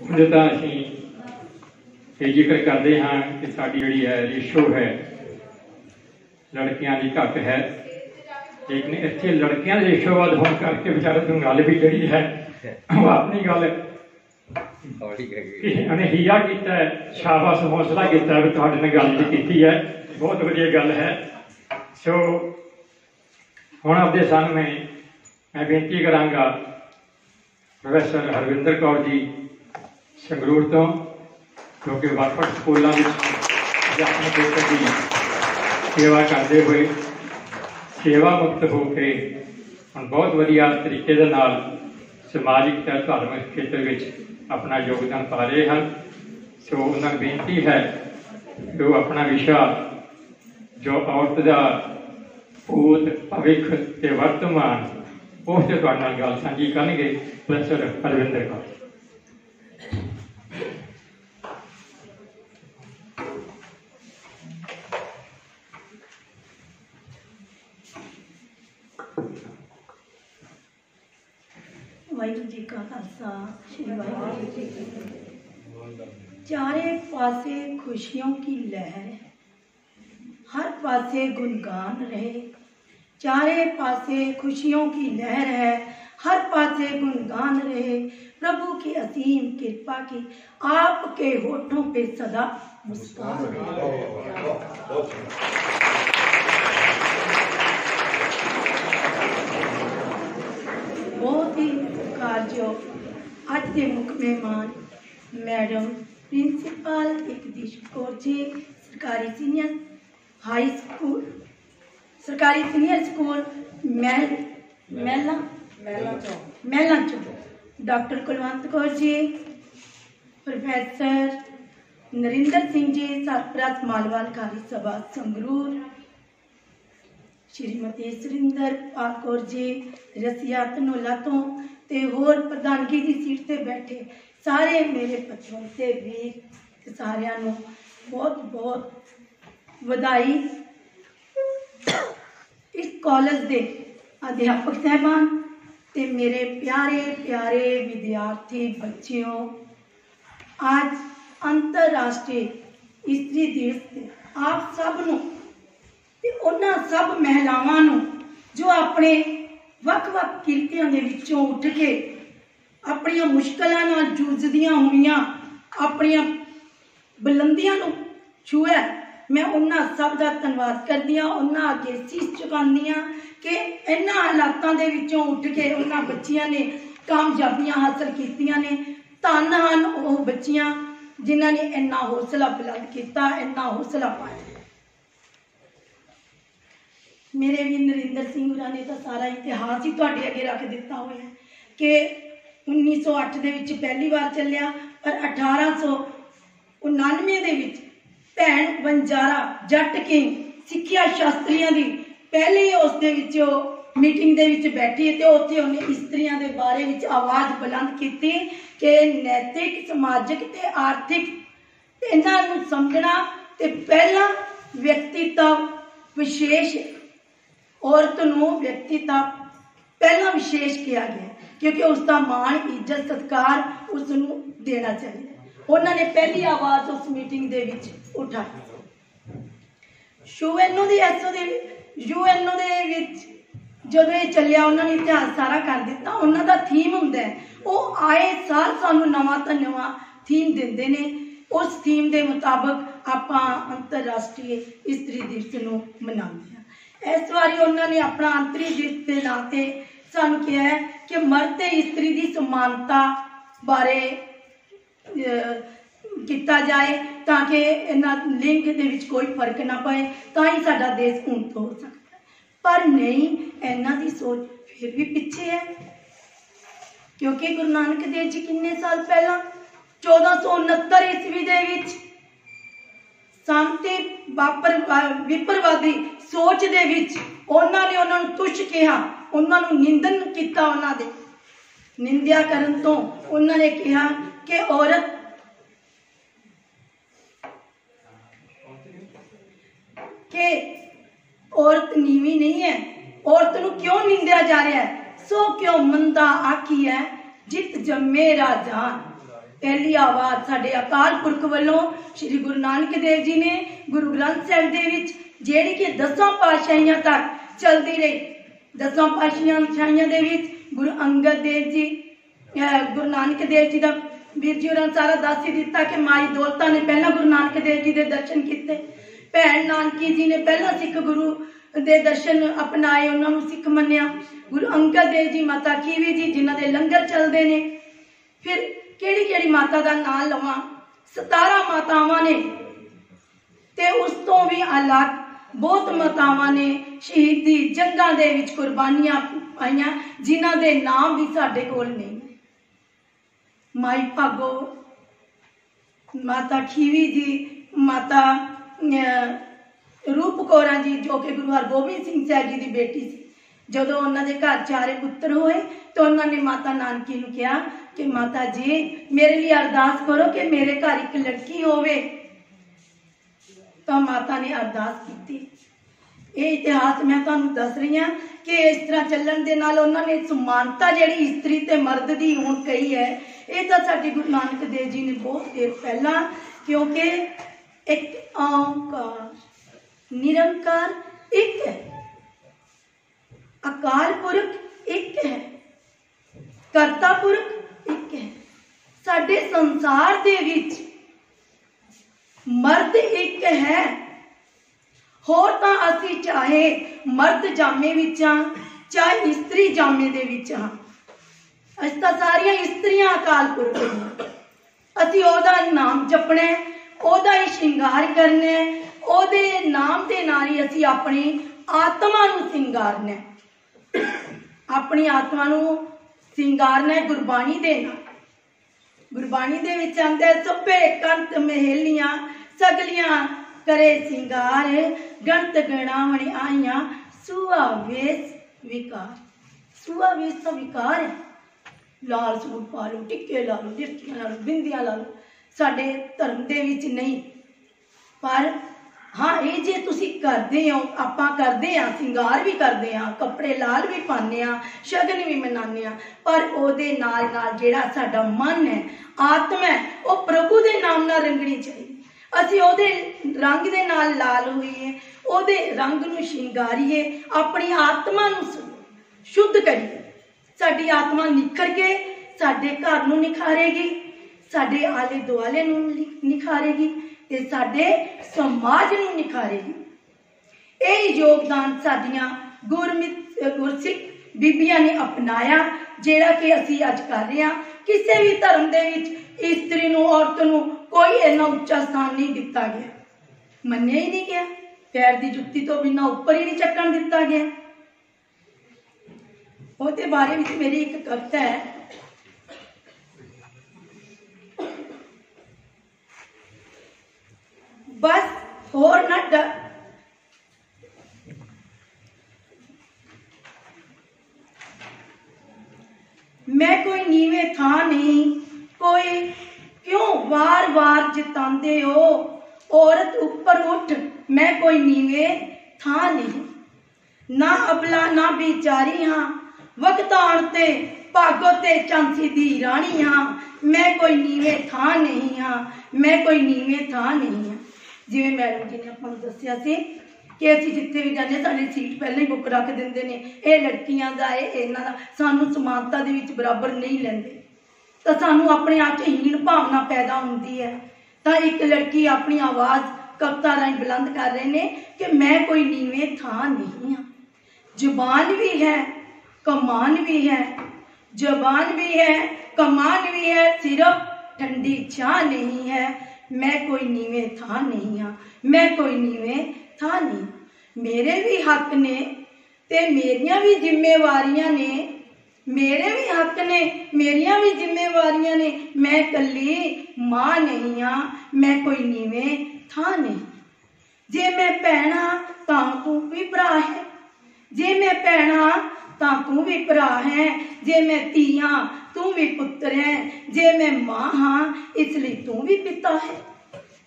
जिदा असी ये जिक्र करते हाँ कि साड़ी जी है रेशो है लड़कियां की घट है, लेकिन इतने लड़कियां रेशो वाद होने करके बेचारे तुम गल भी जी है वो अपनी गल उन्हें हीरा किया है, शाबाश हौसला किया है, तुहाडे गल की है, बहुत वधिया गल है। सो हुण आपदे सामने मैं बेनती करांगा प्रोफैसर हरविंदर कौर जी संगरूर तो, क्योंकि वक्-वक् स्कूलों में अपने खेतर की सेवा करते हुए सेवा मुक्त होकर हम बहुत वधिया तरीके दे नाल समाजिक ते धार्मिक खेत्र में अपना योगदान पा रहे हैं। सो उन्होंने बेनती है कि वो अपना विषय जो औरत का भूत भविख ते वर्तमान उससे तुहाडे नाल गल सांझी करनगे प्रोफैसर हरविंदर कौर। वाहिगुरू जी का खालसा श्री वाहिगुरू जी की फतेह। चारे पासे खुशियों की लहर है, हर पासे गुणगान रहे। चारे पासे खुशियों की लहर है, हर पासे गुणगान रहे। प्रभु की असीम कृपा की आपके होठों पे सदा मुस्कान रहे। बहुत ही कार्यो अज के मुख मेहमान मैडम प्रिंसीपल एकदीश कौर जी सरकारी सीनियर हाई स्कूल सरकारी सीनियर स्कूल महला चौक, डॉक्टर कुलवंत कौर जी, प्रोफैसर नरिंदर सिंह जी सरपरस्त मालवा खाली सभा संगरूर, श्रीमती सुरिंदर पाल कौर जी रसिया धनोला तो ते होर प्रधानगी की सीट से बैठे सारे मेरे पत्रों से वीर सारिਆਂ ਨੂੰ बहुत बहुत बधाई। इस कॉलेज के अध्यापक साहबान ते मेरे प्यारे प्यारे विद्यार्थी बच्चियों, आज अंतरराष्ट्रीय स्त्री दिवस ते आप सब नूं ते उन्हां सब महिलावां नूं जो अपने वख-वख किरतियां दे विचों उठ के अपनियां मुश्किलां नाल जूझदियां होईयां अपनियां बुलंदियां नूं छूया, मैं उन्हां सब दा धन्नवाद करदी हां। उन्हां अगे सीस झुकांदी हां कि इन्हां हालातां दे विचों उठ के उन्हां बच्चियां ने कामयाबियां हासिल कीतियां ने। धन हन ओह बच्चियां जिन्हां ने इन्ना हौसला बुलंद किया, इन्ना हौसला पाया। मेरे भी नरिंदर सिंह होरां ने तो सारा इतिहास ही तुहाडे अगे रख दिता हुआ है कि 1908 दे विच पहली बार चलिया, पर 1899 दे विच भैन बंजारा जट किंग सिक्ख्या शास्त्रियां दी पहले उस दे विच मीटिंग दे विच बैठी ते उत्थे उन्हें स्त्रियां दे बारे विच आवाज़ बुलंद कीती कि नैतिक समाजिक ते आर्थिक इन्हां नूं समझना ते पहला व्यक्तित्व विशेष औरत नूं व्यक्तित्व पहला विशेष किया गया क्योंकि उसका मान इज्जत सत्कार उसनूं देना चाहिए। उन्होंने पहली आवाज़ उस मीटिंग दे विच उठाई। यूएनओ दे विच जदों ये चलिया उन्होंने इतिहास सारा कर दिता। उन्होंने थीम हुंदा है वो आए साल सानूं नवां तो नवां थीम दिंदे ने। उस थीम के मुताबिक आपां अंतरराष्ट्रीय स्त्री दिवस नूं मनाउंदे हां। इस बारी उन्होंने अपना अंतरी दिवस के नां ते सानूं कहा है कि मर्द ते स्त्री की समानता बारे किया जाए ताकि इन्हां लिंग दे विच कोई फर्क ना पए, तां ही साडा देश उन्नत हो सकता है। पर नहीं, इन्हां दी सोच फिर भी पिछे है क्योंकि गुरु नानक देव जी किन्ने साल पहला 1469 ईस्वी दे विच शांति विपरवादी सोच दे विच उन्होंने उन्होंने तुच्छ कहा, उन्होंने निंदन किया, उन्होंने निंदिया करन तो उन्होंने कहा कि औरत नीवी नहीं है, औरत नूं क्यों निंदिया जा रहा है। सो क्यों मंदा आखी है जित जम्मे राजान, पहली आवाज़ साडे अकाल पुरख वालों श्री गुरु नानक देव जी ने गुरु ग्रंथ साहिब दे विच जिहड़ी कि 10 पातशाहियां तक चलती रही। 10 पातशाहियां दे विच गुरु अंगद देव जी, गुरु नानक देव जी का वीर जी होरां सारा दस ही दिता कि माई दौलता ने पहला गुरु नानक देव जी के दर्शन किए, भैन नानकी जी ने पहला सिख गुरु दे दर्शन अपनाए, उन्होंने सिख मन्निया। गुरु अंगद देव जी, माता खीवी जी जिन्हों के लंगर चलते हैं। फिर केड़ी केड़ी माता का नाम लवां, 17 मातावां ने, ते उस तो भी अलग बहुत मातावां ने शहीदी जंगां दे विच कुर्बानियां पाईयां, जिन्हां दे नाम भी साडे कोल नहीं। माई भागो, माता खीवी जी, माता रूप कौरा जी जो कि गुरु हरगोबिंद सिंह साहब जी की बेटी सी। जदों उन्होंने घर 4 पुत्र होए तो उन्होंने माता नानकी नूं कहा कि माता जी मेरे लिए अरदास करो कि मेरे घर एक लड़की होवे। तो माता ने अरदास की। ये इतिहास मैं तुहानूं दस रही हाँ कि इस तरह चलण दे नाल उन्होंने समानता जिहड़ी इस्त्री ते मर्द दी हुण कही है, ये तो साडे गुरु नानक देव जी ने बहुत देर पहला, क्योंकि एक ओंकार निरंकार एक है, अकाल पुरख एक है, करता पुरख एक है। साडे संसार दे विच मर्द एक है, होर तां असी चाहे मर्द जामे विच हां चाहे इस्त्री जामे दे विच हां, असीं तां सारियां इस्त्रियां अकाल पुरख हां। असीं ओहदा नाम जपना है, ओहदा ही श्रृंगार करना है, ओहदे नाम दे नाल ही असीं अपनी आत्मा नूं सिंगारना है, अपनी आत्मा नूं सिंगारना है गुरबाणी दे नाल। गुरबाणी दे विच आंदा है सभे कंत महेलियां सगलियां करे सिंगार, गणत गणावण आईयां सुआ वेस विकार। सुआ वेस तो विकार है, लाल सूट पा लो, टिक्के ला लो, लिपस्टिक ला लो, बिंदियां ला लो, साडे धर्म दे विच नहीं। पर हाँ ये जे तुसी करदे हो, आपां करदे हां, सिंगार भी करदे हां, कपड़े लाल भी पाने हां, शगन भी मनाने हां, पर ओहदे नाल नाल जिहड़ा साडा मन है, आत्मा है, वो प्रभु दे नाम नाल रंगनी चाहिए। असीं ओहदे रंग दे नाल लाल होईए, ओहदे रंग नूं श्रृंगारीए, अपनी आत्मा नूं शुद्ध करिए। साडी आत्मा निखर के साडे घर नूं निखारेगी, साडे आले दुआले नूं निखारेगी, ते साडे समाज नूं निखारेगी। यह योगदान साडियां गुरसिख बीबियां ने अपनाया, जिहड़ा कि असीं अज कर रहे हां। किसी भी धर्म दे विच इस्त्री नूं औरत नूं कोई इन्ना उच्चा स्थान नहीं दिता गया, मन्निया ही नहीं गया, पैर की जुत्ती तो बिना उपर ही नहीं चक्कण दिता गया। उसके बारे में मेरी एक कविता है, बस होर ना डर, मैं कोई नीवे था नहीं, कोई क्यों वार वार जितांदे हो, औरत ऊपर उठ मैं कोई नीवे था नहीं, ना अबला ना बेचारी हाँ, वक्त आण ते भागो ते झांसी दी रानी हाँ, मैं कोई नीवे था नहीं हाँ, मैं कोई नीवे था नहीं हाँ। जिवें मैडम जी ने आपां नूं दस्सिया सी कि असीं जिथे भी जाने साडी सीट पहले ही बुक रख दिंदे ने, ये लड़कियां दा इन्हां दा, सानूं समानता दे विच बराबर नहीं लैंदे, तो सानूं अपने आप च हीन भावना पैदा होंदी है। तो एक लड़की अपनी आवाज़ कविता राहीं बुलंद कर रहे ने कि मैं कोई नीवे था नहीं हाँ। जुबान भी है कमान भी है, जुबान भी है कमान भी है, सिर्फ ठंडी चाह नहीं है, मैं कोई नीवे था नहीं हाँ, मैं कोई नीवे था नहीं। मेरे भी हक ने ते मेरियां भी जिम्मेवारियां ने, मेरे भी हक ने मेरियां भी जिम्मेवारियां ने, मैं कली मां नहीं हाँ, मैं कोई नीवे था नहीं। जे मैं भैन हाँ तां तू भी भरा है, जे मैं भैन हाँ तां तू भी भरा है, जे मैं धी हाँ तू भी पुत्र है, जे मैं मां हाँ इसलिए तू भी पिता है,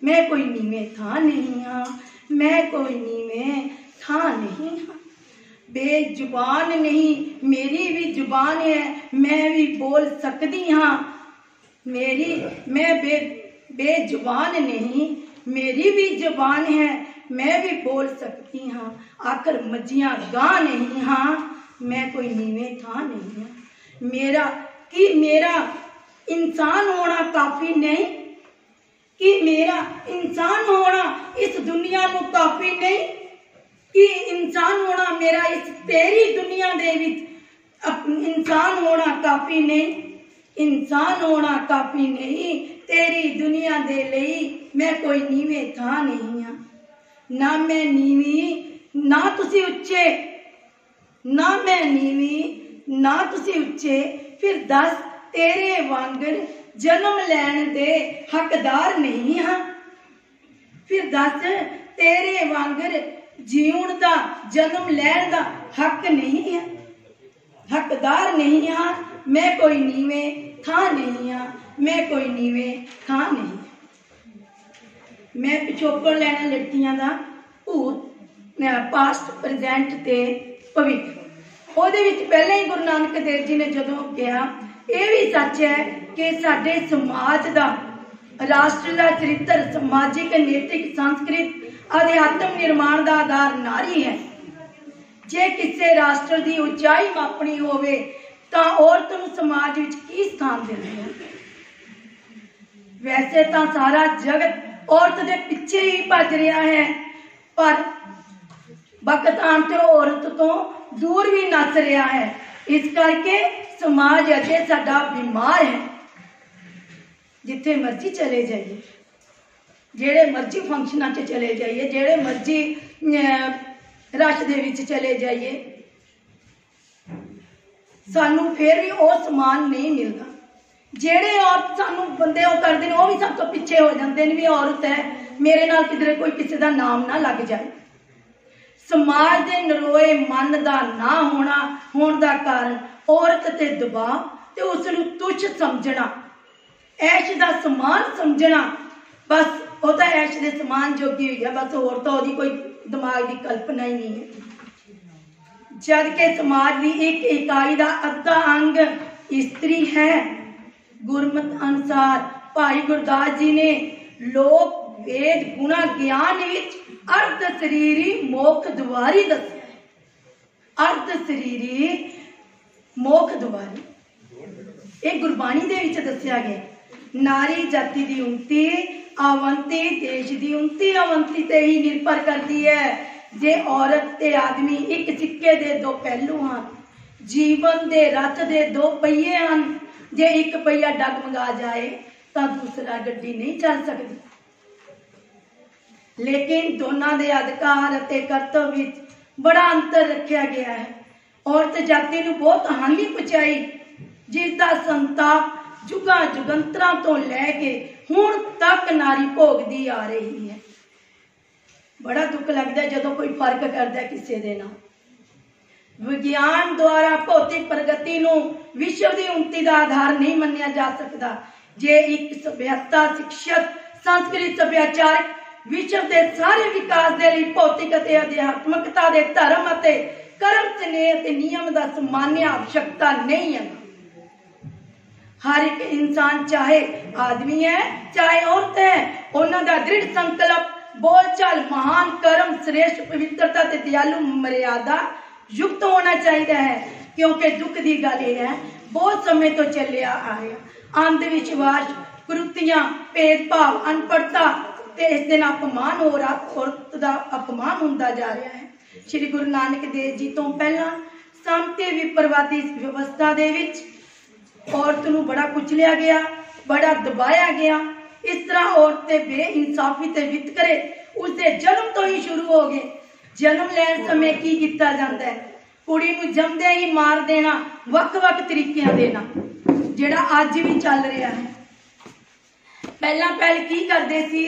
मैं कोई नीवे था नहीं हाँ, मैं कोई नीवे था नहीं हाँ। बेजुबान नहीं मेरी भी जुबान है, मैं भी बोल सकती हाँ, मैं बेजुबान नहीं, मेरी भी जुबान है, मैं भी बोल सकती हाँ, आखिर मजियां गां नहीं हाँ, मैं कोई नीवें था नहीं हाँ। मेरा इंसान होना काफी नहीं, कि मेरा इंसान होना इस दुनिया में काफी नहीं, कि इंसान होना मेरा इस तेरी दुनिया दे विच इंसान होना काफी नहीं, इंसान होना काफी नहीं, तेरी दुनिया दे लई मैं कोई नीवें था नहीं हाँ। ना मैं नीवी ना तुसी उच्चे, ना मैं नीवी ना तुसी उच्चे, फिर दस तेरे वांगर जन्म लैण दे हकदार नहीं हाँ। फिर दस तेरे वांगर जीवन दा जन्म लैण दा हक नहीं है, हकदार नहीं हाँ। मैं कोई नीवें था नहीं हाँ, मैं कोई नीवें था नहीं। मैं पिछोकड़ लैना लड़कियां दा भूत पास्ट प्रेजेंट ते भविख। ਉਹਦੇ ਵਿੱਚ ਪਹਿਲਾਂ ਹੀ ਗੁਰੂ ਨਾਨਕ ਦੇਵ ਜੀ ਨੇ ਜਦੋਂ ਕਿਹਾ ਇਹ ਵੀ ਸੱਚ ਹੈ ਕਿ ਸਾਡੇ ਸਮਾਜ ਦਾ ਰਾਸ਼ਟਰ ਦਾ ਚਰਿੱਤਰ ਸਮਾਜਿਕ ਨੈਤਿਕ ਸੰਸਕ੍ਰਿਤ ਅਧਿਆਤਮ ਨਿਰਮਾਣ ਦਾ ਆਧਾਰ ਨਾਰੀ ਹੈ। ਜੇ ਕਿਸੇ ਰਾਸ਼ਟਰ ਦੀ ਉਚਾਈ ਮਾਪਣੀ ਹੋਵੇ ਤਾਂ ਔਰਤ ਨੂੰ ਸਮਾਜ ਵਿੱਚ ਕੀ ਸਥਾਨ ਦਿੰਦੇ ਹਨ। ਵੈਸੇ ਤਾਂ ਸਾਰਾ ਜਗਤ ਔਰਤ ਦੇ ਪਿੱਛੇ ਹੀ ਭੱਜ ਰਿਹਾ ਹੈ, ਪਰ ਵਕਤ ਆਉਣ ਤੇ ਔਰਤ ਤੋਂ दूर भी नस रहा है। इस करके समाज अजे साडा बीमार है। जिथे मर्जी चले जाइए, जेड़े मर्जी फंक्शनां च चले जाइए, जेड़े मर्जी रश दे विच चले जाइए, सानू फिर भी वो समान नहीं मिलता। जेड़े औरत सानू बंदे वो करते हैं, वो भी सब तो पीछे हो जाते हैं भी औरत है, मेरे नाल किधरे कोई किसी का नाम ना लग जाए। समाज के नरोए मन का ना होना होने का कारण औरत ते दबाव ते उसनू तुच्छ समझना, ऐश का समान समझना, बस वह ऐश के समान जोगी हुई है, बस होर तो कोई दिमाग की कल्पना ही नहीं है। जद के समाज की एक इकाई का अद्धा अंग स्त्री है। गुरमत अनुसार भाई गुरदास जी ने लोक वेद गुणा ज्ञान विच अर्ध शरीरी मोख दुआरी दस्या है। अर्ध शरीरी मोख दुआरी ये गुरबाणी दे विच दस्या गया। नारी जाति की उन्नति अवंती देश की उन्नति अवंती ते ही निर्भर करती है। जे औरत ते आदमी एक सिक्के दे दो पहलू हैं, जीवन दे रथ दे दो पहिए हैं। जे एक पहिया डगमगा जाए तो दूसरा गड्डी नहीं चल सकती। लेकिन दोनों के अधिकार और कर्तव्य विच बड़ा अंतर रखा गया है। औरत जाति को बहुत हानि पहुंचाई, जिसका संताप जुगा जुगंतरा तो लैके हुण तक नारी भोगती आ रही है। बड़ा दुख लगता है जो कोई फर्क करता है किसी के नाल। विज्ञान द्वारा भौतिक प्रगति को विश्व की उन्नति का आधार नहीं मनिया जा सकता। जे एक सभ्यता शिक्षित संस्कृत सभ्याचारक विश्व के सारे विकास के लिए भौतिक अध्यात्मकता के धर्म और कर्म स्नेह के नियम का सामान्य आवश्यकता नहीं है। हर एक इंसान चाहे आदमी है चाहे औरत है, उन्होंने दृढ़ संकल्प बोलचाल महान कर्म श्रेष्ठ पवित्रता ते दयालु मर्यादा युक्त होना चाहिए है। क्योंकि दुख की गल यह है बहुत समय तो चलिया आ रहा अंधविश्वास कुरीतियां भेदभाव अनपढ़ता ते इस दिन अपमान हो रहा, औरत का अपमान होता जा रहा है। श्री गुरु नानक देव जी तो पहला सामते विप्रवादी व्यवस्था दे विच औरत नूं बड़ा कुचलिया गया, बड़ा दबाया गया। इस तरह औरत ते बेइंसाफी ते वितकरे उसके जन्म तो ही शुरू हो गए। जन्म लैण समय की किया जाता है, कुड़ी नूं जमदे ही मार देना, वख-वख तरीकिਆਂ देना, जिहड़ा अज भी चल रहा है। पहला पहल की करते सी,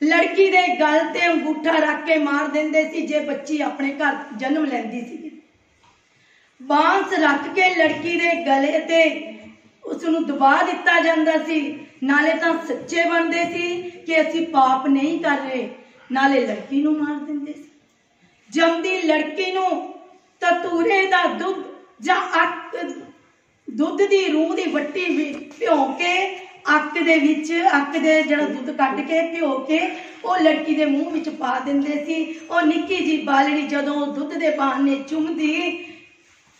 लड़की दे गल ते अंगूठा रख के मार देंदे सी जे बच्ची अपने घर जन्म लैंदी सी। बांस रख के लड़की दे गले ते उसनूं दबा दिता जांदा सी। नाले तां सच्चे बनदे सी कि असीं पाप नहीं कर रहे, नाले लड़की नूं मार दिंदे सी। जमदी लड़की नूं ततूरे दा दुध जां दुध दी रूह दी वट्टी भिओ के ਅੱਕ ਦੇ ਜਿਹੜਾ ਦੁੱਧ ਕੱਢ ਕੇ ਭਿਓ ਕੇ ਉਹ ਲੜਕੀ ਦੇ ਮੂੰਹ ਵਿੱਚ ਪਾ ਦਿੰਦੇ ਸੀ। ਉਹ ਨਿੱਕੀ ਜੀ ਬਾਲੜੀ ਜਦੋਂ ਦੁੱਧ ਦੇ ਬਹਾਨੇ ਚੁੰਮਦੀ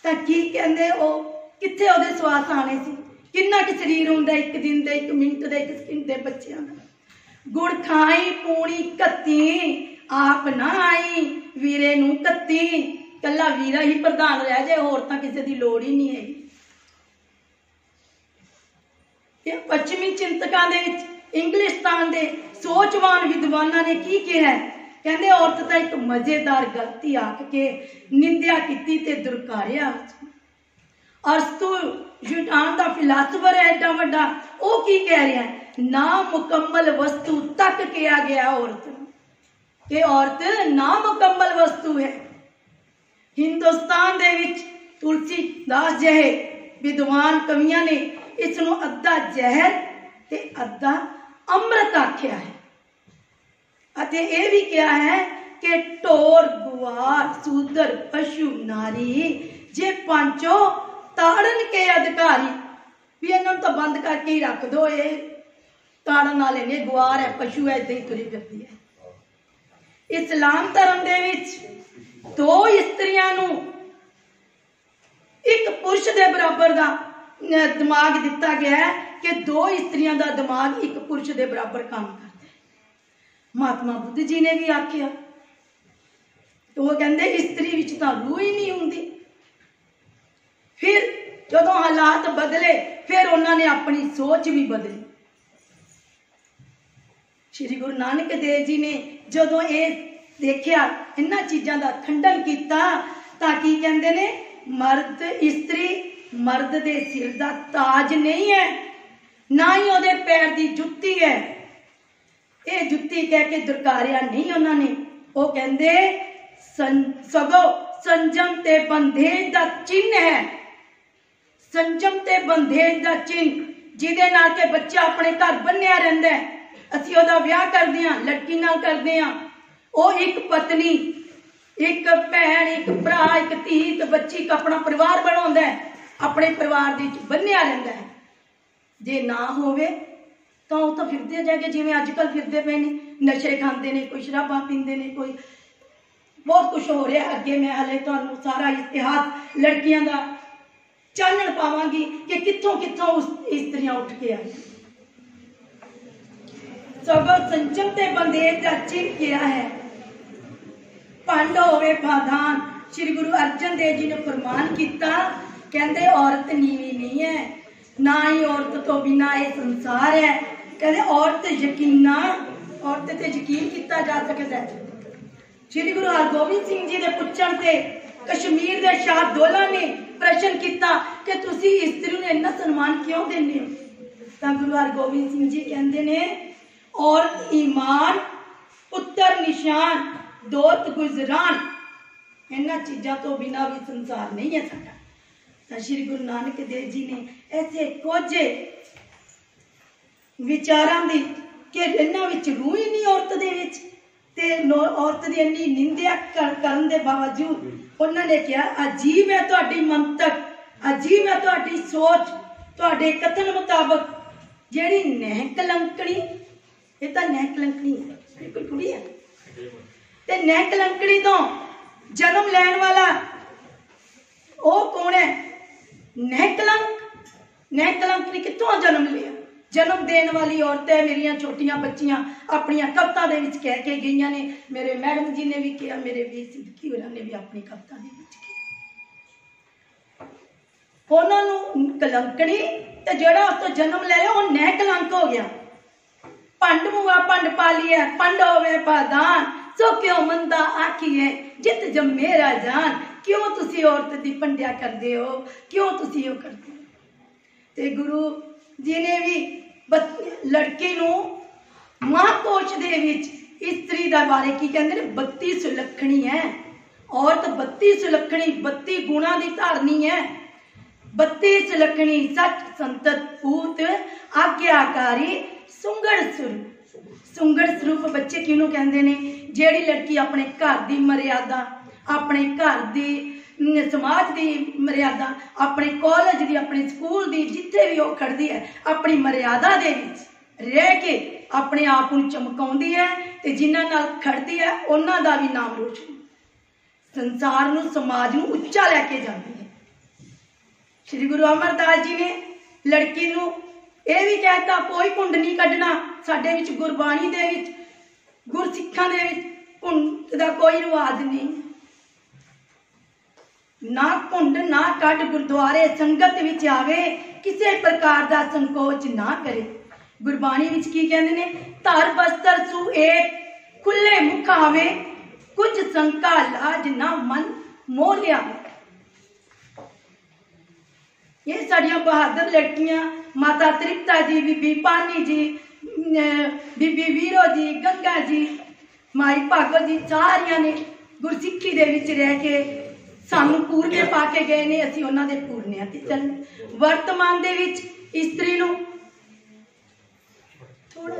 ਤਾਂ ਕੀ ਕਹਿੰਦੇ, ਉਹ ਕਿੱਥੇ ਉਹਦੇ ਸਵਾਸ ਆਣੇ ਸੀ। ਕਿੰਨਾ ਕੁ ਸਰੀਰ ਹੁੰਦਾ ਇੱਕ ਦਿਨ ਦੇ, ਇੱਕ ਮਿੰਟ ਦੇ, ਇੱਕ ਸਕਿੰਟ ਦੇ ਬੱਚਿਆਂ ਦਾ। ਗੁੜ ਖਾਈ ਪੂਣੀ ਕੱਤੀ ਆਪ ਨਾ ਆਈ ਵੀਰੇ ਨੂੰ ਕੱਤੀ। ਕੱਲਾ ਵੀਰਾ ਹੀ ਪ੍ਰਧਾਨ ਰਹਿ ਜਾਏ, ਹੋਰ ਤਾਂ ਕਿਸੇ ਦੀ ਲੋੜ ਹੀ ਨਹੀਂ ਹੈਗੀ। ਇਹ ਪੱਛਮੀ ਚਿੰਤਕਾਂ ਦੇ ਵਿੱਚ, ਇੰਗਲਿਸ਼ਤਾਨ ਦੇ ਸੋਚਵਾਨ ਵਿਦਵਾਨਾਂ ਨੇ ਕੀ ਕਿਹਾ, ਕਹਿੰਦੇ ਔਰਤ ਤਾਂ ਇੱਕ ਮਜ਼ੇਦਾਰ ਗਲਤੀ ਆਖ ਕੇ ਨਿੰਦਿਆ ਕੀਤੀ ਤੇ ਦੁਰਕਾਰਿਆ। ਅਰਸਤੂ ਯੂਨਾਨ ਦਾ ਫਿਲਾਸਫਰ ਹੈ ਐਡਾ ਵੱਡਾ, ਉਹ ਕੀ ਕਹਿ ਰਿਹਾ ਹੈ, ਨਾ ਮੁਕੰਮਲ ਵਸਤੂ ਤੱਕ ਕਿਹਾ ਗਿਆ ਔਰਤ ਨੂੰ, ਕਿ ਔਰਤ ਨਾ ਮੁਕੰਮਲ ਵਸਤੂ ਹੈ। ਹਿੰਦੁਸਤਾਨ ਦੇ ਵਿੱਚ ਤੁਲਸੀ ਦਾਸ ਜਿਹੇ ਵਿਦਵਾਨ ਕਵੀਆਂ ਨੇ ਇਸ ਨੂੰ ਅੱਧਾ ਜ਼ਹਿਰ ਤੇ ਅੱਧਾ ਅੰਮ੍ਰਿਤ ਆਖਿਆ ਹੈ, ਅਤੇ ਇਹ ਵੀ ਕਿਹਾ ਹੈ ਕਿ ਢੋਰ ਗੁਆਰ ਸੂਦਰ ਪਸ਼ੂ ਨਾਰੀ ਜੇ ਪੰਚੋ ਤਾੜਨ ਕੇ ਅਧਿਕਾਰੀ, ਵੀ ਇਹਨਾਂ ਨੂੰ ਤਾਂ ਬੰਦ ਕਰਕੇ ਹੀ ਰੱਖ ਦੋ, ਇਹ ਤਾੜਨ ਵਾਲੇ ਨੇ, ਗੁਆਰ ਹੈ, ਪਸ਼ੂ ਹੈ, ਏਦਾਂ ਹੀ ਤੁਰੀ ਫਿਰਦੀ ਹੈ। ਇਸਲਾਮ ਧਰਮ ਦੇ ਵਿੱਚ 2 ਇਸਤਰੀਆਂ ਨੂੰ ਇੱਕ ਪੁਰਸ਼ ਦੇ ਬਰਾਬਰ ਦਾ ਦਿਮਾਗ ਦਿੱਤਾ ਗਿਆ ਹੈ ਕਿ 2 ਇਸਤਰੀਆਂ ਦਾ ਦਿਮਾਗ ਇੱਕ ਪੁਰਸ਼ ਦੇ ਬਰਾਬਰ ਕੰਮ ਕਰਦਾ ਹੈ। ਮਹਾਤਮਾ ਬੁੱਧ ਜੀ ਨੇ ਵੀ ਆਖਿਆ, ਉਹ ਕਹਿੰਦੇ ਇਸਤਰੀ ਵਿੱਚ ਤਾਂ ਰੂਹ ਹੀ ਨਹੀਂ ਹੁੰਦੀ। ਫਿਰ ਜਦੋਂ ਹਾਲਾਤ ਬਦਲੇ, ਫਿਰ ਉਹਨਾਂ ਨੇ ਆਪਣੀ ਸੋਚ ਵੀ ਬਦਲੀ। ਸ਼੍ਰੀ ਗੁਰੂ ਨਾਨਕ ਦੇਵ ਜੀ ਨੇ ਜਦੋਂ ਇਹ ਦੇਖਿਆ, ਇਹਨਾਂ ਚੀਜ਼ਾਂ ਦਾ ਖੰਡਨ ਕੀਤਾ, ਤਾਂ ਕੀ ਕਹਿੰਦੇ ਨੇ, ਮਰਦ ਇਸਤਰੀ ਮਰਦ ਦੇ ਸਿਰ ਦਾ ਤਾਜ ਨਹੀਂ ਹੈ, ਨਾ ਹੀ ਉਹਦੇ ਪੈਰ ਦੀ ਜੁੱਤੀ ਹੈ। ਇਹ ਜੁੱਤੀ ਕਹਿ ਕੇ ਦੁਰਕਾਰਿਆ ਨਹੀਂ ਉਹਨਾਂ ਨੇ, ਉਹ ਕਹਿੰਦੇ ਸਗੋਂ ਸੰਜਮ ਤੇ ਬੰਧੇਜ ਦਾ ਚਿੰਨ ਹੈ। ਸੰਜਮ ਤੇ ਬੰਧੇਜ ਦਾ ਚਿੰਨ, ਜਿਹਦੇ ਨਾਲ ਕਿ ਬੱਚਾ ਆਪਣੇ ਘਰ ਬੰਨਿਆ ਰਹਿੰਦਾ ਹੈ। ਅਸੀਂ ਉਹਦਾ ਵਿਆਹ ਕਰਦੇ ਹਾਂ, ਲੜਕੀ ਨਾਲ ਕਰਦੇ ਹਾਂ, ਉਹ ਇੱਕ ਪਤਨੀ, ਇੱਕ ਭੈਣ, ਇੱਕ ਭਰਾ, ਇੱਕ ਧੀ, ਇੱਕ ਬੱਚੀ, ਇੱਕ ਆਪਣਾ ਪਰਿਵਾਰ ਬਣਾਉਂਦਾ ਹੈ, ਆਪਣੇ ਪਰਿਵਾਰ ਦੇ ਵਿੱਚ ਬੰਨਿਆ ਰਹਿੰਦਾ ਹੈ। ਜੇ ਨਾ ਹੋਵੇ ਤਾਂ ਉਹ ਤਾਂ ਫਿਰਦੇ ਜਾ ਕੇ ਜਿਵੇਂ ਅੱਜ ਕੱਲ੍ਹ ਫਿਰਦੇ ਪਏ ਨੇ, ਨਸ਼ੇ ਖਾਂਦੇ ਨੇ, ਕੋਈ ਸ਼ਰਾਬਾਂ ਪੀਂਦੇ ਨੇ, ਕੋਈ ਬਹੁਤ ਕੁਝ ਹੋ ਰਿਹਾ। ਅੱਗੇ ਮੈਂ ਹਲੇ ਤੁਹਾਨੂੰ ਸਾਰਾ ਇਤਿਹਾਸ ਲੜਕੀਆਂ ਦਾ ਚਾਨਣ ਪਾਵਾਂਗੀ ਕਿ ਕਿੱਥੋਂ ਕਿੱਥੋਂ ਉਸ ਇਸਤਰੀਆਂ ਉੱਠ ਕੇ ਆਈਆਂ। ਸਗੋਂ ਸੰਜਮ ਤੇ ਬੰਦੇਜ ਦਾ ਚਿੰਨ ਕਿਹਾ ਹੈ, ਭੰਡ ਹੋਵੇ ਪਾਧਾਨ। ਸ਼੍ਰੀ ਗੁਰੂ ਅਰਜਨ ਦੇਵ ਜੀ ਨੇ ਫਰਮਾਨ ਕੀਤਾ, ਕਹਿੰਦੇ ਔਰਤ ਨੀਵੀਂ ਨਹੀਂ ਹੈ, ਨਾ ਹੀ ਔਰਤ ਤੋਂ ਬਿਨਾਂ ਇਹ ਸੰਸਾਰ ਹੈ। ਕਹਿੰਦੇ ਔਰਤ ਯਕੀਨਾ, ਔਰਤ ਤੇ ਯਕੀਨ ਕੀਤਾ ਜਾ ਸਕਦਾ ਹੈ। ਸ਼੍ਰੀ ਗੁਰੂ ਹਰਗੋਬਿੰਦ ਸਿੰਘ ਜੀ ਦੇ ਪੁੱਛਣ ਤੇ ਕਸ਼ਮੀਰ ਦੇ ਸ਼ਾਹ ਦੌਲਾ ਨੇ ਪ੍ਰਸ਼ਨ ਕੀਤਾ ਕਿ ਤੁਸੀਂ ਇਸਤਰੀ ਨੂੰ ਇੰਨਾ ਸਨਮਾਨ ਕਿਉਂ ਦਿੰਦੇ ਹੋ, ਤਾਂ ਗੁਰੂ ਹਰਗੋਬਿੰਦ ਸਿੰਘ ਜੀ ਕਹਿੰਦੇ ਨੇ, ਔਰਤ ਈਮਾਨ, ਪੁੱਤਰ ਨਿਸ਼ਾਨ, ਦੋਤ ਗੁਜ਼ਰਾਨ, ਇਹਨਾਂ ਚੀਜ਼ਾਂ ਤੋਂ ਬਿਨਾਂ ਵੀ ਸੰਸਾਰ ਨਹੀਂ ਹੈ ਸਾਡਾ। ਤਾਂ ਸ਼੍ਰੀ ਗੁਰੂ ਨਾਨਕ ਦੇਵ ਜੀ ਨੇ ਐਸੇ ਕੁਝ ਵਿਚਾਰਾਂ ਦੀ ਕਿ ਇਹਨਾਂ ਵਿੱਚ ਰੂਹ ਹੀ ਨਹੀਂ ਔਰਤ ਦੇ ਵਿੱਚ, ਤੇ ਔਰਤ ਦੀ ਇੰਨੀ ਨਿੰਦਿਆ ਕਰਨ ਦੇ ਬਾਵਜੂਦ ਉਹਨਾਂ ਨੇ ਕਿਹਾ, ਅਜੀਬ ਹੈ ਤੁਹਾਡੀ ਮੰਤਕ, ਅਜੀਬ ਹੈ ਤੁਹਾਡੀ ਸੋਚ, ਤੁਹਾਡੇ ਕਥਨ ਮੁਤਾਬਕ ਜਿਹੜੀ ਨਹਿ ਕਲੰਕਣੀ, ਇਹ ਤਾਂ ਨਹਿ ਕਲੰਕਣੀ ਹੈ, ਇਹ ਕੋਈ ਕੁੜੀ ਹੈ, ਤੇ ਨਹਿ ਕਲੰਕਣੀ ਤੋਂ ਜਨਮ ਲੈਣ ਵਾਲਾ ਉਹ ਕੌਣ ਹੈ? ਨਹਿ ਕਲੰਕ, ਨਹਿ ਕਲੰਕਣੀ ਕਿੱਥੋਂ ਜਨਮ ਲਿਆ? ਜਨਮ ਦੇਣ ਵਾਲੀ ਔਰਤ ਹੈ। ਮੇਰੀਆਂ ਛੋਟੀਆਂ ਬੱਚੀਆਂ ਆਪਣੀਆਂ ਕਵਿਤਾ ਦੇ ਵਿੱਚ ਕਹਿ ਕੇ ਗਈਆਂ ਨੇ, ਮੇਰੇ ਮੈਡਮ ਜੀ ਨੇ ਵੀ ਕਿਹਾ, ਮੇਰੇ ਵੀਰ ਸਿੱਧਕੀ ਹੋਰਾਂ ਨੇ ਵੀ ਆਪਣੀ ਕਵਿਤਾ ਦੇ ਵਿੱਚ ਕਿਹਾ। ਉਹਨਾਂ ਨੂੰ ਕਲੰਕਣੀ, ਤੇ ਜਿਹੜਾ ਉਸ ਤੋਂ ਜਨਮ ਲੈ ਲਿਆ ਉਹ ਨਹਿ ਕਲੰਕ ਹੋ ਗਿਆ। ਭੰਡ ਮੁਆ ਭੰਡ ਪਾਲੀ ਹੈ, ਭੰਡ ਹੋਵੇ ਪਾਦਾਨ, ਸੋ ਕਿਉਂ ਮੰਦਾ ਆਖੀਏ ਜਿਤ ਜੰਮੇ ਰਾਜਾਨ। ਕਿਉਂ ਤੁਸੀਂ ਔਰਤ ਦੀ ਭੰਡਿਆ ਕਰਦੇ ਹੋ, ਕਿਉਂ ਤੁਸੀਂ ਉਹ ਕਰਦੇ ਹੋ? ਤੇ ਗੁਰੂ ਜੀ ਨੇ ਵੀ ਲੜਕੀ ਨੂੰ ਮਹਾਂਕੋਸ਼ ਦੇ ਵਿੱਚ ਇਸਤਰੀ ਦਾ ਬਾਰੇ ਕੀ ਕਹਿੰਦੇ ਨੇ, 32 ਸੁਲੱਖਣੀ ਹੈ। ਔਰਤ 32 ਸੁਲੱਖਣੀ, 32 ਗੁਣਾ ਦੀ ਧਾਰਨੀ ਹੈ। 32 ਸੁਲੱਖਣੀ, ਸੱਚ ਸੰਤਤ ਪੂਤ, ਆਗਿਆਕਾਰੀ, ਸੁੰਗੜ ਸਰੂਪ। ਸੁੰਗੜ ਸਰੂਪ ਬੱਚੇ ਕਿਹਨੂੰ ਕਹਿੰਦੇ ਨੇ? ਜਿਹੜੀ ਲੜਕੀ ਆਪਣੇ ਘਰ ਦੀ ਮਰਿਆਦਾ, ਆਪਣੇ ਘਰ ਦੀ समाज की मर्यादा, अपने कॉलेज की, अपने स्कूल की, जिथे भी वो खड़ती है अपनी मर्यादा दे विच रह के अपने आप को चमकाउंदी है ते जिन्हां नाल खड़ती है उन्हां दा भी नाम रोशन, संसार नूं, समाज नूं उच्चा लैके जाती है। श्री गुरु अमरदास जी ने लड़की नूं यह भी कहता कोई घुंड नहीं कढ़ना, साडे विच गुरबाणी दे विच, गुरसिखां दे विच घुंड दा कोई रिवाज नहीं, ना घुंड ना कढ़, गुरुद्वारे संगत विच आवे किसी प्रकार का संकोच ना करे। गुरबाणी विच की कहंदे ने, धर बस्तर सु एक खुले मुख आवे, कुछ शंका लाज ना मन मोह लिया। ये साड़ियां बहादुर लड़कियां, माता तृप्ता जी, बीबी पानी जी, बीबी वीरो जी, गंगा जी, माई भागवत जी, सारिया ने गुरसिੱਖੀ दे विच रह के सानू पूरने पा के गए ने, असीं उन्हां दे पूरनियां ते चलने। वर्तमान दे विच इस्त्री नूं थोड़ा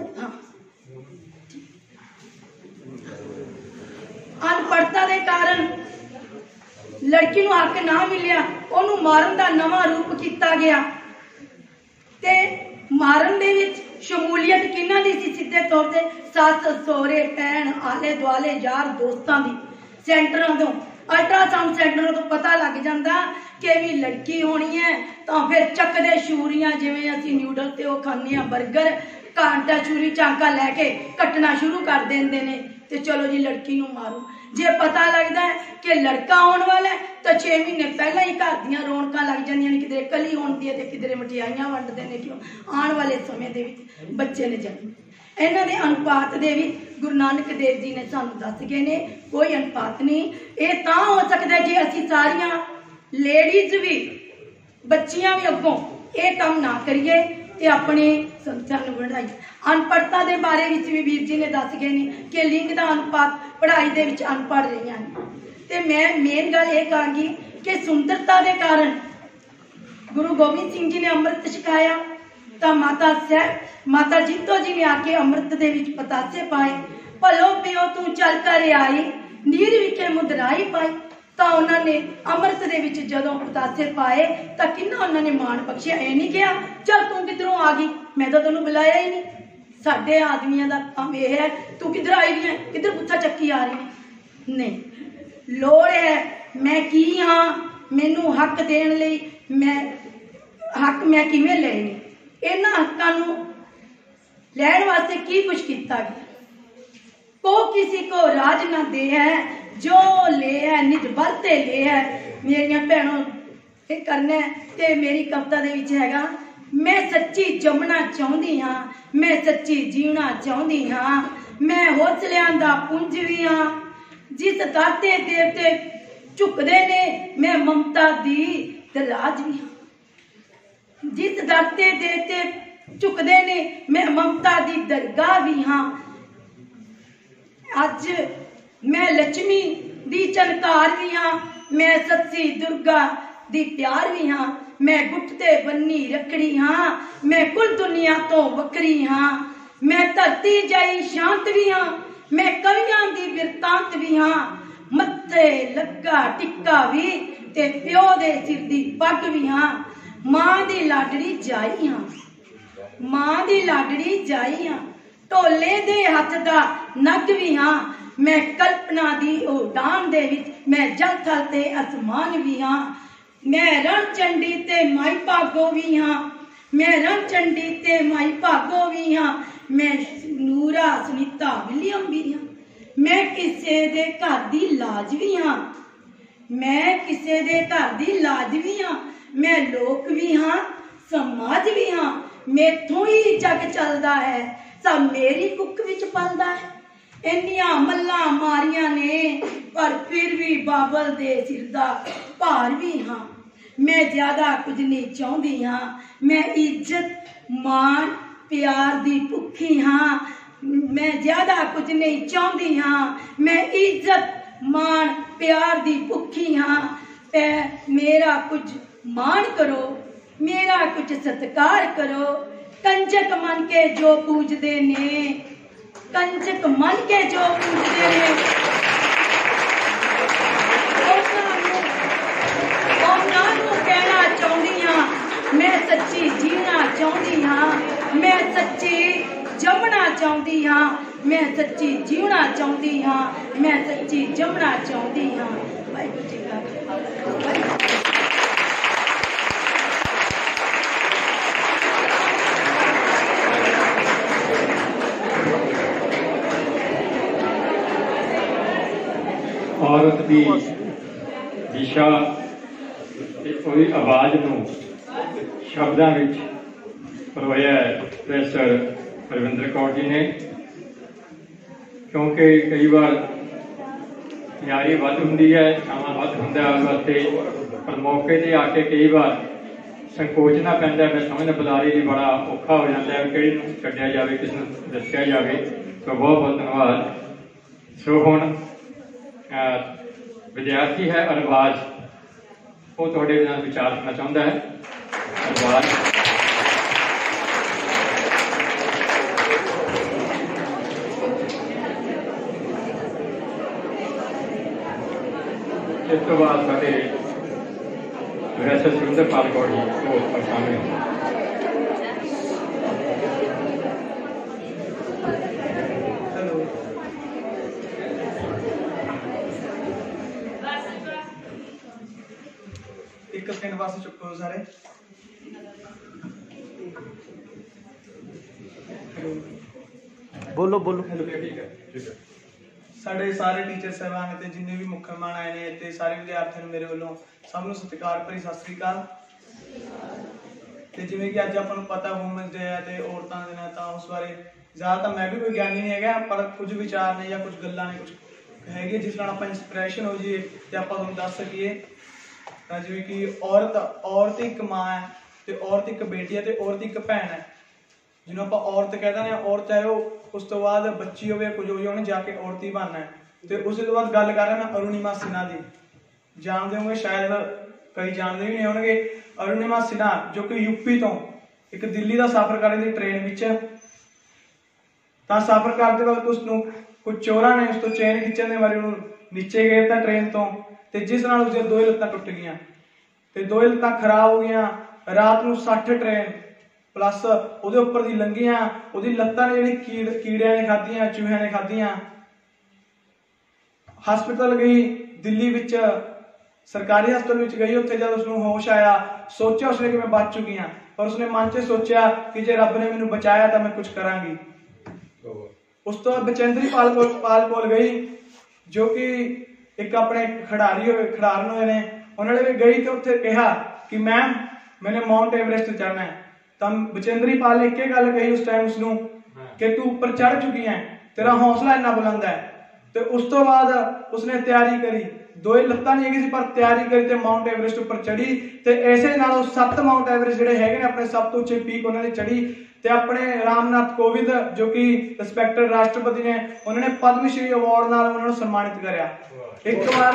अनपढ़ता के कारण लड़की नूं हक ना मिलिया, ओनू मारन का नवा रूप किया गया ते मारन दे विच शमूलीयत किन्हां दी सी? सीधे तौर ते सस सहुरे भैन आले दुआले यार दोस्तां दी। सेंटरों तो अल्ट्रासाउंड सेंटरों तो पता लग जाता कि भी लड़की होनी है, तो फिर चकदे छुरियां, जिवें असीं न्यूडल ते ओह खाने आ, बर्गर, कांटा छुरी चांका लैके कटना शुरू कर देंदे ने ते चलो जी लड़की नूं मारो। जे पता लगता है कि लड़का आने वाला है तो 6 महीने पहला ही घर दियां रौनकां लग जांदियां ने, किधरे कली होंदी है ते किधरे मठियाइयां वंडदे ने, क्यों आने वाले समय दे विच बच्चे ने जन्म। इन्हां दे अनुपात दे भी गुरु नानक देव जी ने सानू दस गए ने, कोई अनुपात नहीं। ये तां हो सकता है जे असीं सारियां लेडीज भी, बच्चियां भी अगों ये काम ना करिए ते अपने संस्था नूं बढ़ाई। अनपढ़ता के बारे में भी वीर जी ने दस गए ने कि लिंग का अनुपात पढ़ाई दे विच अनपढ़ रही हैं। ते मैं मेन गल ये कहांगी कि सुंदरता के कारण गुरु गोबिंद सिंह जी ने अमृत छकाया, तो माता जितो जी ने आके अमृत दे विच पतासे पाए, भलो पिओ तू चल कर आई, नीर विखे मुदराई पाई। तो उन्होंने अमृत दे विच जदों पतासे पाए तो किन्ना उन्होंने मान बख्शिया, ये नहीं कहा चल तू किधरों आ गई, मैं तो तेनों बुलाया ही नहीं। साडे आदमियों का काम यह है, तू किधर आई रही है, किधर पुੱਠਾ ਚੱਕੀ आ रही है। नहीं, लोड़ है मैं की हाँ, मैनू हक देने लई मैं किवें लए ने, इन्हां हक्कां नूं लैण वास्ते की कुछ किया गया। को किसी को राज ना दे है, जो ले है निज बरते ले है। मेरिया भैनों ये करना है ते मेरी कविता दे विच हैगा, मैं सच्ची जमना चाहती हाँ, मैं सच्ची जीना चाहती हाँ, मैं हौसलियां दा पुंज भी हाँ, जिस दाते देवते झुकदे ने मैं ममता दी दराज भी हाँ, जिस दाते देवते झुकदे ने मैं ममता दी दरगाह भी हाँ। अज मैं लक्ष्मी दी चनकार भी हाँ, मैं सच्ची दुर्गा दी प्यार भी हाँ, मैं गुट्टे बन्नी रखड़ी हाँ, मैं कुल दुनिया तो वक्री हाँ, मैं धरती जाई शांत भी हाँ, मैं कवियां दी बिरतांत भी हाँ, मत्थे लगा टिक्का भी ते प्यो दे सिर दी पग भी हाँ, मां दी लाडड़ी जाई हाँ, मां दी लाडड़ी जाई हाँ, ढोले दे हथ दा नग भी हाँ, मैं कल्पना दी उड़ान दे विच मैं जल थल ते आसमान भी हाँ, मैं रण चंडी ते माई भागो भी हाँ, मैं रण चंडी ते माई भागो भी हाँ, मैं नूरा सुनीता विलियम भी हाँ, मैं किसे दे घर दी लाज भी हाँ, मैं किसे दे घर दी लाज भी हाँ, मैं लोक भी हाँ, समाज भी हाँ, मेथों ही जग चलदा है, सब मेरी कुक विच पलदा है। इन्नियां मल्लां मारियां ने पर फिर भी बाबल दे सिर दा भार भी हाँ, मैं ज्यादा कुछ नहीं चाहती हाँ, मैं इज्जत मान प्यार दी भुखी हाँ, मैं ज्यादा कुछ नहीं चाहती हाँ, मैं इज्जत मान प्यार दी भुखी हाँ, मेरा कुछ मान करो, मेरा कुछ सत्कार करो, कंजक मन के जो पूजदे ने, कंजक मन के जो पूजदे ने रहना चाहती हाँ, मैं सच्ची जीना चाहती हाँ, मैं सच्ची जमना चाहती हाँ, मैं सच्ची जीना चाहती हाँ, मैं सच्ची जमना चाहती हाँ। वाहिगुरू जी का खालसा। औरत की दिशा ਤੇ ਉਹਦੀ ਆਵਾਜ਼ ਨੂੰ ਸ਼ਬਦਾਂ ਵਿੱਚ ਪਰੋਇਆ ਪ੍ਰੋਫੈਸਰ ਰਵਿੰਦਰ ਕੌਰ ਜੀ ਨੇ, ਕਿਉਂਕਿ ਕਈ ਵਾਰ ਯਾਰੀ ਵੱਧ ਹੁੰਦੀ ਹੈ, ਸਮਾਂ ਵੱਧ ਹੁੰਦਾ ਉਸ ਵਾਸਤੇ, ਪਰ ਮੌਕੇ 'ਤੇ ਆ ਕੇ ਕਈ ਵਾਰ ਸੰਕੋਚਣਾ ਪੈਂਦਾ। ਮੈਂ ਸਮਝਦਾ ਬੁਲਾਰੇ ਲਈ ਬੜਾ ਔਖਾ ਹੋ ਜਾਂਦਾ ਹੈ, ਕਿਹੜੀ ਨੂੰ ਛੱਡਿਆ ਜਾਵੇ, ਕਿਸ ਨੂੰ ਦੱਸਿਆ ਜਾਵੇ। ਸੋ ਬਹੁਤ ਬਹੁਤ ਧੰਨਵਾਦ। ਸੋ ਹੁਣ ਵਿਦਿਆਰਥੀ ਹੈ ਅਰਬਾਜ਼, ਉਹ ਤੁਹਾਡੇ ਨਾਲ ਵਿਚਾਰ ਕਰਨਾ ਚਾਹੁੰਦਾ ਹੈ। ਅਰਬਾਜ਼ ਇਸ ਤੋਂ ਬਾਅਦ ਸਾਡੇ ਪ੍ਰੋਫੈਸਰ ਸੁਰਿੰਦਰਪਾਲ ਕੌਰ ਜੀ ਉਹ ਪਰਸਾਵੇਂ ਹੋਣ। एक सेकंड वास्ते चुप करो सारे। बोलो बोलो। साढ़े सारे टीचर साहबान ते जिन्ने भी मुख्य मेहमान आए ने ते सारे विद्यार्थियों ਨੂੰ ਮੇਰੇ ਵੱਲੋਂ ਸਭ ਨੂੰ ਸਤਿਕਾਰ ਭਰੀ ਸਤਿ ਸ੍ਰੀ ਅਕਾਲ। ਤੇ ਜਿਵੇਂ ਕਿ ਅੱਜ ਆਪਾਂ ਨੂੰ ਪਤਾ ਵੂਮਨਸ ਡੇ ਹੈ ਤੇ ਔਰਤਾਂ ਦੇ ਨਾਲ, ਤਾਂ ਉਸ ਬਾਰੇ ਜ਼ਿਆਦਾ ਤਾਂ ਮੈਂ ਵੀ ਕੋਈ ਗਿਆਨੀ ਨਹੀਂ ਹੈਗਾ, ਪਰ ਕੁਝ ਵਿਚਾਰ ਨੇ ਜਾਂ ਕੁਝ ਗੱਲਾਂ ਨੇ ਕੁਝ ਹੈਗੇ ਜਿਸ ਨਾਲ ਆਪਾਂ ਇੰਸਪੀਰੇਸ਼ਨ ਹੋ ਜਾਈਏ ਤੇ ਆਪਾਂ ਤੁਹਾਨੂੰ ਦੱਸ ਸਕੀਏ। ਤਾਂ ਜਿਵੇਂ ਕਿ ਔਰਤ ਇੱਕ ਮਾਂ ਹੈ ਤੇ ਔਰਤ ਇੱਕ ਬੇਟੀ ਹੈ ਤੇ ਔਰਤ ਇੱਕ ਭੈਣ ਹੈ। ਜਿਹਨੂੰ ਆਪਾਂ ਔਰਤ ਕਹਿ ਦਿੰਦੇ ਹਾਂ, ਔਰਤ ਚਾਹੇ ਉਹ ਉਸ ਤੋਂ ਬਾਅਦ ਬੱਚੀ ਹੋਵੇ ਕੁਝ ਹੋਵੇ, ਉਹਨੇ ਜਾ ਕੇ ਔਰਤ ਹੀ ਬਣਨਾ ਹੈ। ਤੇ ਉਸ ਤੋਂ ਬਾਅਦ ਗੱਲ ਕਰ ਰਿਹਾ ਮੈਂ ਅਰੁਣਿਮਾ ਸਿਨਹਾ ਦੀ। ਜਾਣਦੇ ਹੋਗੇ ਸ਼ਾਇਦ, ਕਈ ਜਾਣਦੇ ਵੀ ਨਹੀਂ ਹੋਣਗੇ। ਅਰੁਣਿਮਾ ਸਿਨਹਾ ਜੋ ਕਿ ਯੂਪੀ ਤੋਂ ਇੱਕ ਦਿੱਲੀ ਦਾ ਸਫ਼ਰ ਕਰ ਰਹੀ ਸੀ ਟ੍ਰੇਨ ਵਿੱਚ। ਤਾਂ ਸਫ਼ਰ ਕਰਦੇ ਵਕਤ ਉਸ ਨੂੰ ਕੁਝ ਚੋਰਾਂ ਨੇ ਉਸ ਤੋਂ ਚੇਨ ਖਿੱਚਣ ਦੇ ਮਾਰੇ ਉਹਨੂੰ ਨੀਚੇ ਗੇਰਤਾ ਟ੍ਰੇਨ ਤੋਂ, ਤੇ ਜਿਸ ਨਾਲ ਉਸਦੀਆਂ ਦੋਵੇਂ ਲੱਤਾਂ ਟੁੱਟ ਗਈਆਂ ਤੇ ਦੋਵੇਂ ਲੱਤਾਂ ਖਰਾਬ ਹੋ ਗਈਆਂ। ਰਾਤ ਨੂੰ 60 ਟ੍ਰੇਨ ਪਲੱਸ ਉਹਦੇ ਉੱਪਰ ਦੀ ਲੰਘੀਆਂ। ਉਹਦੀ ਲੱਤਾਂ ਨੇ ਜਿਹੜੀ ਕੀੜਿਆਂ ਨੇ ਖਾਧੀਆਂ, ਚੂਹਿਆਂ ਨੇ ਖਾਧੀਆਂ। ਹਸਪਤਾਲ ਗਈ ਦਿੱਲੀ ਵਿੱਚ, ਸਰਕਾਰੀ ਹਸਪਤਾਲ ਵਿੱਚ ਗਈ। ਉੱਥੇ ਜਦ ਉਸਨੂੰ ਹੋਸ਼ ਆਇਆ, ਸੋਚਿਆ ਉਸਨੇ ਕਿ ਮੈਂ ਬਚ ਚੁੱਕੀ ਹਾਂ, ਪਰ ਉਸਨੇ ਮਨ 'ਚ ਸੋਚਿਆ ਕਿ ਜੇ ਰੱਬ ਨੇ ਮੈਨੂੰ ਬਚਾਇਆ ਤਾਂ ਮੈਂ ਕੁਝ ਕਰਾਂਗੀ। ਉਸ ਤੋਂ ਬਾਅਦ ਬਚੇਂਦਰੀ ਪਾਲ ਕੋਲ ਗਈ ਜੋ ਕਿ ਇੱਕ ਆਪਣੇ ਖਿਡਾਰਨ ਹੋਏ ਨੇ। ਉਹਨਾਂ ਨੇ ਵੀ ਗਈ ਤੇ ਉੱਥੇ ਕਿਹਾ ਕਿ ਮੈਮ ਮੈਨੇ ਮਾਊਂਟ ਐਵਰੈਸਟ ਚੜ੍ਹਨਾ ਹੈ। ਤਾਂ ਬਚੇਂਦਰੀ ਪਾਲ ਨੇ ਇੱਕ ਗੱਲ ਕਹੀ ਉਸ ਟਾਈਮ ਉਸਨੂੰ ਕਿ ਤੂੰ ਉੱਪਰ ਚੜ੍ਹ ਚੁੱਕੀ ਹੈ, ਤੇਰਾ ਹੌਸਲਾ ਇੰਨਾ ਬੁਲੰਦ ਹੈ। ਤੇ ਉਸ ਤੋਂ ਬਾਅਦ ਉਸਨੇ ਤਿਆਰੀ ਕਰੀ, ਦੋਏ ਲੱਤਾਂ ਨਹੀਂ ਹੈਗੀ ਸੀ ਪਰ ਤਿਆਰੀ ਕਰੀ ਤੇ ਮਾਊਂਟ ਐਵਰੈਸਟ ਉੱਪਰ ਚੜੀ। ਤੇ ਐਸੇ ਨਾਲ ਉਹ 7 ਮਾਊਂਟ ਐਵਰੈਸਟ ਜਿਹੜੇ ਹੈਗੇ ਨੇ ਆਪਣੇ ਸਭ ਤੋਂ ਉੱਚੇ ਪੀਕ ਉਹਨਾਂ ਦੀ ਚੜੀ। ਤੇ ਆਪਣੇ ਰਾਮਨਾਥ ਕੋਵਿੰਦ ਜੋ ਕਿ ਰਿਸਪੈਕਟਡ ਰਾਸ਼ਟਰਪਤੀ ਨੇ, ਉਹਨਾਂ ਨੇ ਪਦਮ ਸ਼੍ਰੀ ਅਵਾਰਡ ਨਾਲ ਉਹਨਾਂ ਨੂੰ ਸਨਮਾਨਿਤ ਕਰਿਆ। ਇੱਕ ਵਾਰ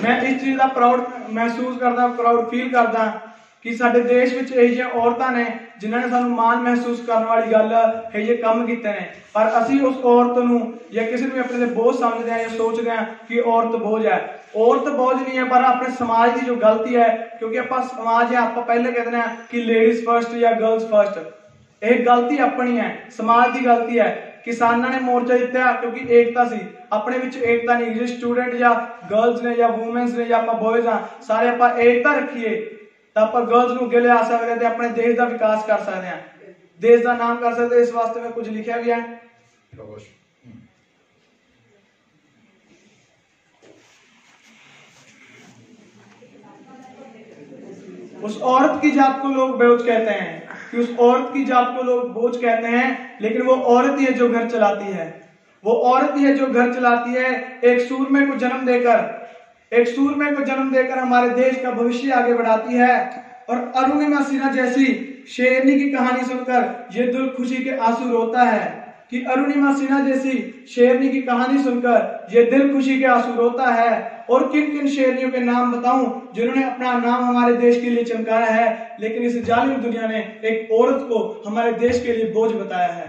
ਮੈਂ ਇਸ ਚੀਜ਼ ਦਾ ਪ੍ਰਾਊਡ ਮਹਿਸੂਸ ਕਰਦਾ, ਪ੍ਰਾਊਡ ਫੀਲ ਕਰਦਾ ਕਿ ਸਾਡੇ ਦੇਸ਼ ਵਿੱਚ ਇਹੋ ਜਿਹੀਆਂ ਔਰਤਾਂ ਨੇ ਜਿਨ੍ਹਾਂ ਨੇ ਸਾਨੂੰ ਮਾਣ ਮਹਿਸੂਸ ਕਰਨ ਵਾਲੀ ਗੱਲ ਇਹੋ ਜਿਹੇ ਕੰਮ ਕੀਤੇ ਨੇ। ਪਰ ਅਸੀਂ ਉਸ ਔਰਤ ਨੂੰ ਜਾਂ ਕਿਸੇ ਨੂੰ ਵੀ ਆਪਣੇ ਤੇ ਬੋਝ ਸਮਝਦੇ ਹਾਂ ਜਾਂ ਸੋਚਦੇ ਹਾਂ ਕਿ ਔਰਤ ਬੋਝ ਹੈ। ਔਰਤ ਬੋਝ ਨਹੀਂ ਹੈ, ਪਰ ਆਪਣੇ ਸਮਾਜ ਦੀ ਜੋ ਗਲਤੀ ਹੈ, ਕਿਉਂਕਿ ਆਪਾਂ ਸਮਾਜ ਹੈ, ਆਪਾਂ ਪਹਿਲੇ ਕਹਿੰਦੇ ਹਾਂ ਕਿ ਲੇਡੀਜ਼ ਫਰਸਟ ਜਾਂ ਗਰਲਸ ਫਰਸਟ। ਇਹ ਗਲਤੀ ਆਪਣੀ ਹੈ, ਸਮਾਜ ਦੀ ਗਲਤੀ ਹੈ। ਕਿਸਾਨਾਂ ਨੇ ਮੋਰਚਾ ਜਿੱਤਿਆ ਕਿਉਂਕਿ ਏਕਤਾ ਸੀ, ਆਪਣੇ ਵਿੱਚ ਏਕਤਾ ਨਹੀਂ। ਜੇ ਸਟੂਡੈਂਟ ਜਾਂ ਗਰਲਸ ਨੇ ਜਾਂ ਵੂਮਨਸ ਨੇ ਜਾਂ ਆਪਾਂ ਬॉयਜ਼ ਹਾਂ, ਸਾਰੇ ਆਪਾਂ ਏਕਤਾ ਰੱਖੀਏ ਤਾਂ ਆਪਾਂ ਗਰਲਸ ਨੂੰ ਅੱਗੇ ਲਿਆ ਸਕਦੇ ਹਾਂ ਤੇ ਆਪਣੇ ਦੇਸ਼ ਦਾ ਵਿਕਾਸ ਕਰ ਸਕਦੇ ਹਾਂ, ਦੇਸ਼ ਦਾ ਨਾਮ ਕਰ ਸਕਦੇ। ਇਸ ਵਾਸਤੇ ਮੈਂ ਕੁਝ ਲਿਖਿਆ ਵੀ ਹੈ। उस औरत की जात को लोग बोझ कहते हैं कि उस औरत की जात को लोग बोझ कहते हैं, लेकिन वो औरत ही है जो घर चलाती है। वो औरत ही है जो घर चलाती है। एक सूरमे को जन्म देकर हमारे देश का भविष्य आगे बढ़ाती है। और अरुणिमा सिन्हा जैसी शेरनी की कहानी सुनकर ये दिल खुशी के आंसू रोता है कि अरुणिमा सिन्हा जैसी शेरनी की कहानी सुनकर ये दिल खुशी के आंसू रोता है। और किन किन शेरनियों के नाम बताऊं जिन्होंने अपना नाम हमारे देश के लिए चमकाया है, लेकिन इस जालिम दुनिया ने एक औरत को हमारे देश के लिए बोझ बताया है।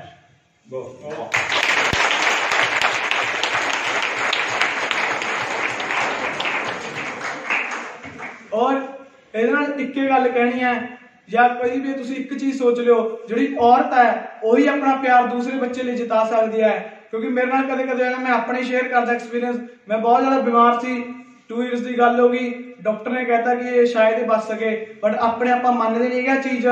और ਇਹਦੇ ਨਾਲ ਇੱਕ ਗੱਲ ਕਹਿਣੀ ਹੈ, ਜਾਂ ਕੋਈ ਵੀ ਤੁਸੀਂ ਇੱਕ ਚੀਜ਼ ਸੋਚ ਲਿਓ, ਜਿਹੜੀ ਔਰਤ ਹੈ ਉਹੀ ਆਪਣਾ ਪਿਆਰ ਦੂਸਰੇ ਬੱਚੇ ਲਈ ਜਿਤਾ ਸਕਦੀ ਹੈ। क्योंकि मेरे नाल कदे कदे मैं अपने शेयर करता एक्सपीरियंस, मैं बहुत ज़्यादा बीमार सी, 2 ईयर्स की गल हो गई, डॉक्टर ने कहता कि ये शायद ही बच सके, बट अपने आप मानते नहीं है चीज़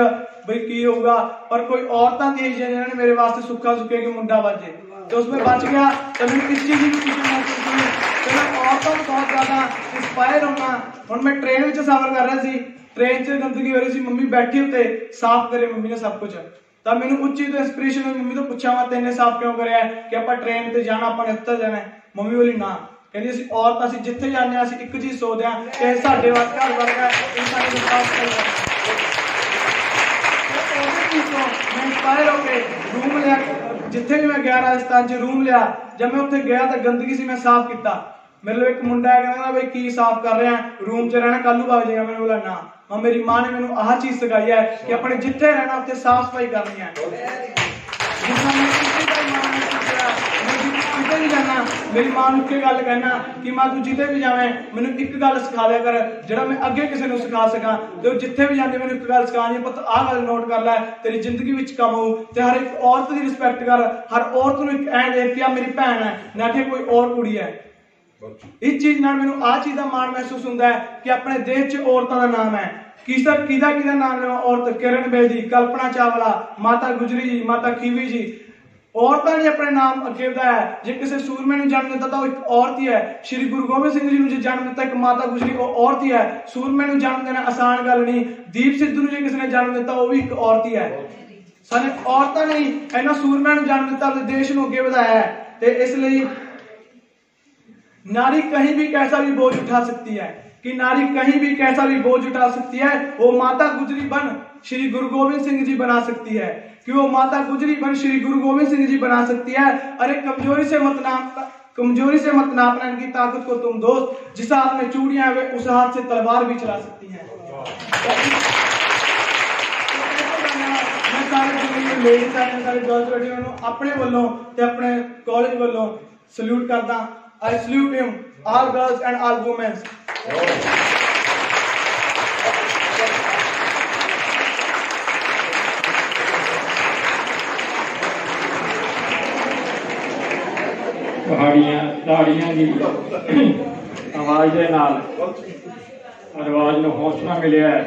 बई की होगा, पर कोई औरतां दी जिन्होंने मेरे वास्ते सुखा सुखे कि मुंडा बचे, तो उसमें बच गया। तो मैं किस चीज़ की खुशी महसूस हुई, तो मैं औरतों को बहुत ज़्यादा इंस्पायर होना। हुण मैं ट्रेन में सफर कर रहा सी, ट्रेन च गंदगी हो रही सी, मम्मी बैठी उत्ते साफ करे मम्मी ने सब कुछ, तब मैंने उस चीज तो इंस्पिरेशन हुई, मम्मी तो पूछा मैं तेने साफ क्यों करे कि आप ट्रेन ते जाना, अपन उत्तर जाना है। मम्मी बोली ना, कहती असि औरत असि जिथे जाने असि एक चीज सोचते हैं कि साडे वाल घर वर्गा इंसान को साफ करना। मैं इंस्पायर होके रूम लिया, जिथे भी मैं गया राजस्थान च रूम लिया, जब मैं उत्थे गया तो गंदगी सी मैं साफ किया। मेरे लिए एक मुंडा है कहना भाई की साफ कर रहे हैं, रूम च रहना कल भाग जाएगा। मैंने बोला ना, और मेरी माँ ने मैंने आह चीज सिखाई है कि अपने जिथे रहना उत्थे साफ सफाई करनी है। किते भी जाना मेरी माँ नूं इक्के गल कहना कि माँ तू जिते भी जावे मैनूं एक गल सिखा दिया कर, जिहड़ा मैं अगे किसी नूं सिखा सकां। ते जिथे भी जांदी मैनूं एक गल सिखानी, पुत्त आह गल नोट कर लै, तेरी जिंदगी विच कम आऊ, ते हर एक औरत दी रिस्पैक्ट कर, हर औरत नूं एक ऐ देख कि मेरी भैन है, ना कि कोई और कुड़ी है। इस चीज नाल मैनूं आ चीज दा माण महसूस हुंदा है कि अपने देश च औरतां दा नाम है। किदा नाम लेवा, औरत किरण बेदी, कल्पना चावला, माता गुजरी जी, माता खीवी जी, औरतां ने अपने नाम अगे वधाया। जे किसी सूरमे नूं जन्म दिता तो एक औरत ही है। श्री गुरु गोबिंद सिंह जी नूं जे जन्म दिता एक माता गुजरी, वो औरत ही है। सूरमे नूं जन्म देना आसान गल नहीं। दीप सिद्धू नूं जे किसी ने जन्म दिता वो भी एक औरत ही है। साने औरतां ने इन्हां सूरमे नूं जन्म दिता ते देश नूं अगे वधाया है। ते इसलिए नारी कहीं भी कैसा भी बोझ उठा सकती है, कि नारी कहीं भी कैसा भी बोझ उठा सकती है, वो माता गुजरी बन श्री गुरु गोबिंद सिंह जी बना सकती है, कि वो माता गुजरी बन श्री गुरु गोबिंद सिंह जी बना सकती है। अरे कमजोरी से मत नापना इनकी ताकत को तुम दोस्त, जिस हाथ में चूड़ियां वे उस हाथ से तलवार भी चला सकती हैं। मैं सारे लेडीज सारे गर्ल्स बैठे अपने वालों ते अपने कॉलेज वालों सल्यूट करदा। I salute him, all girls and all women. ताड़ियां की आवाज के नाल आवाज में हौसला मिले है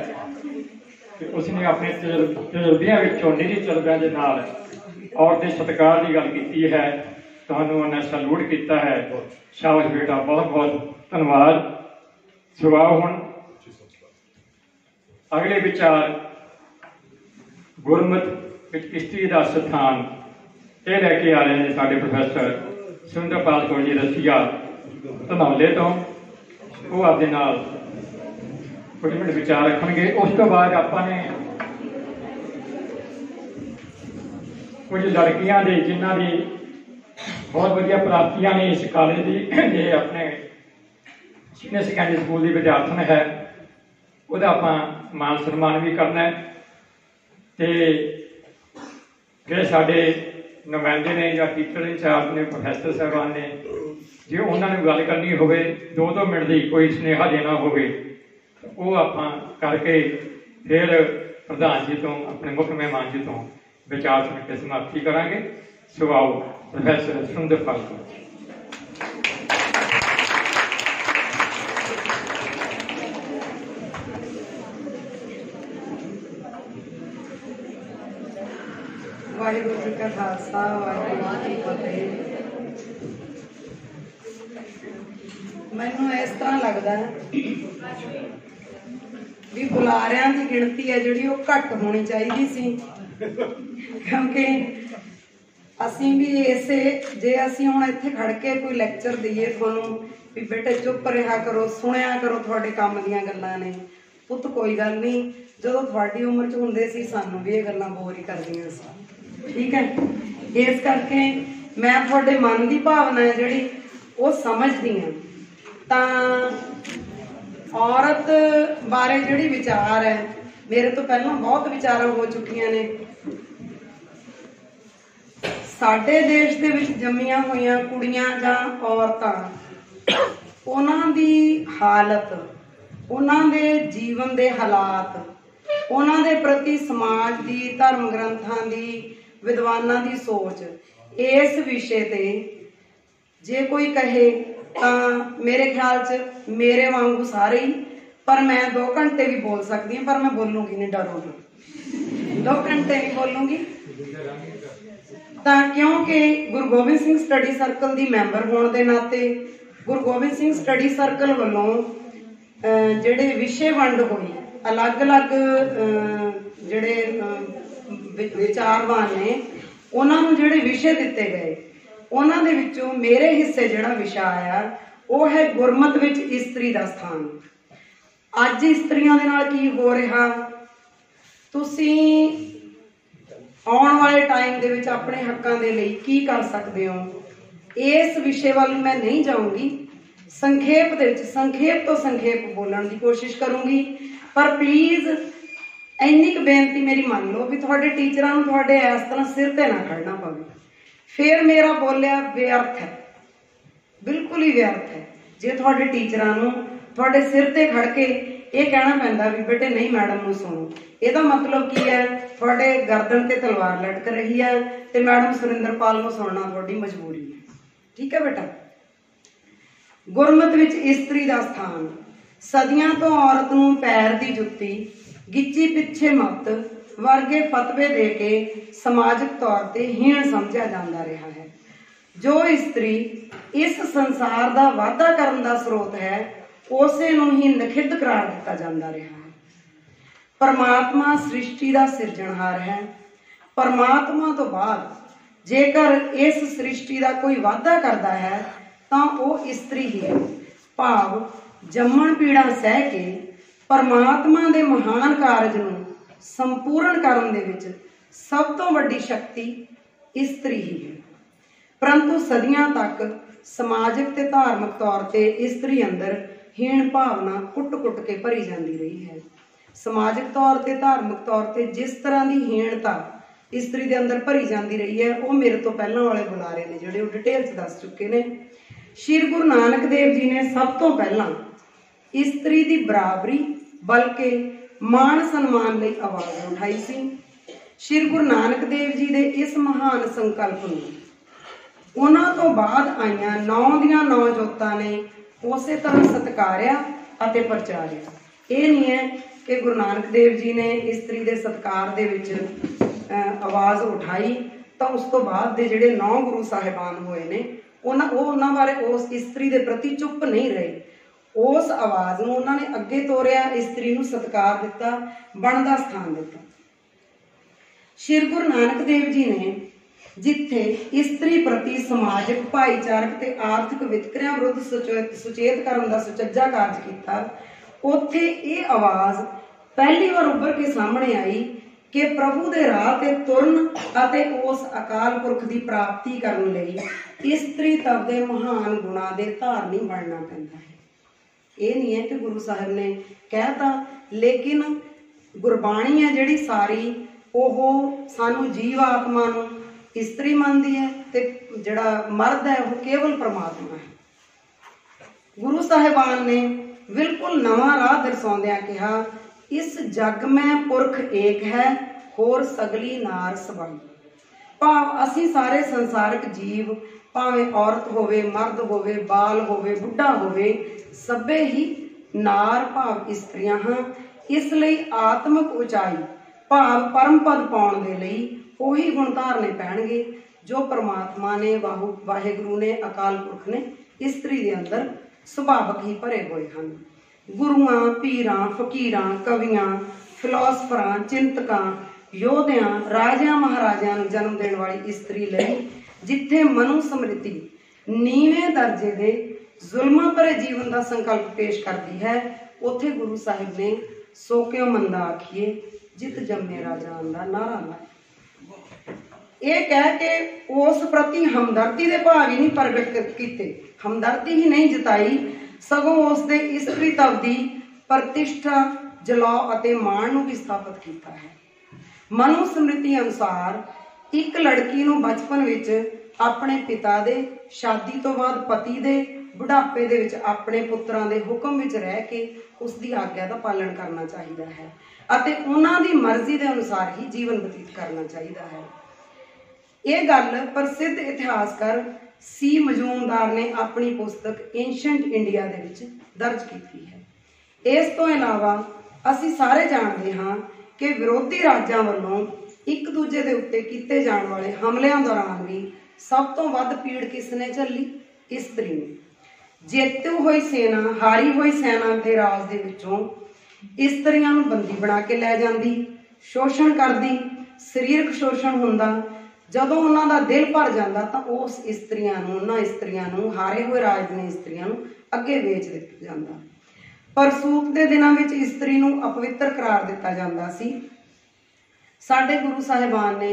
कि उसने अपने तजुर्बियां निजी तजुर्बियां के नाल औरत के सत्कार की गल की है। तुहानूं उन्हें सलूट किया है, शाबाश बेटा, बहुत बहुत धन्यवाद। सुभाव हुण अगले विचार गुरमत किश्ती का स्थान ये लैके आ रहे हैं साडे प्रोफैसर सुंदरपाल कौर जी रसिया धनौले तो, वो आपदे नाल कुछ मिनट विचार रखणगे। उस तो बाद आपां कुछ लड़कियां दे जिन्हां दी बहुत वधिया प्राप्तियां ने इस कॉलेज की, जे अपने सीनियर सैकेंडरी स्कूल की विद्यार्थन है, वह आप मान सन्मान भी करना है। तो जे साडे नुमाइंदे ने या टीचर इंचार्ज ने, प्रोफैसर साहबान ने, जे उन्होंने गल करनी हो 2-2 मिनट की कोई सुनेहा देना हो, वो आप करके फिर प्रधान जी तो अपने मुख्य मेहमान जी तो विचार सुन के समाप्ति करांगे। सो आओ प्रोफैसर सुंदरपाल कौर। वाहिगुरू जी का खालसा वाहिगुरू जी की फतेह। मैनूं इस तरह लगता है भी बुलारियां की गिणती है जिहड़ी वो घट होनी चाहिए सी, क्योंकि असीं भी इसे जे असीं हुण इत्थे खड़ के कोई लैक्चर दईए तुहानूं भी बेटे चुप रहा करो, सुनिया करो, तुहाडे काम दीयां गल्लां ने, पुੱਤ कोई गल नहीं, जदों तुहाडी उम्र च हुंदे सी सानूं भी ये गल्लां बोर ही करदियां सी, ठीक है। इस करके मैं तुहाडे मन की भावना है जिहड़ी वो समझदी हां। तां औरत बारे जिहड़ी विचार है, मेरे तो पहलां बहुत विचारां हो चुकियां ने। साडे देश दे विच जम्मियां होईयां कुड़ियां जां औरतां, उन्हां दी हालत ਉਹਨਾਂ ਦੇ ਜੀਵਨ ਦੇ ਹਾਲਾਤ, ਉਹਨਾਂ ਦੇ ਪ੍ਰਤੀ ਸਮਾਜ ਦੀ, ਧਰਮ ਗ੍ਰੰਥਾਂ ਦੀ, ਵਿਦਵਾਨਾਂ ਦੀ ਸੋਚ, ਇਸ ਵਿਸ਼ੇ ਤੇ ਜੇ ਕੋਈ ਕਹੇ ਤਾਂ ਮੇਰੇ ਖਿਆਲ 'ਚ ਮੇਰੇ ਵਾਂਗੂ ਸਾਰੇ ਹੀ, ਪਰ ਮੈਂ 2 ਘੰਟੇ ਵੀ ਬੋਲ ਸਕਦੀ ਹਾਂ, ਪਰ ਮੈਂ ਬੋਲੂੰਗੀ ਨਹੀਂ, ਡਰੋ ਨਾ, 2 ਘੰਟੇ ਨਹੀਂ ਬੋਲੂੰਗੀ। ਤਾਂ ਕਿਉਂਕਿ ਗੁਰੂ ਗੋਬਿੰਦ ਸਿੰਘ ਸਟੱਡੀ ਸਰਕਲ ਦੀ ਮੈਂਬਰ ਹੋਣ ਦੇ ਨਾਤੇ ਗੁਰੂ ਗੋਬਿੰਦ ਸਿੰਘ ਸਟੱਡੀ ਸਰਕਲ ਵੱਲੋਂ ਜਿਹੜੇ ਵਿਸ਼ੇ ਵੰਡ ਹੋਏ, ਅਲੱਗ-ਅਲੱਗ ਜਿਹੜੇ ਵਿਚਾਰਵਾਨ ਨੇ, ਉਹਨਾਂ ਨੂੰ ਜਿਹੜੇ ਵਿਸ਼ੇ ਦਿੱਤੇ ਗਏ, ਉਹਨਾਂ ਦੇ ਵਿੱਚੋਂ ਮੇਰੇ ਹਿੱਸੇ ਜਿਹੜਾ ਵਿਸ਼ਾ ਆਇਆ ਉਹ ਹੈ ਗੁਰਮਤ ਵਿੱਚ ਇਸਤਰੀ ਦਾ ਸਥਾਨ। ਅੱਜ ਇਸਤਰੀਆਂ ਦੇ ਨਾਲ ਕੀ ਹੋ ਰਿਹਾ, ਤੁਸੀਂ ਆਉਣ ਵਾਲੇ ਟਾਈਮ ਦੇ ਵਿੱਚ ਆਪਣੇ ਹੱਕਾਂ ਦੇ ਲਈ ਕੀ ਕਰ ਸਕਦੇ ਹੋ, ਇਸ ਵਿਸ਼ੇ ਵੱਲ ਮੈਂ ਨਹੀਂ ਜਾਊਂਗੀ। ਸੰਖੇਪ ਦੇ ਵਿੱਚ ਸੰਖੇਪ ਤੋਂ ਸੰਖੇਪ ਬੋਲਣ ਦੀ ਕੋਸ਼ਿਸ਼ ਕਰੂੰਗੀ, ਪਰ ਪਲੀਜ਼ ਇੰਨੀ ਕੁ ਬੇਨਤੀ ਮੇਰੀ ਮੰਨ ਲਓ ਵੀ ਤੁਹਾਡੇ ਟੀਚਰਾਂ ਨੂੰ ਤੁਹਾਡੇ ਇਸ ਤਰ੍ਹਾਂ ਸਿਰ ਤੇ ਨਾ ਖੜਨਾ ਪਵੇ, ਫਿਰ ਮੇਰਾ ਬੋਲਿਆ ਵਿਅਰਥ ਹੈ, ਬਿਲਕੁਲ ਹੀ ਵਿਅਰਥ ਹੈ। ਜੇ ਤੁਹਾਡੇ ਟੀਚਰਾਂ ਨੂੰ ਤੁਹਾਡੇ ਸਿਰ ਤੇ ਖੜ ਕੇ ਇਹ ਕਹਿਣਾ ਪੈਂਦਾ ਵੀ ਬੇਟੇ ਨਹੀਂ ਮੈਡਮ ਨੂੰ ਸੁਣੋ, ਇਹਦਾ ਮਤਲਬ ਕੀ ਹੈ, ਤੁਹਾਡੇ ਗਰਦਨ ਤੇ ਤਲਵਾਰ ਲਟਕ ਰਹੀ ਹੈ ਤੇ ਮੈਡਮ ਸੁਰਿੰਦਰਪਾਲ ਨੂੰ ਸੁਣਨਾ ਤੁਹਾਡੀ ਮਜਬੂਰੀ ਹੈ। ਠੀਕ ਹੈ ਬੇਟਾ। ਗੁਰਮਤ ਵਿੱਚ ਇਸਤਰੀ ਦਾ ਸਥਾਨ। ਸਦੀਆਂ ਤੋਂ ਔਰਤ ਨੂੰ ਪੈਰ ਦੀ ਜੁੱਤੀ, ਗਿੱਚੀ ਪਿੱਛੇ ਮੱਤ ਵਰਗੇ ਫਤਵੇ ਦੇ ਕੇ ਸਮਾਜਿਕ ਤੌਰ ਤੇ ਹੀਣ ਸਮਝਿਆ ਜਾਂਦਾ ਰਿਹਾ ਹੈ। ਜੋ ਇਸਤਰੀ ਇਸ ਸੰਸਾਰ ਦਾ ਵਾਧਾ ਕਰਨ ਦਾ ਸਰੋਤ ਹੈ, ਉਸੇ ਨੂੰ ਹੀ ਨਖਿੱਧ ਕਰਾਰ ਦਿੱਤਾ ਜਾਂਦਾ ਰਿਹਾ ਹੈ। ਪਰਮਾਤਮਾ ਸ੍ਰਿਸ਼ਟੀ ਦਾ ਸਿਰਜਣਹਾਰ ਹੈ। ਪਰਮਾਤਮਾ ਤੋਂ ਬਾਅਦ ਜੇਕਰ ਇਸ ਸ੍ਰਿਸ਼ਟੀ ਦਾ ਕੋਈ ਵਾਧਾ ਕਰਦਾ ਹੈ ਤਾਂ ਉਹ ਇਸਤਰੀ ਹੀ ਹੈ। ਭਾਵ ਜੰਮਣ ਪੀੜਾ ਸਹਿ ਕੇ ਪਰਮਾਤਮਾ ਦੇ ਮਹਾਨ ਕਾਰਜ ਨੂੰ ਸੰਪੂਰਨ ਕਰਨ ਦੇ ਵਿੱਚ ਸਭ ਤੋਂ ਵੱਡੀ ਸ਼ਕਤੀ ਇਸਤਰੀ ਹੀ ਹੈ। ਪਰੰਤੂ ਸਦੀਆਂ ਤੱਕ ਸਮਾਜਿਕ ਤੇ ਧਾਰਮਿਕ ਤੌਰ ਤੇ ਇਸਤਰੀ ਅੰਦਰ ਹੀਣ ਭਾਵਨਾ ਕੁੱਟ-ਕੁੱਟ ਕੇ ਭਰੀ ਜਾਂਦੀ ਰਹੀ ਹੈ। ਸਮਾਜਿਕ ਤੌਰ ਤੇ, ਧਾਰਮਿਕ ਤੌਰ ਤੇ ਜਿਸ ਤਰ੍ਹਾਂ ਦੀ ਹੀਣਤਾ ਇਸਤਰੀ ਦੇ ਅੰਦਰ ਭਰੀ ਜਾਂਦੀ ਰਹੀ ਹੈ, ਉਹ ਮੇਰੇ ਤੋਂ ਪਹਿਲਾਂ ਵਾਲੇ ਬੁਲਾਰੇ ਨੇ ਜਿਹੜੇ ਉਹ ਡਿਟੇਲ 'ਚ ਦੱਸ ਚੁੱਕੇ ਨੇ। ਸ਼੍ਰੀ ਗੁਰੂ ਨਾਨਕ ਦੇਵ ਜੀ ਨੇ ਸਭ ਤੋਂ ਪਹਿਲਾਂ ਇਸਤਰੀ ਦੀ ਬਰਾਬਰੀ ਬਲਕਿ ਮਾਣ ਸਨਮਾਨ ਲਈ ਆਵਾਜ਼ ਉਠਾਈ ਸੀ। ਸ਼੍ਰੀ ਗੁਰੂ ਨਾਨਕ ਦੇਵ ਜੀ ਦੇ ਇਸ ਮਹਾਨ ਸੰਕਲਪ ਨੂੰ ਉਹਨਾਂ ਤੋਂ ਬਾਅਦ ਆਈਆਂ 9 ਦੀਆਂ 9 ਜੋਤਾਂ ਨੇ ਉਸੇ ਤਰ੍ਹਾਂ ਸਤਿਕਾਰਿਆ ਅਤੇ ਪ੍ਰਚਾਰਿਆ। ਇਹ ਨਹੀਂ ਹੈ ਕਿ ਗੁਰੂ ਨਾਨਕ ਦੇਵ ਜੀ ਨੇ ਇਸਤਰੀ ਦੇ ਸਤਿਕਾਰ ਦੇ ਵਿੱਚ ਆਵਾਜ਼ ਉਠਾਈ ਤਾਂ ਉਸ ਤੋਂ ਬਾਅਦ ਦੇ ਜਿਹੜੇ 9 ਗੁਰੂ ਸਾਹਿਬਾਨ ਹੋਏ ਨੇ ਉਹਨਾਂ ਬਾਰੇ ਉਸ ਇਸਤਰੀ ਦੇ ਪ੍ਰਤੀ ਚੁੱਪ ਨਹੀਂ ਰਹੇ। ਉਸ ਆਵਾਜ਼ ਨੂੰ ਉਹਨਾਂ ਨੇ ਅੱਗੇ ਤੋਰਿਆ, ਇਸਤਰੀ ਨੂੰ ਸਤਿਕਾਰ ਦਿੱਤਾ, ਬਣਦਾ ਸਥਾਨ ਦਿੱਤਾ। ਸ਼੍ਰੀ ਗੁਰੂ ਨਾਨਕ ਦੇਵ ਜੀ ਨੇ ਜਿੱਥੇ ਇਸਤਰੀ ਪ੍ਰਤੀ ਸਮਾਜਿਕ, ਭਾਈਚਾਰਕ ਤੇ ਆਰਥਿਕ ਵਿਤਕਰਿਆਂ ਵਿਰੁੱਧ ਸੁਚੇਤ ਕਰਨ ਦਾ ਸੁਚੱਜਾ ਕਾਰਜ ਕੀਤਾ, ਉੱਥੇ ਇਹ ਆਵਾਜ਼ ਪਹਿਲੀ ਵਾਰ ਉੱਭਰ ਕੇ ਸਾਹਮਣੇ ਆਈ ਕਿ ਪ੍ਰਭੂ ਦੇ ਰਾਹ ਤੇ ਤੁਰਨ ਅਤੇ ਉਸ ਅਕਾਲ ਪੁਰਖ ਦੀ ਪ੍ਰਾਪਤੀ ਕਰਨ ਲਈ ਇਸਤਰੀ ਤਵ ਦੇ ਮਹਾਨ ਗੁਣਾਂ ਦੇ ਧਾਰਨੀ ਬਣਨਾ ਪੈਂਦਾ ਹੈ। ਇਹ ਨਹੀਂ ਹੈ ਕਿ ਗੁਰੂ ਸਾਹਿਬ ਨੇ ਕਹਿਤਾ, ਲੇਕਿਨ ਗੁਰਬਾਣੀ ਹੈ ਜਿਹੜੀ ਸਾਰੀ ਉਹ ਸਾਨੂੰ ਜੀਵ ਆਤਮਾ ਨੂੰ ਇਸਤਰੀ ਮੰਨਦੀ ਹੈ ਤੇ ਜਿਹੜਾ ਮਰਦ ਹੈ ਉਹ ਕੇਵਲ ਪਰਮਾਤਮਾ ਹੈ। ਗੁਰੂ ਸਾਹਿਬਾਨ ਨੇ ਬਿਲਕੁਲ ਨਵਾਂ ਰਾਹ ਦਰਸਾਉਂਦਿਆਂ ਕਿਹਾ, ਇਸ ਜਗ ਮੈਂ ਪੁਰਖ ਏਕ ਹੈ, ਹੋਰ ਸਗਲੀ ਨਾਰ ਸਬਾਈ। ਭਾਵ ਅਸੀਂ ਸਾਰੇ ਸੰਸਾਰਿਕ ਜੀਵ, ਭਾਵੇਂ ਔਰਤ ਹੋਵੇ, ਮਰਦ ਹੋਵੇ, ਬਾਲ ਹੋਵੇ, ਬੁੱਢਾ ਹੋਵੇ, ਸਭੇ ਹੀ ਨਾਰ ਭਾਵ ਇਸਤਰੀਆਂ ਹਾਂ। ਇਸ ਲਈ ਆਤਮਿਕ ਉਚਾਈ ਭਾਵ ਪਰਮ ਪਦ ਪਾਉਣ ਦੇ ਲਈ ਉਹੀ ਗੁਣ ਧਾਰਨੇ ਪੈਣਗੇ ਜੋ ਪਰਮਾਤਮਾ ਨੇ, ਵਾਹਿਗੁਰੂ ਨੇ, ਅਕਾਲ ਪੁਰਖ ਨੇ ਇਸਤਰੀ ਦੇ ਅੰਦਰ ਸੁਭਾਵਕ ਹੀ ਭਰੇ ਹੋਏ ਹਨ। ਗੁਰੂਆਂ, ਪੀਰਾਂ, ਫਕੀਰਾਂ, ਕਵੀਆਂ, ਫਿਲਾਸਫਰਾਂ, ਚਿੰਤਕਾਂ, ਯੋਧਿਆਂ, ਰਾਜਿਆਂ, ਮਹਾਰਾਜਿਆਂ ਨੂੰ ਜਨਮ ਦੇਣ ਵਾਲੀ ਇਸਤਰੀ ਲਈ ਜਿੱਥੇ ਮਨੂ ਸਮ੍ਰਿਤੀ ਨੀਵੇਂ ਦਰਜੇ ਦੇ ਜ਼ੁਲਮਾਂ ਭਰੇ ਜੀਵਨ ਦਾ ਸੰਕਲਪ ਪੇਸ਼ ਕਰਦੀ ਹੈ, ਉੱਥੇ ਗੁਰੂ ਸਾਹਿਬ ਨੇ ਸੋ ਕਿਉ ਮੰਦਾ ਆਖੀਏ ਜਿਤ ਜੰਮੇ ਰਾਜਾਨ ਦਾ ਨਾਰਾ ਲਾਇਆ। ਇਹ ਕਹਿ ਕੇ ਉਸ ਪ੍ਰਤੀ ਹਮਦਰਦੀ ਦੇ ਭਾਵ ਹੀ ਨਹੀਂ ਪ੍ਰਗਟ ਕੀਤੇ, ਹਮਦਰਦੀ ਹੀ ਨਹੀਂ ਜਤਾਈ, ਸਗੋਂ ਉਸ ਦੇ ਇਸਤਰੀ ਤਵ ਦੀ ਪ੍ਰਤਿਸ਼ਠਾ, ਜਲਾਅ ਅਤੇ ਮਾਣ ਨੂੰ ਵੀ ਸਥਾਪਿਤ ਕੀਤਾ ਹੈ। ਮਨੂ ਸਮ੍ਰਿਤੀ ਅਨੁਸਾਰ ਇੱਕ ਲੜਕੀ ਨੂੰ ਬਚਪਨ ਵਿੱਚ ਆਪਣੇ ਪਿਤਾ ਦੇ, ਸ਼ਾਦੀ ਤੋਂ ਬਾਅਦ ਪਤੀ ਦੇ, ਬੁਢਾਪੇ ਦੇ ਵਿੱਚ ਆਪਣੇ ਪੁੱਤਰਾਂ ਦੇ ਹੁਕਮ ਵਿੱਚ ਰਹਿ ਕੇ ਉਸ ਦੀ ਆਗਿਆ ਦਾ ਪਾਲਣ ਕਰਨਾ ਚਾਹੀਦਾ ਹੈ ਅਤੇ ਉਹਨਾਂ ਦੀ ਮਰਜ਼ੀ ਦੇ ਅਨੁਸਾਰ ਹੀ ਜੀਵਨ ਬਤੀਤ ਕਰਨਾ ਚਾਹੀਦਾ ਹੈ। ਇਹ ਗੱਲ ਪ੍ਰਸਿੱਧ ਇਤਿਹਾਸਕਾਰ ਸੀ ਮਜੂਮਦਾਰ ਨੇ ਆਪਣੀ ਪੁਸਤਕ ਏਂਸ਼ੀਅੰਟ ਇੰਡੀਆ ਦੇ ਵਿੱਚ ਦਰਜ ਕੀਤੀ ਹੈ। ਇਸ ਤੋਂ ਇਲਾਵਾ ਅਸੀਂ ਸਾਰੇ ਜਾਣਦੇ ਹਾਂ ਕਿ ਵਿਰੋਧੀ ਰਾਜਾਂ ਵੱਲੋਂ ਇੱਕ ਦੂਜੇ ਦੇ ਉੱਤੇ ਕੀਤੇ ਜਾਣ ਵਾਲੇ ਹਮਲਿਆਂ ਦੌਰਾਨ ਵੀ ਸਭ ਤੋਂ ਵੱਧ ਪੀੜ ਕਿਸ ਨੇ ਝੱਲੀ? ਇਸਤਰੀ ਨੇ। ਜੇਤੂ ਹੋਈ ਸੈਨਾ ਹਾਰੀ ਹੋਈ ਸੈਨਾ ਦੇ ਰਾਜ ਦੇ ਵਿੱਚੋਂ ਇਸਤਰੀਆਂ ਨੂੰ ਬੰਦੀ ਬਣਾ ਕੇ ਲੈ ਜਾਂਦੀ, ਸ਼ੋਸ਼ਣ ਕਰਦੀ, ਸਰੀਰਕ ਸ਼ੋਸ਼ਣ ਹੁੰਦਾ। ਜਦੋਂ ਉਹਨਾਂ ਦਾ ਦਿਲ ਭਰ ਜਾਂਦਾ ਤਾਂ ਉਸ ਇਸਤਰੀਆਂ ਨੂੰ ਉਹਨਾਂ ਇਸਤਰੀਆਂ ਨੂੰ ਹਾਰੇ ਹੋਏ ਰਾਜ ਦੀਆਂ ਇਸਤਰੀਆਂ ਨੂੰ ਅੱਗੇ ਵੇਚ ਦਿੱਤਾ ਜਾਂਦਾ। ਪਰਸੂਤ ਦੇ ਦਿਨਾਂ ਵਿੱਚ ਇਸਤਰੀ ਨੂੰ ਅਪਵਿੱਤਰ ਕਰਾਰ ਦਿੱਤਾ ਜਾਂਦਾ ਸੀ। ਸਾਡੇ ਗੁਰੂ ਸਾਹਿਬਾਨ ਨੇ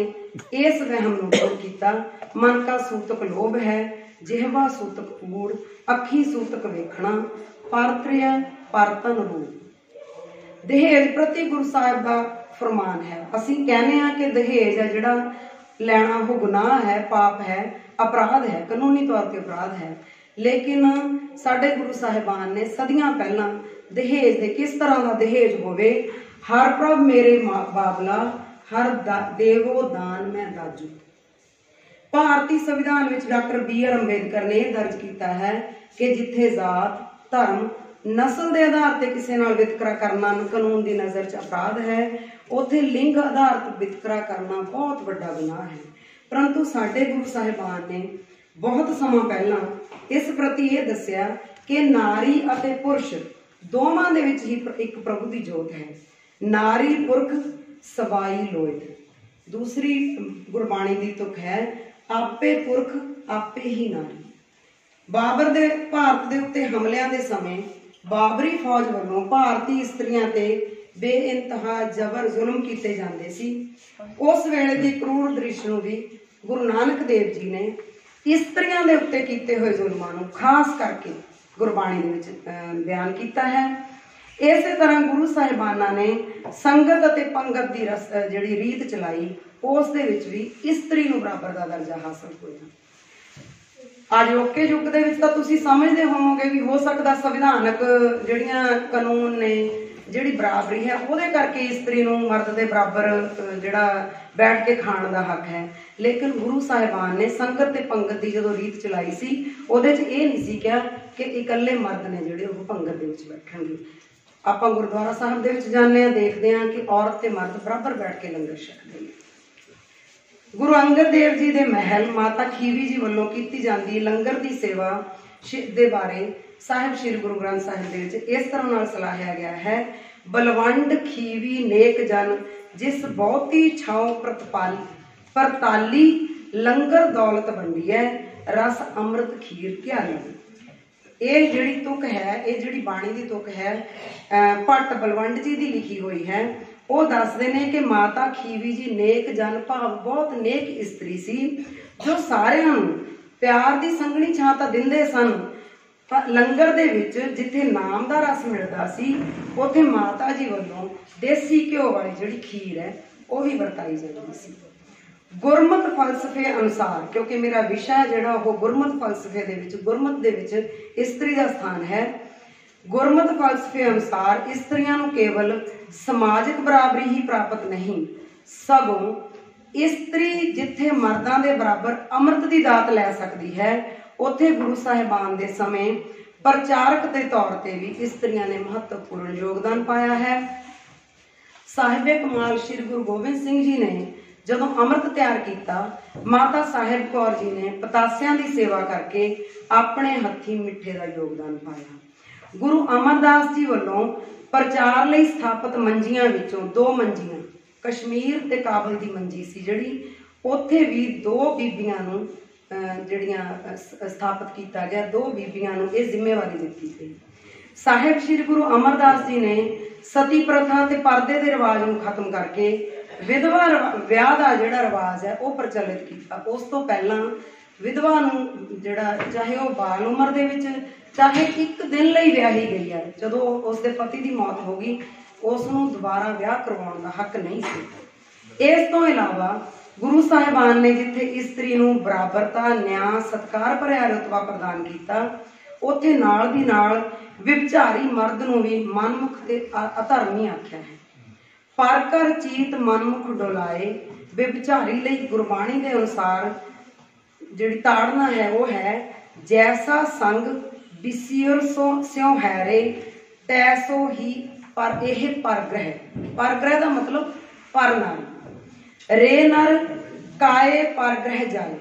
ਇਸ ਵਹਿਮ ਨੂੰ ਦੂਰ ਕੀਤਾ। ਮਨ ਕਾ ਸੂਤਕ ਲੋਭ ਹੈ, ਜਿਹਵਾ ਸੂਤਕ ਊੜ, ਅੱਖੀ ਸੂਤਕ ਵੇਖਣਾ, ਪਰਤ੍ਰਿਆ ਪਰਤਨ ਰੂਪ। ਦਹੇਜ ਪ੍ਰਤੀ ਗੁਰੂ ਸਾਹਿਬ ਦਾ ਫਰਮਾਨ ਹੈ। ਅਸੀਂ ਕਹਿੰਦੇ ਹਾਂ ਕਿ ਦਹੇਜ ਹੈ ਜਿਹੜਾ ਲੈਣਾ ਉਹ ਗੁਨਾਹ ਹੈ, ਪਾਪ ਹੈ, ਅਪਰਾਧ ਹੈ, ਕਾਨੂੰਨੀ ਤੌਰ ਤੇ ਅਪਰਾਧ ਹੈ। ਲੇਕਿਨ ਸਾਡੇ ਗੁਰੂ ਸਾਹਿਬਾਨ ਨੇ ਸਦੀਆਂ ਪਹਿਲਾਂ ਦਹੇਜ ਦੇ ਕਿਸ ਤਰ੍ਹਾਂ ਦਾ ਦਹੇਜ ਹੋਵੇ, ਹਰ ਪ੍ਰਭ ਮੇਰੇ ਬਾਬਲਾ, ਹਰ ਦੇਵੋ ਦਾਨ ਮੈਂ ਦਾਜੂ। ਭਾਰਤੀ ਸੰਵਿਧਾਨ ਵਿੱਚ ਡਾਕਟਰ BR ਅੰਬੇਦਕਰ ਨੇ ਇਹ ਦਰਜ ਕੀਤਾ ਹੈ ਕਿ ਜਿੱਥੇ ਜ਼ਾਤ, ਧਰਮ, ਨਸਲ ਦੇ ਆਧਾਰ ਤੇ ਕਿਸੇ ਨਾਲ ਵਿਤਕਰਾ ਕਰਨਾ ਕਾਨੂੰਨ ਦੀ ਨਜ਼ਰ 'ਚ ਅਪਰਾਧ ਹੈ, ਉੱਥੇ ਲਿੰਗ ਆਧਾਰਿਤ ਵਿਤਕਰਾ ਕਰਨਾ ਬਹੁਤ ਵੱਡਾ ਗੁਨਾਹ ਹੈ। ਪਰੰਤੂ ਸਾਡੇ ਗੁਰੂ ਸਾਹਿਬਾਨ ਨੇ ਬਹੁਤ ਸਮਾਂ ਪਹਿਲਾਂ ਇਸ ਪ੍ਰਤੀ ਇਹ ਦੱਸਿਆ ਕਿ ਨਾਰੀ ਅਤੇ ਪੁਰਸ਼ ਦੋਵਾਂ ਦੇ ਵਿੱਚ ਹੀ ਇੱਕ ਪ੍ਰਭੂ ਦੀ ਜੋਤ ਹੈ। ਨਾਰੀ ਪੁਰਖ ਸਵਾਈ ਲੋਇ। ਦੂਸਰੀ ਗੁਰਬਾਣੀ ਦੀ ਤੁਕ ਹੈ, ਆਪੇ ਪੁਰਖ ਆਪੇ ਹੀ ਨਾਰੀ। ਬਾਬਰ ਦੇ ਭਾਰਤ ਦੇ ਉੱਤੇ ਹਮਲਿਆਂ ਦੇ ਸਮੇਂ ਬਾਬਰੀ ਫੌਜ ਵੱਲੋਂ ਭਾਰਤੀ ਇਸਤਰੀਆਂ ਤੇ ਬੇਇੰਤਹਾ ਜ਼ਬਰ ਜ਼ੁਲਮ ਕੀਤੇ ਜਾਂਦੇ ਸੀ। ਉਸ ਵੇਲੇ ਦੀ ਕਰੂਰ ਦ੍ਰਿਸ਼ ਨੂੰ ਵੀ ਗੁਰੂ ਨਾਨਕ ਦੇਵ ਜੀ ਨੇ ਇਸਤਰੀਆਂ ਦੇ ਉੱਤੇ ਕੀਤੇ ਹੋਏ ਜ਼ੁਲਮਾਂ ਨੂੰ ਖਾਸ ਕਰਕੇ ਗੁਰਬਾਣੀ ਦੇ ਵਿੱਚ ਬਿਆਨ ਕੀਤਾ ਹੈ। ਇਸੇ ਤਰ੍ਹਾਂ ਗੁਰੂ ਸਾਹਿਬਾਨਾਂ ਨੇ ਸੰਗਤ ਅਤੇ ਪੰਗਤ ਦੀ ਜਿਹੜੀ ਰੀਤ ਚਲਾਈ, ਉਸ ਦੇ ਵਿੱਚ ਵੀ ਇਸਤਰੀ ਨੂੰ ਬਰਾਬਰ ਦਾ ਦਰਜਾ ਹਾਸਲ ਹੋਇਆ। ਅਜੋਕੇ ਯੁੱਗ ਦੇ ਵਿੱਚ ਤਾਂ ਤੁਸੀਂ ਸਮਝਦੇ ਹੋਵੋਗੇ ਵੀ ਹੋ ਸਕਦਾ ਸੰਵਿਧਾਨਕ ਜਿਹੜੀਆਂ ਕਾਨੂੰਨ ਨੇ, ਜਿਹੜੀ ਬਰਾਬਰੀ ਹੈ, ਉਹਦੇ ਕਰਕੇ ਇਸਤਰੀ ਨੂੰ ਮਰਦ ਦੇ ਬਰਾਬਰ ਜਿਹੜਾ ਬੈਠ ਕੇ ਖਾਣ ਦਾ ਹੱਕ ਹੈ। ਲੇਕਿਨ ਗੁਰੂ ਸਾਹਿਬਾਨ ਨੇ ਸੰਗਤ ਤੇ ਪੰਗਤ ਦੀ ਜਦੋਂ ਰੀਤ ਚਲਾਈ ਸੀ, ਉਹਦੇ 'ਚ ਇਹ ਨਹੀਂ ਸੀ ਕਿਹਾ ਕਿ ਇਕੱਲੇ ਮਰਦ ਨੇ ਜਿਹੜੇ ਉਹ ਪੰਗਤ ਦੇ ਵਿੱਚ ਬੈਠਣਗੇ। ਆਪਾਂ ਗੁਰਦੁਆਰਾ ਸਾਹਿਬ ਦੇ ਵਿੱਚ ਜਾਂਦੇ ਹਾਂ, ਦੇਖਦੇ ਹਾਂ ਕਿ ਔਰਤ ਤੇ ਮਰਦ ਬਰਾਬਰ ਬੈਠ ਕੇ ਲੰਗਰ ਛਕਦੇ ਨੇ। ਗੁਰੂ ਅੰਗਦ ਦੇਵ ਜੀ ਦੇ ਮਹਿਲ ਮਾਤਾ ਖੀਵੀ ਜੀ ਵੱਲੋਂ ਕੀਤੀ ਜਾਂਦੀ ਲੰਗਰ ਦੀ ਸੇਵਾ ਦੇ ਬਾਰੇ ਸਾਹਿਬ ਸ੍ਰੀ ਗੁਰੂ ਗ੍ਰੰਥ ਸਾਹਿਬ ਦੇ ਵਿੱਚ ਇਸ ਤਰ੍ਹਾਂ ਨਾਲ ਸਲਾਹਿਆ ਗਿਆ ਹੈ, ਬਲਵੰਡ ਖੀਵੀ ਨੇਕ ਜਨ ਜਿਸ ਬਹੁਤੀ ਛਾਉ ਪਰਤਾਲੀ ਲੰਗਰ ਦੌਲਤ ਵੰਡੀ ਹੈ, ਰਸ ਅੰਮ੍ਰਿਤ ਖੀਰ ਧਿਆਲੀ। ਇਹ ਜਿਹੜੀ ਤੁਕ ਹੈ, ਇਹ ਜਿਹੜੀ ਬਾਣੀ ਦੀ ਤੁਕ ਹੈ, ਭੱਟ ਬਲਵੰਡ ਜੀ ਦੀ ਲਿਖੀ ਹੋਈ ਹੈ। ਉਹ ਦੱਸਦੇ ਨੇ ਕਿ ਮਾਤਾ ਖੀਵੀ ਜੀ ਨੇਕ ਜਨ ਭਾਵ ਬਹੁਤ ਨੇਕ ਇਸਤਰੀ ਸੀ, ਜੋ ਸਾਰਿਆਂ ਨੂੰ ਪਿਆਰ ਦੀ ਸੰਘਣੀ ਛਾਂ ਤਾਂ ਦਿੰਦੇ ਸਨ, ਪਰ ਲੰਗਰ ਦੇ ਵਿੱਚ ਜਿੱਥੇ ਨਾਮ ਦਾ ਰਸ ਮਿਲਦਾ ਸੀ, ਉੱਥੇ ਮਾਤਾ ਜੀ ਵੱਲੋਂ ਦੇਸੀ ਘਿਓ ਵਾਲੀ ਜਿਹੜੀ ਖੀਰ ਹੈ ਉਹ ਵੀ ਵਰਤਾਈ ਜਾਂਦੀ ਸੀ। ਗੁਰਮਤ ਫਲਸਫੇ ਅਨੁਸਾਰ, ਕਿਉਂਕਿ ਮੇਰਾ ਵਿਸ਼ਾ ਜਿਹੜਾ ਉਹ ਗੁਰਮਤ ਫਲਸਫੇ ਦੇ ਵਿੱਚ, ਗੁਰਮਤ ਦੇ ਵਿੱਚ ਇਸਤਰੀ ਦਾ ਸਥਾਨ ਹੈ। ਗੁਰਮਤ ਫਲਸਫੇ ਅਨੁਸਾਰ ਇਸਤਰੀਆਂ ਨੂੰ ਕੇਵਲ ਸਮਾਜਿਕ ਬਰਾਬਰੀ ਹੀ ਪ੍ਰਾਪਤ ਨਹੀਂ, ਸਗੋਂ ਇਸਤਰੀ ਜਿੱਥੇ ਮਰਦਾਂ ਦੇ ਬਰਾਬਰ ਅੰਮ੍ਰਿਤ ਦੀ ਦਾਤ ਲੈ ਸਕਦੀ ਹੈ, ਉੱਥੇ ਗੁਰੂ ਸਾਹਿਬਾਨ ਦੇ ਸਮੇਂ ਪ੍ਰਚਾਰਕ ਦੇ ਤੌਰ ਤੇ ਵੀ ਇਸਤਰੀਆਂ ਨੇ ਮਹੱਤਵਪੂਰਨ ਯੋਗਦਾਨ ਪਾਇਆ ਹੈ। ਸਾਹਿਬੇ ਕਮਾਲ ਸ੍ਰੀ ਗੁਰੂ ਗੋਬਿੰਦ ਸਿੰਘ ਜੀ ਨੇ ਜਦੋਂ ਅੰਮ੍ਰਿਤ ਤਿਆਰ ਕੀਤਾ, ਮਾਤਾ ਸਾਹਿਬ ਕੌਰ ਜੀ ਨੇ ਪਤਾਸਿਆਂ ਦੀ ਸੇਵਾ ਕਰਕੇ ਆਪਣੇ ਹੱਥੀਂ ਮਿੱਠੇ ਦਾ ਯੋਗਦਾਨ ਪਾਇਆ। ਗੁਰੂ ਅਮਰਦਾਸ ਜੀ ਵੱਲੋਂ ਪ੍ਰਚਾਰ ਲਈ ਸਥਾਪਿਤ ਮੰਜੀਆਂ ਵਿੱਚੋਂ 2 ਮੰਜੀਆਂ, ਕਸ਼ਮੀਰ ਤੇ ਕਾਬਲ ਦੀ ਮੰਜੀ ਸੀ ਜਿਹੜੀ, ਉੱਥੇ ਵੀ 2 ਬੀਬੀਆਂ ਨੂੰ ਜਿਹੜੀਆਂ ਸਥਾਪਿਤ ਕੀਤਾ ਗਿਆ, 2 ਬੀਬੀਆਂ ਨੂੰ ਇਹ ਜ਼ਿੰਮੇਵਾਰੀ ਦਿੱਤੀ ਗਈ। ਸਾਹਿਬ ਸ੍ਰੀ ਗੁਰੂ ਅਮਰਦਾਸ ਜੀ ਨੇ ਸਤੀ ਪ੍ਰਥਾ ਤੇ ਪਰਦੇ ਦੇ ਰਿਵਾਜ ਨੂੰ ਖਤਮ ਕਰਕੇ ਵਿਧਵਾ ਵਿਆਹ ਦਾ ਜਿਹੜਾ ਰਿਵਾਜ ਹੈ ਉਹ ਪ੍ਰਚਲਿਤ ਕੀਤਾ। ਉਸ ਤੋਂ ਪਹਿਲਾਂ ਵਿਧਵਾ ਨੂੰ ਜਿਹੜਾ ਚਾਹੇ ਉਹ ਬਾਲ ਉਮਰ ਦੇ ਵਿੱਚ, ਚਾਹੇ 1 ਦਿਨ ਲਈ ਵਿਆਹੀ ਗਈ ਹੈ, ਜਦੋਂ ਉਸ ਦੇ ਪਤੀ ਦੀ ਮੌਤ ਹੋ ਗਈ, ਉਸ ਨੂੰ ਦੁਬਾਰਾ ਵਿਆਹ ਕਰਵਾਉਣ ਦਾ ਹੱਕ ਨਹੀਂ ਸੀ। ਇਸ ਤੋਂ ਇਲਾਵਾ ਗੁਰੂ ਸਾਹਿਬਾਨ ਨੇ ਜਿੱਥੇ ਇਸਤਰੀ ਨੂੰ ਬਰਾਬਰਤਾ, ਨਿਆਂ, ਸਤਿਕਾਰ ਭਰਿਆ ਰੁਤਬਾ ਪ੍ਰਦਾਨ ਕੀਤਾ, ਉੱਥੇ ਨਾਲ ਦੀ ਨਾਲ ਵਿਭਚਾਰੀ ਮਰਦ ਨੂੰ ਵੀ ਮਨਮੁਖ ਤੇ ਅਧਰਮੀ ਆਖਿਆ ਹੈ। ਪਰ ਕਰ ਚੀਤ ਮਨਮੁਖ ਡੋਲਾਏ, ਵਿਭਚਾਰੀ ਲਈ ਗੁਰਬਾਣੀ ਦੇ ਅਨੁਸਾਰ ਜਿਹੜੀ ਤਾੜਨਾ ਹੈ ਉਹ ਹੈ ਜੈਸਾ ਸੰਗ ਵਿਸਿਰ ਸਿਉ ਹੈਰੇ ਤੈਸੋ ਹੀ ਪਰ ਇਹ ਪਰਗ੍ਰਹਿ। ਪਰਗ੍ਰਹਿ ਦਾ ਮਤਲਬ ਪਰ ਨਰ, ਰੇ ਨਰ ਕਾਏ ਪਰਗ੍ਰਹਿ ਜਾਏ।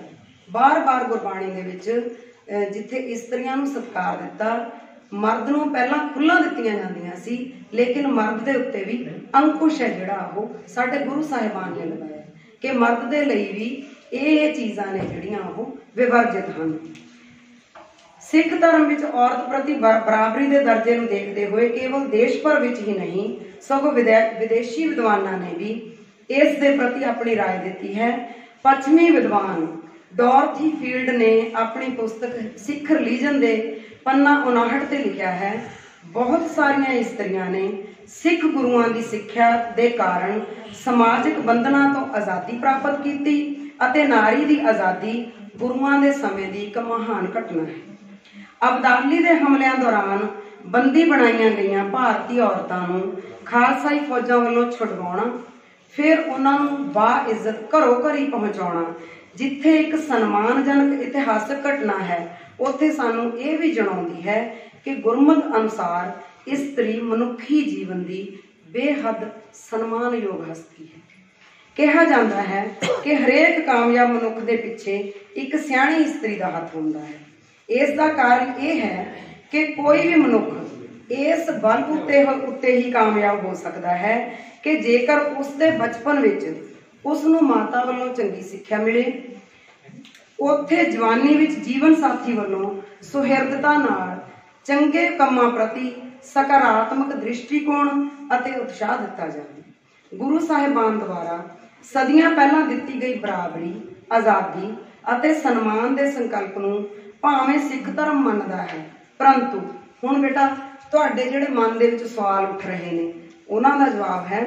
ਬਾਰ-ਬਾਰ ਗੁਰਬਾਣੀ ਦੇ ਵਿੱਚ ਜਿੱਥੇ ਇਸਤਰੀਆਂ ਨੂੰ ਸਤਿਕਾਰ ਦਿੱਤਾ, ਮਰਦ ਨੂੰ ਪਹਿਲਾਂ ਖੁੱਲ੍ਹਾਂ ਦਿੱਤੀਆਂ ਜਾਂਦੀਆਂ ਸੀ, ਲੇਕਿਨ ਮਰਦ ਦੇ ਉੱਤੇ ਵੀ ਅੰਕੁਸ਼ ਹੈ ਜਿਹੜਾ ਉਹ ਸਾਡੇ ਗੁਰੂ ਸਾਹਿਬਾਨ ਨੇ ਲਗਾਇਆ ਕਿ ਮਰਦ ਦੇ ਲਈ ਵੀ ਇਹ ਚੀਜ਼ਾਂ ਨੇ ਜਿਹੜੀਆਂ ਉਹ ਵਿਵਰਜਿਤ ਹਨ। ਸਿੱਖ ਧਰਮ ਵਿੱਚ ਔਰਤ ਪ੍ਰਤੀ ਬਰਾਬਰੀ ਦੇ ਦਰਜੇ ਨੂੰ ਦੇਖਦੇ ਹੋਏ ਕੇਵਲ ਦੇਸ਼ ਭਰ ਵਿੱਚ ਹੀ ਨਹੀਂ ਸਗੋਂ ਵਿਦੇਸ਼ੀ ਵਿਦਵਾਨਾਂ ਨੇ ਵੀ ਇਸ ਦੇ ਪ੍ਰਤੀ ਆਪਣੀ ਰਾਏ ਦਿੱਤੀ ਹੈ। ਪੱਛਮੀ ਵਿਦਵਾਨ ਡੋਰਥੀ ਫੀਲਡ ਨੇ ਆਪਣੀ ਪੁਸਤਕ ਸਿੱਖ ਰਿਲੀਜਨ ਦੇ ਪੰਨਾ 59 ਤੇ ਲਿਖਿਆ ਹੈ, ਬਹੁਤ ਸਾਰੀਆਂ ਇਸਤਰੀਆਂ ਨੇ ਸਿੱਖ ਗੁਰੂਆਂ ਦੀ ਸਿੱਖਿਆ ਦੇ ਕਾਰਨ ਸਮਾਜਿਕ ਬੰਧਨਾਂ ਤੋਂ ਆਜ਼ਾਦੀ ਪ੍ਰਾਪਤ ਕੀਤੀ ਅਤੇ ਨਾਰੀ ਦੀ ਆਜ਼ਾਦੀ ਗੁਰੂਆਂ ਦੇ ਸਮੇਂ ਦੀ ਇੱਕ ਮਹਾਨ ਘਟਨਾ ਹੈ। ਅਬਦਾਲੀ ਦੇ ਹਮਲਿਆਂ ਦੌਰਾਨ ਬੰਦੀ ਬਣਾਈਆਂ ਗਈਆਂ ਭਾਰਤੀ ਔਰਤਾਂ ਨੂੰ ਖਾਲਸਾਈ ਫੌਜਾਂ ਵੱਲੋਂ ਛੁਡਵਾਉਣਾ, ਫਿਰ ਉਹਨਾਂ ਨੂੰ ਬਾਇੱਜ਼ਤ ਘਰੋਂ ਘਰੀ ਪਹੁੰਚਾਉਣਾ, ਜਿੱਥੇ ਇੱਕ ਸਨਮਾਨਜਨਕ ਇਤਿਹਾਸਕ ਘਟਨਾ ਹੈ, ਉੱਥੇ ਸਾਨੂੰ ਇਹ ਵੀ ਜਣਾਉਂਦੀ ਹੈ ਕਿ ਗੁਰਮਤਿ ਅਨੁਸਾਰ ਇਸਤਰੀ ਮਨੁੱਖੀ ਜੀਵਨ ਦੀ ਬੇਹੱਦ ਸਨਮਾਨਯੋਗ ਹਸਤੀ ਹੈ। ਕਿਹਾ ਜਾਂਦਾ ਹੈ ਕਿ ਹਰੇਕ ਕਾਮਯਾਬ ਮਨੁੱਖ ਦੇ ਪਿੱਛੇ ਇੱਕ ਸਿਆਣੀ ਇਸਤਰੀ ਦਾ ਹੱਥ ਹੁੰਦਾ ਹੈ। ਇਸ ਦਾ ਕਾਰਨ ਇਹ ਹੈ ਕਿ ਕੋਈ ਵੀ ਮਨੁੱਖ ਇਸ ਬਲ ਉੱਤੇ ਹੀ ਕਾਮਯਾਬ ਹੋ ਸਕਦਾ ਹੈ ਕਿ ਜੇਕਰ ਉਸਦੇ ਬਚਪਨ ਵਿੱਚ ਉਸ ਨੂੰ ਮਾਤਾ ਵੱਲੋਂ ਚੰਗੀ ਸਿੱਖਿਆ ਮਿਲੇ, ਉੱਥੇ ਜਵਾਨੀ ਵਿੱਚ ਜੀਵਨ ਸਾਥੀ ਵੱਲੋਂ ਸੁਹਿਰਦਤਾ ਨਾਲ ਚੰਗੇ ਕੰਮਾਂ ਪ੍ਰਤੀ ਸਕਾਰਾਤਮਕ ਦ੍ਰਿਸ਼ਟੀਕੋਣ ਅਤੇ ਉਤਸ਼ਾਹ ਦਿੱਤਾ ਜਾਵੇ। ਗੁਰੂ ਸਾਹਿਬਾਨ ਦੁਆਰਾ ਸਦੀਆਂ ਪਹਿਲਾਂ ਦਿੱਤੀ ਗਈ ਬਰਾਬਰੀ, ਆਜ਼ਾਦੀ ਅਤੇ ਸਨਮਾਨ ਦੇ ਸੰਕਲਪ ਨੂੰ ਭਾਵੇਂ ਸਿੱਖ ਧਰਮ ਮੰਨਦਾ ਹੈ, ਪਰੰਤੂ ਹੁਣ ਬੇਟਾ ਤੁਹਾਡੇ ਜਿਹੜੇ ਮਨ ਦੇ ਵਿੱਚ ਸਵਾਲ ਉੱਠ ਰਹੇ ਨੇ ਉਹਨਾਂ ਦਾ ਜਵਾਬ ਹੈ,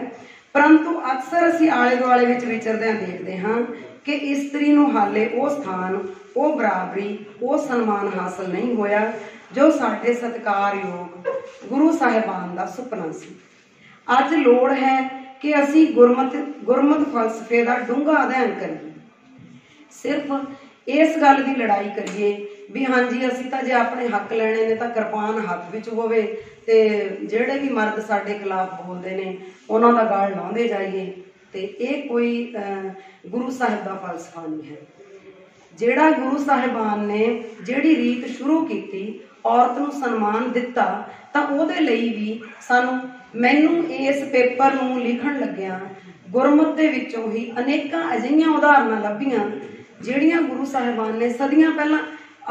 ਪਰੰਤੂ ਅਕਸਰ ਅਸੀਂ ਆਲੇ ਦੁਆਲੇ ਵਿੱਚ ਵਿਚਰਦਿਆਂ ਦੇਖਦੇ ਹਾਂ ਕਿ ਇਸਤਰੀ ਨੂੰ ਹਾਲੇ ਉਹ ਸਥਾਨ, ਉਹ ਬਰਾਬਰੀ, ਉਹ ਸਨਮਾਨ ਹਾਸਲ ਨਹੀਂ ਹੋਇਆ ਜੋ ਸਾਡੇ ਸਤਿਕਾਰਯੋਗ ਗੁਰੂ ਸਾਹਿਬਾਨ ਦਾ ਸੁਪਨਾ ਸੀ। ਅੱਜ ਲੋੜ ਹੈ ਕਿ ਅਸੀਂ ਗੁਰਮਤਿ ਫਲਸਫੇ ਦਾ ਡੂੰਘਾ ਅਧਿਐਨ ਕਰੀਏ। ਸਿਰਫ ਇਸ ਗੱਲ ਦੀ ਲੜਾਈ ਕਰੀਏ ਵੀ ਹਾਂਜੀ ਅਸੀਂ ਤਾਂ ਜੇ ਆਪਣੇ ਹੱਕ ਲੈਣੇ ਨੇ ਤਾਂ ਕਿਰਪਾਨ ਹੱਥ ਵਿੱਚ ਹੋਵੇ ਤੇ ਜਿਹੜੇ ਵੀ ਮਰਦ ਸਾਡੇ ਖਿਲਾਫ ਬੋਲਦੇ ਨੇ ਉਹਨਾਂ ਦਾ ਗਲ ਲਾਉਂਦੇ ਜਾਈਏ, ਤੇ ਇਹ ਕੋਈ ਗੁਰੂ ਸਾਹਿਬ ਦਾ ਫਲਸਫਾ ਨਹੀਂ ਹੈ। ਜਿਹੜਾ ਗੁਰੂ ਸਾਹਿਬਾਨ ਨੇ ਜਿਹੜੀ ਰੀਤ ਸ਼ੁਰੂ ਕੀਤੀ, ਔਰਤ ਨੂੰ ਸਨਮਾਨ ਦਿੱਤਾ, ਤਾਂ ਉਹਦੇ ਲਈ ਵੀ ਮੈਨੂੰ ਇਸ ਪੇਪਰ ਨੂੰ ਲਿਖਣ ਲੱਗਿਆ ਗੁਰਮਤਿ ਦੇ ਵਿੱਚੋਂ ਹੀ ਅਨੇਕਾਂ ਅਜਿਹੀਆਂ ਉਦਾਹਰਨਾਂ ਲੱਭੀਆਂ ਜਿਹੜੀਆਂ ਗੁਰੂ ਸਾਹਿਬਾਨ ਨੇ ਸਦੀਆਂ ਪਹਿਲਾਂ,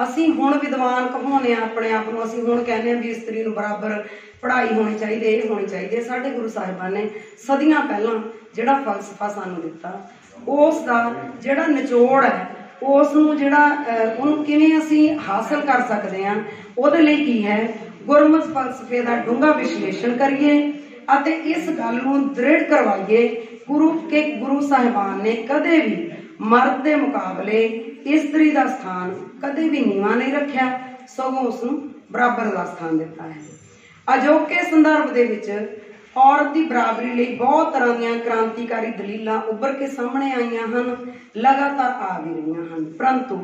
ਅਸੀਂ ਹੁਣ ਵਿਦਵਾਨ ਕਹਾਉਂਦੇ ਹਾਂ ਆਪਣੇ ਆਪ ਨੂੰ, ਅਸੀਂ ਹੁਣ ਕਹਿੰਦੇ ਹਾਂ ਵੀ ਇਸਤਰੀ ਨੂੰ ਬਰਾਬਰ ਪੜ੍ਹਾਈ ਹੋਣੀ ਚਾਹੀਦੀ, ਇਹ ਹੋਣੀ ਚਾਹੀਦੀ ਹੈ। ਸਾਡੇ ਗੁਰੂ ਸਾਹਿਬਾਨ ਨੇ ਸਦੀਆਂ ਪਹਿਲਾਂ ਜਿਹੜਾ ਫਲਸਫਾ ਸਾਨੂੰ ਦਿੱਤਾ, ਉਸ ਦਾ ਜਿਹੜਾ ਨਿਚੋੜ ਹੈ, ਉਸ ਨੂੰ ਉਹਨੂੰ ਕਿਵੇਂ ਅਸੀਂ ਹਾਸਲ ਕਰ ਸਕਦੇ ਹਾਂ, ਉਹਦੇ ਲਈ ਕੀ ਹੈ, ਗੁਰਮਤਿ ਫਲਸਫੇ ਦਾ ਡੂੰਘਾ ਵਿਸ਼ਲੇਸ਼ਣ ਕਰੀਏ ਅਤੇ ਇਸ ਗੱਲ ਨੂੰ ਦ੍ਰਿੜ ਕਰਵਾਈਏ ਗੁਰੂ ਸਾਹਿਬਾਨ ਨੇ ਕਦੇ ਵੀ ਮਰਦ ਦੇ ਮੁਕਾਬਲੇ ਇਸਤਰੀ ਦਾ ਸਥਾਨ ਕਦੇ ਵੀ ਨੀਵਾਂ ਨਹੀਂ ਰੱਖਿਆ, ਸਗੋਂ ਉਸ ਨੂੰ ਬਰਾਬਰ ਦਾ ਸਥਾਨ ਦਿੱਤਾ ਹੈ। ਅਜੋਕੇ ਸੰਦਰਭ ਦੇ ਵਿੱਚ ਔਰਤ ਦੀ ਬਰਾਬਰੀ ਲਈ ਬਹੁਤ ਤਰ੍ਹਾਂ ਦੀਆਂ ਕ੍ਰਾਂਤੀਕਾਰੀ ਦਲੀਲਾਂ ਉੱਭਰ ਕੇ ਸਾਹਮਣੇ ਆਈਆਂ ਹਨ, ਲਗਾਤਾਰ ਆ ਵੀ ਰਹੀਆਂ ਹਨ, ਪਰੰਤੂ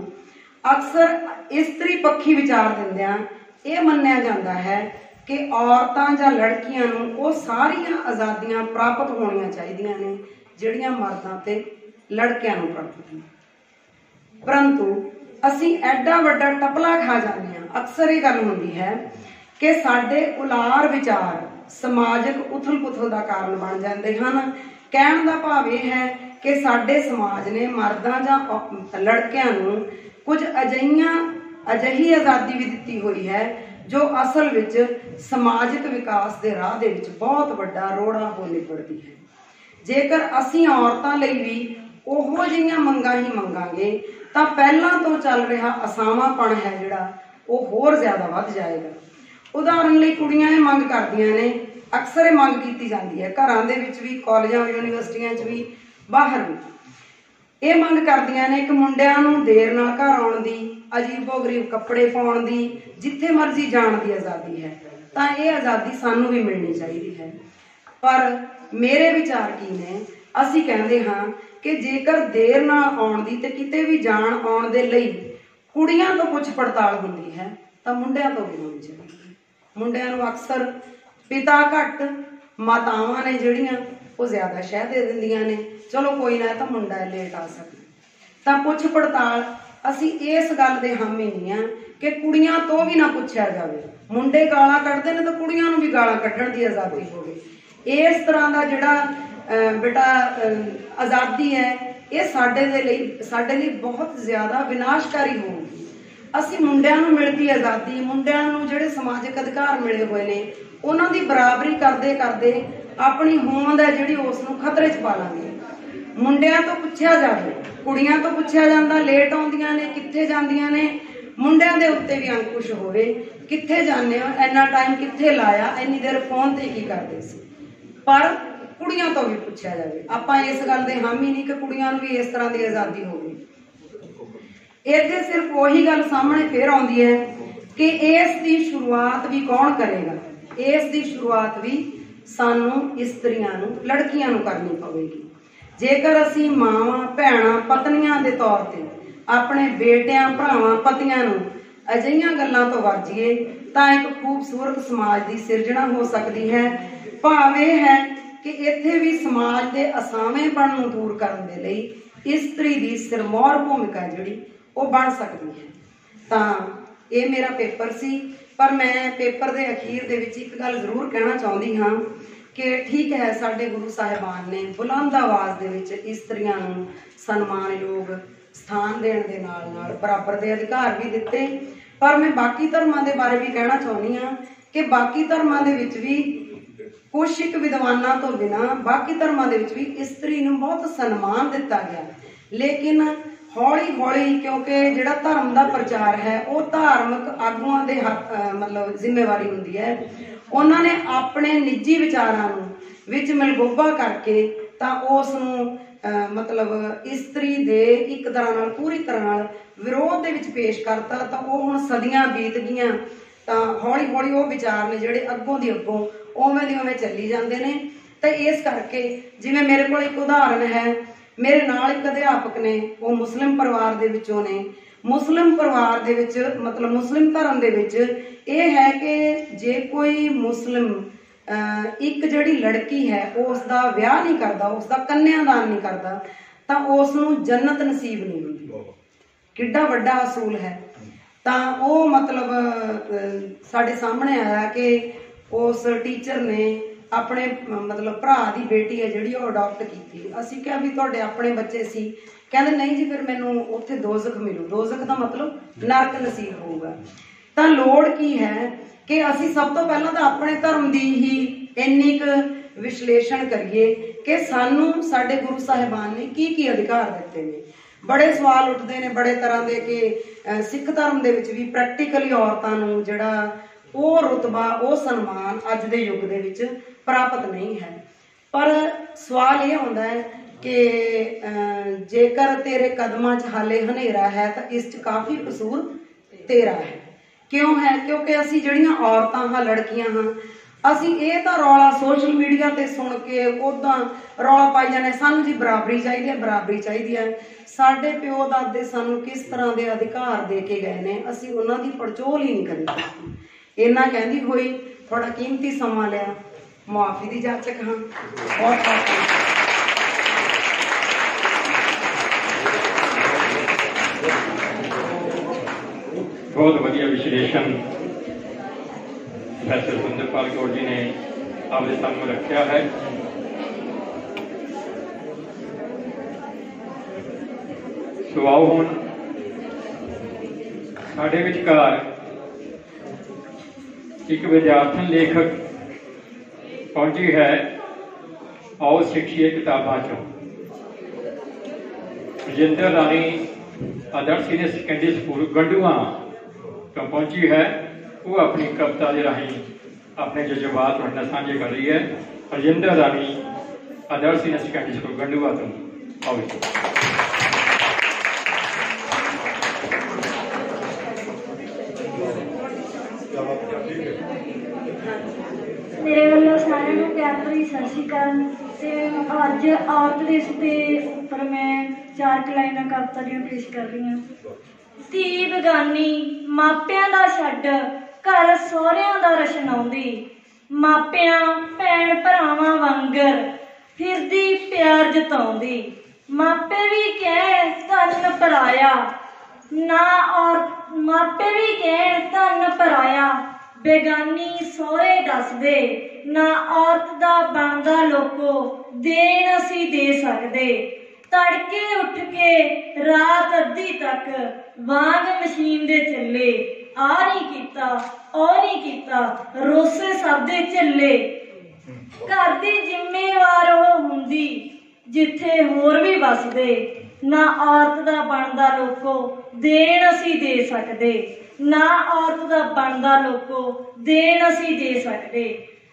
ਅਕਸਰ ਇਸਤਰੀ ਪੱਖੀ ਵਿਚਾਰ ਦਿੰਦਿਆਂ ਇਹ ਮੰਨਿਆ ਜਾਂਦਾ ਹੈ ਕਿ ਔਰਤਾਂ ਜਾਂ ਲੜਕੀਆਂ ਨੂੰ ਉਹ ਸਾਰੀਆਂ ਆਜ਼ਾਦੀਆਂ ਪ੍ਰਾਪਤ ਹੋਣੀਆਂ ਚਾਹੀਦੀਆਂ ਨੇ ਜਿਹੜੀਆਂ ਮਰਦਾਂ ਤੇ ਲੜਕਿਆਂ ਨੂੰ ਪ੍ਰਾਪਤ ਨੇ। ਪਰੰਤੂ ਅਸੀਂ ਐਡਾ ਵੱਡਾ ਟਪਲਾ ਖਾ ਜਾਂਦੇ ਹਾਂ। ਅਕਸਰ ਇਹ ਗੱਲ ਹੁੰਦੀ ਹੈ ਕਿ ਸਾਡੇ ਉਲਾਰ ਵਿਚਾਰ ਸਮਾਜਿਕ ਉਥਲ-ਪੁਥਲ ਦਾ ਕਾਰਨ ਬਣ ਜਾਂਦੇ ਹਨ। ਕਹਿਣ ਦਾ ਭਾਵ ਇਹ ਹੈ ਕਿ ਸਾਡੇ ਸਮਾਜ ਨੇ ਮਰਦਾਂ ਜਾਂ ਲੜਕਿਆਂ ਨੂੰ ਕੁਝ ਅਜਿਹੀ ਆਜ਼ਾਦੀ ਵੀ ਦਿੱਤੀ ਹੋਈ ਹੈ ਜੋ ਅਸਲ ਵਿੱਚ ਸਮਾਜਿਕ ਵਿਕਾਸ ਦੇ ਰਾਹ ਦੇ ਵਿੱਚ ਬਹੁਤ ਵੱਡਾ ਰੋੜਾ ਹੋ ਨਿਬੜਦੀ ਹੈ। ਜੇਕਰ ਅਸੀਂ ਔਰਤਾਂ ਲਈ ਵੀ ਉਹੋ ਜਿਹੀਆਂ ਮੰਗਾਂ ਹੀ ਮੰਗਾਂਗੇ ਤਾਂ ਪਹਿਲਾਂ ਤੋਂ ਚੱਲ ਰਿਹਾ ਅਸਾਵਾਂਪਣ ਹੈ ਜਿਹੜਾ ਉਹ ਹੋਰ ਜ਼ਿਆਦਾ ਵੱਧ ਜਾਏਗਾ। ਉਦਾਹਰਨ ਲਈ ਕੁੜੀਆਂ ਇਹ ਮੰਗ ਕਰਦੀਆਂ ਨੇ, ਅਕਸਰ ਇਹ ਮੰਗ ਕੀਤੀ ਜਾਂਦੀ ਹੈ ਘਰਾਂ ਦੇ ਵਿੱਚ ਵੀ, ਕਾਲਜਾਂ ਯੂਨੀਵਰਸਿਟੀਆਂ 'ਚ ਵੀ, ਬਾਹਰ ਵੀ, ਇਹ ਮੰਗ ਕਰਦੀਆਂ ਨੇ ਕਿ ਮੁੰਡਿਆਂ ਨੂੰ ਦੇਰ ਨਾਲ ਘਰ ਆਉਣ ਦੀ, ਅਜੀਬੋ-ਗਰੀਬ ਕੱਪੜੇ ਪਾਉਣ ਦੀ, ਜਿੱਥੇ ਮਰਜ਼ੀ ਜਾਣ ਦੀ ਆਜ਼ਾਦੀ ਹੈ, ਤਾਂ ਇਹ ਆਜ਼ਾਦੀ ਸਾਨੂੰ ਵੀ ਮਿਲਣੀ ਚਾਹੀਦੀ ਹੈ। ਪਰ ਮੇਰੇ ਵਿਚਾਰ ਕੀ ਨੇ, ਅਸੀਂ ਕਹਿੰਦੇ ਹਾਂ ਕਿ ਜੇਕਰ ਦੇਰ ਨਾਲ ਆਉਣ ਦੀ ਤੇ ਕਿਤੇ ਵੀ ਜਾਣ ਆਉਣ ਦੇ ਲਈ ਕੁੜੀਆਂ ਤੋਂ ਪੁੱਛ ਪੜਤਾਲ ਹੁੰਦੀ ਹੈ ਤਾਂ ਮੁੰਡਿਆਂ ਤੋਂ ਵੀ ਹੋਣੀ ਚਾਹੀਦੀ ਹੈ। ਮੁੰਡਿਆਂ ਨੂੰ ਅਕਸਰ ਪਿਤਾ ਘੱਟ, ਮਾਤਾਵਾਂ ਨੇ ਜਿਹੜੀਆਂ ਉਹ ਜ਼ਿਆਦਾ ਸ਼ਹਿ ਦੇ ਦਿੰਦੀਆਂ ਨੇ, ਚਲੋ ਕੋਈ ਨਾ, ਤਾਂ ਮੁੰਡਾ ਲੇਟ ਆ ਸਕਦਾ। ਤਾਂ ਪੁੱਛ ਪੜਤਾਲ ਅਸੀਂ ਇਸ ਗੱਲ ਦੇ ਹਾਮੀ ਨਹੀਂ ਆ ਕਿ ਕੁੜੀਆਂ ਤੋਂ ਵੀ ਨਾ ਪੁੱਛਿਆ ਜਾਵੇ। ਮੁੰਡੇ ਗਾਲਾਂ ਕੱਢਦੇ ਨੇ ਤਾਂ ਕੁੜੀਆਂ ਨੂੰ ਵੀ ਗਾਲਾਂ ਕੱਢਣ ਦੀ ਆਜ਼ਾਦੀ ਹੋਵੇ। ਇਸ ਤਰ੍ਹਾਂ ਦਾ ਜਿਹੜਾ ਬੇਟਾ ਆਜ਼ਾਦੀ ਹੈ, ਇਹ ਸਾਡੇ ਲਈ ਬਹੁਤ ਜ਼ਿਆਦਾ ਵਿਨਾਸ਼ਕਾਰੀ ਹੋਊਗੀ। ਅਸੀਂ ਮੁੰਡਿਆਂ ਨੂੰ ਮਿਲਦੀ ਆਜ਼ਾਦੀ, ਮੁੰਡਿਆਂ ਨੂੰ ਜਿਹੜੇ ਸਮਾਜਿਕ ਅਧਿਕਾਰ ਮਿਲੇ ਹੋਏ ਨੇ, ਉਹਨਾਂ ਦੀ ਬਰਾਬਰੀ ਕਰਦੇ ਕਰਦੇ ਆਪਣੀ ਹੋਂਦ ਹੈ ਜਿਹੜੀ ਉਸ ਨੂੰ ਖਤਰੇ 'ਚ ਪਾ ਲਾਂਗੇ। ਮੁੰਡਿਆਂ ਤੋਂ ਪੁੱਛਿਆ ਜਾਵੇ, ਕੁੜੀਆਂ ਤੋਂ ਪੁੱਛਿਆ ਜਾਂਦਾ, ਲੇਟ ਆਉਂਦੀਆਂ ਨੇ, ਕਿੱਥੇ ਜਾਂਦੀਆਂ ਨੇ, ਮੁੰਡਿਆਂ ਦੇ ਉੱਤੇ ਵੀ ਅੰਕੁਸ਼ ਹੋਵੇ, ਕਿੱਥੇ ਜਾਂਦੇ ਹੋ, ਇੰਨਾ ਟਾਈਮ ਕਿੱਥੇ ਲਾਇਆ, ਇੰਨੀ ਦੇਰ ਫੋਨ ਤੇ ਕੀ ਕਰਦੇ ਸੀ। ਪਰ ਕੁੜੀਆਂ ਤੋਂ ਵੀ ਪੁੱਛਿਆ ਜਾਵੇ। ਆਪਾਂ ਇਸ ਗੱਲ ਦੇ ਹਾਮੀ ਨਹੀਂ ਕਿ ਕੁੜੀਆਂ ਨੂੰ ਵੀ ਇਸ ਤਰ੍ਹਾਂ ਦੀ ਆਜ਼ਾਦੀ ਹੋਵੇ। ਇੱਥੇ ਸਿਰਫ ਉਹੀ ਗੱਲ ਸਾਹਮਣੇ ਫੇਰ ਆਉਂਦੀ ਹੈ ਕਿ ਇਸ ਦੀ ਸ਼ੁਰੂਆਤ ਵੀ ਕੌਣ ਕਰੇਗਾ। ਇਸ ਦੀ ਸ਼ੁਰੂਆਤ ਵੀ ਸਾਨੂੰ ਇਸਤਰੀਆਂ ਨੂੰ, ਲੜਕੀਆਂ ਨੂੰ ਕਰਨੀ ਪਵੇਗੀ। ਜੇਕਰ ਅਸੀਂ ਮਾਵਾਂ, ਭੈਣਾਂ, ਪਤਨੀਆਂ ਦੇ ਤੌਰ ਤੇ ਆਪਣੇ ਬੇਟਿਆਂ, ਭਰਾਵਾਂ, ਪਤੀਆਂ ਨੂੰ ਅਜਿਹੀਆਂ ਗੱਲਾਂ ਤੋਂ ਵਰਜੀਏ ਤਾਂ ਇੱਕ ਖੂਬਸੂਰਤ ਸਮਾਜ ਦੀ ਸਿਰਜਣਾ ਹੋ ਸਕਦੀ ਹੈ। ਭਾਵ ਇਹ ਹੈ ਕਿ ਇੱਥੇ ਵੀ ਸਮਾਜ ਦੇ ਅਸਾਵੇਂਪਣ ਨੂੰ ਦੂਰ ਕਰਨ ਦੇ ਲਈ ਇਸਤਰੀ ਦੀ ਸਿਰਮੌਰ ਭੂਮਿਕਾ ਜਿਹੜੀ ਉਹ ਬਣ ਸਕਦੀ ਹੈ। ਤਾਂ ਇਹ ਮੇਰਾ ਪੇਪਰ ਸੀ, ਪਰ ਮੈਂ ਪੇਪਰ ਦੇ ਅਖੀਰ ਦੇ ਵਿੱਚ ਇੱਕ ਗੱਲ ਜ਼ਰੂਰ ਕਹਿਣਾ ਚਾਹੁੰਦੀ ਹਾਂ ਕਿ ਠੀਕ ਹੈ, ਸਾਡੇ ਗੁਰੂ ਸਾਹਿਬਾਨ ਨੇ ਬੁਲੰਦ ਆਵਾਜ਼ ਦੇ ਵਿੱਚ ਇਸਤਰੀਆਂ ਨੂੰ ਸਨਮਾਨਯੋਗ ਸਥਾਨ ਦੇਣ ਦੇ ਨਾਲ ਨਾਲ ਬਰਾਬਰ ਦੇ ਅਧਿਕਾਰ ਵੀ ਦਿੱਤੇ। ਪਰ ਮੈਂ ਬਾਕੀ ਧਰਮਾਂ ਦੇ ਬਾਰੇ ਵੀ ਕਹਿਣਾ ਚਾਹੁੰਦੀ ਹਾਂ ਕਿ ਬਾਕੀ ਧਰਮਾਂ ਦੇ ਵਿੱਚ ਵੀ ਕੁਛ ਇੱਕ ਵਿਦਵਾਨਾਂ ਤੋਂ ਬਿਨਾਂ ਬਾਕੀ ਧਰਮਾਂ ਦੇ ਵਿੱਚ ਵੀ ਇਸਤਰੀ ਨੂੰ ਬਹੁਤ ਸਨਮਾਨ ਦਿੱਤਾ ਗਿਆ। ਲੇਕਿਨ ਹੌਲੀ ਹੌਲੀ, ਕਿਉਂਕਿ ਜਿਹੜਾ ਧਰਮ ਦਾ ਪ੍ਰਚਾਰ ਹੈ ਉਹ ਧਾਰਮਿਕ ਆਗੂਆਂ ਦੇ ਮਤਲਬ ਜ਼ਿੰਮੇਵਾਰੀ ਹੁੰਦੀ ਹੈ, ਉਹਨਾਂ ਨੇ ਆਪਣੇ ਨਿੱਜੀ ਵਿਚਾਰਾਂ ਨੂੰ ਵਿੱਚ ਮਿਲਗੋਭਾ ਕਰਕੇ ਤਾਂ ਉਸ ਨੂੰ ਮਤਲਬ ਇਸਤਰੀ ਦੇ ਇੱਕ ਤਰ੍ਹਾਂ ਨਾਲ, ਪੂਰੀ ਤਰ੍ਹਾਂ ਨਾਲ ਵਿਰੋਧ ਦੇ ਵਿੱਚ ਪੇਸ਼ ਕਰਤਾ। ਤਾਂ ਉਹ ਹੁਣ ਸਦੀਆਂ ਬੀਤ ਗਈਆਂ, ਤਾਂ ਹੌਲੀ ਹੌਲੀ ਉਹ ਵਿਚਾਰ ਨੇ ਜਿਹੜੇ ਅੱਗੋਂ ਦੀ ਅੱਗੋਂ ਉਵੇਂ ਦੀ ਉਵੇਂ ਚੱਲੀ ਜਾਂਦੇ ਨੇ। ਤਾਂ ਇਸ ਕਰਕੇ ਜਿਵੇਂ ਮੇਰੇ ਕੋਲ ਇੱਕ ਉਦਾਹਰਨ ਹੈ, ਮੇਰੇ ਨਾਲ ਇੱਕ ਅਧਿਆਪਕ ਨੇ, ਉਹ ਮੁਸਲਿਮ ਪਰਿਵਾਰ ਦੇ ਵਿੱਚੋਂ ਨੇ। ਮੁਸਲਿਮ ਪਰਿਵਾਰ ਦੇ ਵਿੱਚ ਮਤਲਬ ਮੁਸਲਿਮ ਧਰਮ ਦੇ ਵਿੱਚ ਇਹ ਹੈ ਕਿ ਜੇ ਕੋਈ ਮੁਸਲਿਮ ਇੱਕ ਜਿਹੜੀ ਲੜਕੀ ਹੈ ਉਸ ਦਾ ਵਿਆਹ ਨਹੀਂ ਕਰਦਾ, ਉਸ ਦਾ ਕੰਨਿਆਦਾਨ ਨਹੀਂ ਕਰਦਾ, ਤਾਂ ਉਸ ਨੂੰ ਜੰਨਤ ਨਸੀਬ ਨਹੀਂ ਹੁੰਦੀ। ਕਿੱਡਾ ਵੱਡਾ ਅਸੂਲ ਹੈ। ਤਾਂ ਉਹ ਮਤਲਬ ਸਾਡੇ ਸਾਹਮਣੇ ਆਇਆ ਕਿ ਉਸ ਟੀਚਰ ਨੇ ਆਪਣੇ ਮਤਲਬ ਭਰਾ ਦੀ ਬੇਟੀ ਹੈ ਜਿਹੜੀ ਉਹ ਅਡਾਪਟ ਕੀਤੀ। ਅਸੀਂ ਕਿਹਾ ਵੀ ਤੁਹਾਡੇ ਆਪਣੇ ਬੱਚੇ ਸੀ? ਕਹਿੰਦੇ ਨਹੀਂ ਜੀ, ਫਿਰ ਮੈਨੂੰ ਉੱਥੇ ਦੋਜ਼ਖ ਮਿਲੂ। ਦੋਜ਼ਖ ਦਾ ਮਤਲਬ ਨਰਕ ਨਸੀਬ ਹੋਊਗਾ। ਤਾਂ ਲੋੜ ਕੀ ਹੈ ਕਿ ਅਸੀਂ ਸਭ ਤੋਂ ਪਹਿਲਾਂ ਤਾਂ ਆਪਣੇ ਧਰਮ ਦੀ ਹੀ ਇੰਨੀ ਕੁ ਵਿਸ਼ਲੇਸ਼ਣ ਕਰੀਏ ਕਿ ਸਾਨੂੰ ਸਾਡੇ ਗੁਰੂ ਸਾਹਿਬਾਨ ਨੇ ਕੀ ਕੀ ਅਧਿਕਾਰ ਦਿੱਤੇ ਨੇ। ਬੜੇ ਸਵਾਲ ਉੱਠਦੇ ਨੇ ਬੜੇ ਤਰ੍ਹਾਂ ਦੇ ਕਿ ਸਿੱਖ ਧਰਮ ਦੇ ਵਿੱਚ ਵੀ ਪ੍ਰੈਕਟੀਕਲੀ ਔਰਤਾਂ ਨੂੰ ਜਿਹੜਾ ਉਹ ਰੁਤਬਾ, ਉਹ ਸਨਮਾਨ ਅੱਜ ਦੇ ਯੁੱਗ ਦੇ ਵਿੱਚ ਪ੍ਰਾਪਤ ਨਹੀਂ ਹੈ। ਪਰ ਸਵਾਲ ਇਹ ਹੁੰਦਾ ਹੈ ਕਿ ਜੇਕਰ ਤੇਰੇ ਕਦਮਾਂ 'ਚ ਹਾਲੇ ਹਨੇਰਾ ਹੈ ਤਾਂ ਇਸ 'ਚ ਕਾਫੀ ਕਸੂਰ ਤੇਰਾ ਹੈ। ਕਿਉਂ ਹੈ? ਕਿਉਂਕਿ ਅਸੀਂ ਜਿਹੜੀਆਂ ਔਰਤਾਂ ਹਾਂ, ਲੜਕੀਆਂ ਹਾਂ, ਅਸੀਂ ਇਹ ਤਾਂ ਰੌਲਾ ਸੋਸ਼ਲ ਮੀਡੀਆ ਤੇ ਸੁਣ ਕੇ ਉੱਦਾਂ ਰੌਲਾ ਪਾਈ ਜਾਂਦੇ, ਸਾਨੂੰ ਜੀ ਬਰਾਬਰੀ ਚਾਹੀਦੀ ਹੈ, ਬਰਾਬਰੀ ਚਾਹੀਦੀ ਹੈ। ਸਾਡੇ ਪਿਓ ਦਾਦੇ ਸਾਨੂੰ ਕਿਸ ਤਰ੍ਹਾਂ ਦੇ ਅਧਿਕਾਰ ਦੇ ਕੇ ਗਏ ਨੇ, ਅਸੀਂ ਉਹਨਾਂ ਦੀ ਪੜਚੋਲ ਹੀ ਨਹੀਂ ਕਰੀ। ਇੰਨਾ ਕਹਿੰਦੀ ਹੋਈ ਥੋੜਾ ਕੀਮਤੀ ਸਮਾਂ ਲਿਆ, ਮੁਆਫੀ ਦੀ ਜਾਚਕ ਹਾਂ। ਬਹੁਤ ਬਹੁਤ ਵਧੀਆ ਵਿਸ਼ਲੇਸ਼ਣ ਪ੍ਰੋਫੈਸਰ ਸੁੰਦਰਪਾਲ ਕੌਰ ਜੀ ਨੇ ਆਪਦੇ ਸਾਹਮਣੇ ਰੱਖਿਆ ਹੈ। ਸੋ ਆਓ ਹੁਣ ਸਾਡੇ ਵਿਚਕਾਰ ਇੱਕ ਵਿਦਿਆਰਥਣ ਲੇਖਕ ਪਹੁੰਚੀ ਹੈ। ਆਓ ਸਿੱਖੀਏ ਕਿਤਾਬਾਂ ਚੋਂ। ਰਜਿੰਦਰ ਰਾਣੀ ਆਦਰਸ਼ ਸੀਨੀਅਰ ਸੈਕੰਡਰੀ ਸਕੂਲ ਗੰਡੂਆਂ ਤੋਂ ਪਹੁੰਚੀ ਹੈ। ਉਹ ਆਪਣੀ ਕਵਿਤਾ ਦੇ ਰਾਹੀਂ ਆਪਣੇ ਜਜ਼ਬਾਤ ਤੁਹਾਡੇ ਨਾਲ ਸਾਂਝੇ ਕਰ ਰਹੀ ਹੈ। ਰਜਿੰਦਰ ਰਾਣੀ ਆਦਰਸ਼ ਸੀਨੀਅਰ ਸੈਕੰਡਰੀ ਸਕੂਲ ਗੰਡੂਆਂ ਤੋਂ। ਆਓ ਮੇਰੇ ਵੱਲੋਂ ਸਾਰਿਆਂ ਨੂੰ ਪਿਆਰ ਭਰੀ ਸਤਿ ਸ਼੍ਰੀ ਅਕਾਲ। ਤੇ ਅੱਜ ਔਰਤ ਦਿਵਸ ਦੇ ਉੱਪਰ ਮੈਂ 4 ਲਾਈਨਾਂ ਕਵਿਤਾ ਦੀਆਂ ਪੇਸ਼ ਕਰ ਰਹੀ ਹਾਂ। ਧੀ ਬੇਗਾਨੀ ਮਾਪਿਆਂ ਦਾ ਛੱਡ ਘਰ ਸਹੁਰਿਆਂ ਦਾ ਰਛਨਾਉਂਦੀ, ਮਾਪਿਆਂ ਭੈਣ ਭਰਾਵਾਂ ਵਾਂਗਰ ਫਿਰਦੀ ਪਿਆਰ ਜਤਾਉਂਦੀ, ਮਾਪੇ ਵੀ ਕਹਿਣ ਧਨ ਪਰਾਇਆ ਨਾ ਔਰ ਮਾਪੇ ਵੀ ਕਹਿਣ ਧਨ ਪਰਾਇਆ, ਬੇਗਾਨੀ ਸਹੁਰੇ ਦੱਸਦੇ ਨਾ ਔਰਤ ਦਾ ਬਣਦਾ ਲੋਕੋ ਦੇਣ ਅਸੀਂ ਦੇ ਸਕਦੇ। ਤੜਕੇ ਉੱਠ ਕੇ ਰਾਤ ਅੱਧੀ ਤੱਕ ਵਾਂਗ ਮਸ਼ੀਨ ਦੇ ਚੱਲੇ, ਆ ਨਹੀਂ ਕੀਤਾ ਉਹ ਨਹੀਂ ਕੀਤਾ ਰੋਸੇ ਸਭ ਦੇ ਝੱਲੇ। ਘਰ ਦੀ ਜ਼ਿੰਮੇਵਾਰ ਉਹ ਹੁੰਦੀ ਜਿੱਥੇ ਹੋਰ ਵੀ ਵਸਦੇ, ਨਾ ਔਰਤ ਦਾ ਬਣਦਾ ਲੋਕੋ ਦੇਣ ਅਸੀਂ ਦੇ ਸਕਦੇ, ਨਾ ਔਰਤ ਦਾ ਬਣਦਾ ਲੋਕੋ ਦੇਣ ਅਸੀਂ ਦੇ ਸਕਦੇ।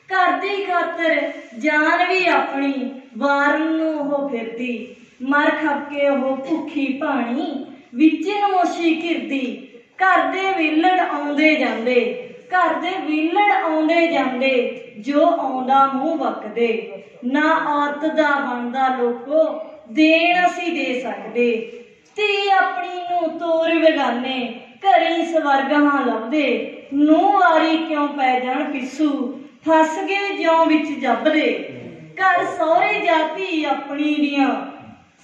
ਘਰ ਦੀ ਖਾਤਰ ਜਾਨ ਵੀ ਆਪਣੀ ਵਾਰਨ ਨੂੰ ਉਹ ਫਿਰਦੀ, ਮਰ ਖਪ ਕੇ ਉਹ ਭੁੱਖੀ ਭਾਣੀ ਵਿੱਚ ਨਮੋਸ਼ੀ ਘਿਰਦੀ। ਘਰ ਦੇ ਵਿਲੜ ਆਉਂਦੇ ਜਾਂਦੇ, ਘਰ ਦੇ ਵਿਲੜ ਆਉਂਦੇ ਜਾਂਦੇ ਜੋ ਆਉਂਦਾ ਮੂੰਹ ਵਕਦੇ, ਨਾ ਔਰਤ ਦਾ ਬਣਦਾ ਲੋਕੋ ਦੇਣ ਅਸੀਂ ਦੇ ਸਕਦੇ। ਧੀ ਆਪਣੀ ਨੂੰ ਤੋਰ ਬੇਗਾਨੇ ਘਰੀ ਸਵਰਗਾਂ ਲੱਭਦੇ, ਨੂੰਹ ਵਾਰੀ ਕਿਉਂ ਪੈ ਜਾਣ ਪਿੱਛੂ ਫਸ ਗਏ ਜਿਉਂ ਵਿੱਚ ਜੱਬਦੇ। ਘਰ ਸਹੁਰੇ ਜਾਤੀ ਆਪਣੀ ਦੀਆਂ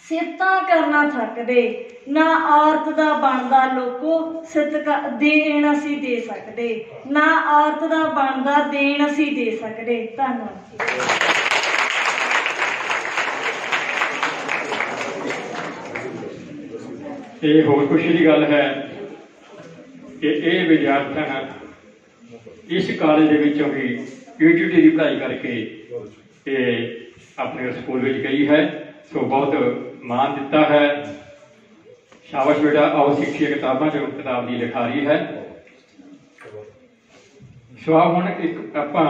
ਸਿਫਤਾਂ ਕਰਨਾ ਥੱਕਦੇ, ਨਾ ਔਰਤ ਦਾ ਬਣਦਾ ਲੋਕੋ ਸਦਕਾ ਦੇਣ ਅਸੀਂ ਦੇ ਸਕਦੇ, ਨਾ ਔਰਤ ਦਾ ਬਣਦਾ ਦੇਣ ਅਸੀਂ ਦੇ ਸਕਦੇ। ਧੰਨਵਾਦ। ਇਹ ਹੋਰ ਖੁਸ਼ੀ ਦੀ ਗੱਲ ਹੈ ਕਿ ਇਹ ਵਿਦਿਆਰਥਣ ਇਸ ਕਾਲਜ ਦੇ ਵਿੱਚੋਂ ਵੀ PGT ਦੀ ਪੜ੍ਹਾਈ ਕਰਕੇ ਇਹ ਆਪਣੇ ਸਕੂਲ ਵਿੱਚ ਗਈ ਹੈ। ਸੋ ਬਹੁਤ ਮਾਣ ਦਿੱਤਾ ਹੈ। ਸ਼ਾਬਾਸ਼ ਬੇਟਾ, ਆਓ ਸਿੱਖੀਏ ਕਿਤਾਬਾਂ ਚੋਂ ਕਿਤਾਬ ਦੀ ਲਿਖਾਰੀ ਹੈ। ਸੋ ਹੁਣ ਇੱਕ ਆਪਾਂ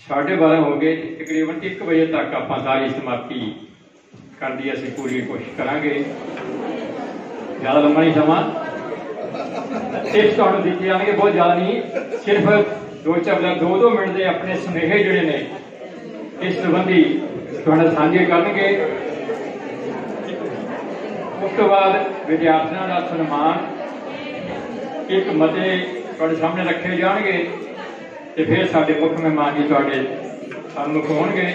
12:30 ਹੋ ਗਏ, ਤਕਰੀਬਨ 1 ਵਜੇ ਤੱਕ ਆਪਾਂ ਸਾਰੀ ਸਮਾਪਤੀ ਕਰਨ ਦੀ ਅਸੀਂ ਪੂਰੀ ਕੋਸ਼ਿਸ਼ ਕਰਾਂਗੇ। ਜ਼ਿਆਦਾ ਲੰਮਾ ਨਹੀਂ ਸਮਾਂ, ਟਿਪਸ ਤੁਹਾਨੂੰ ਦਿੱਤੇ ਜਾਣਗੇ, ਬਹੁਤ ਜ਼ਿਆਦਾ ਨਹੀਂ, ਸਿਰਫ 2 ਮਿੰਟ ਦੇ ਆਪਣੇ ਸੁਨੇਹੇ ਜਿਹੜੇ ਨੇ ਇਸ ਸੰਬੰਧੀ ਤੁਹਾਡੇ ਸਾਂਝੇ ਕਰਨਗੇ। ਉਸ ਤੋਂ ਬਾਅਦ ਵਿਦਿਆਰਥੀਆਂ ਦਾ ਸਨਮਾਨ ਇੱਕ ਮਤੇ ਤੁਹਾਡੇ ਸਾਹਮਣੇ ਰੱਖੇ ਜਾਣਗੇ ਤੇ ਫਿਰ ਸਾਡੇ ਮੁੱਖ ਮਹਿਮਾਨ ਜੀ ਤੁਹਾਡੇ ਸਨਮੁਖ ਹੋਣਗੇ।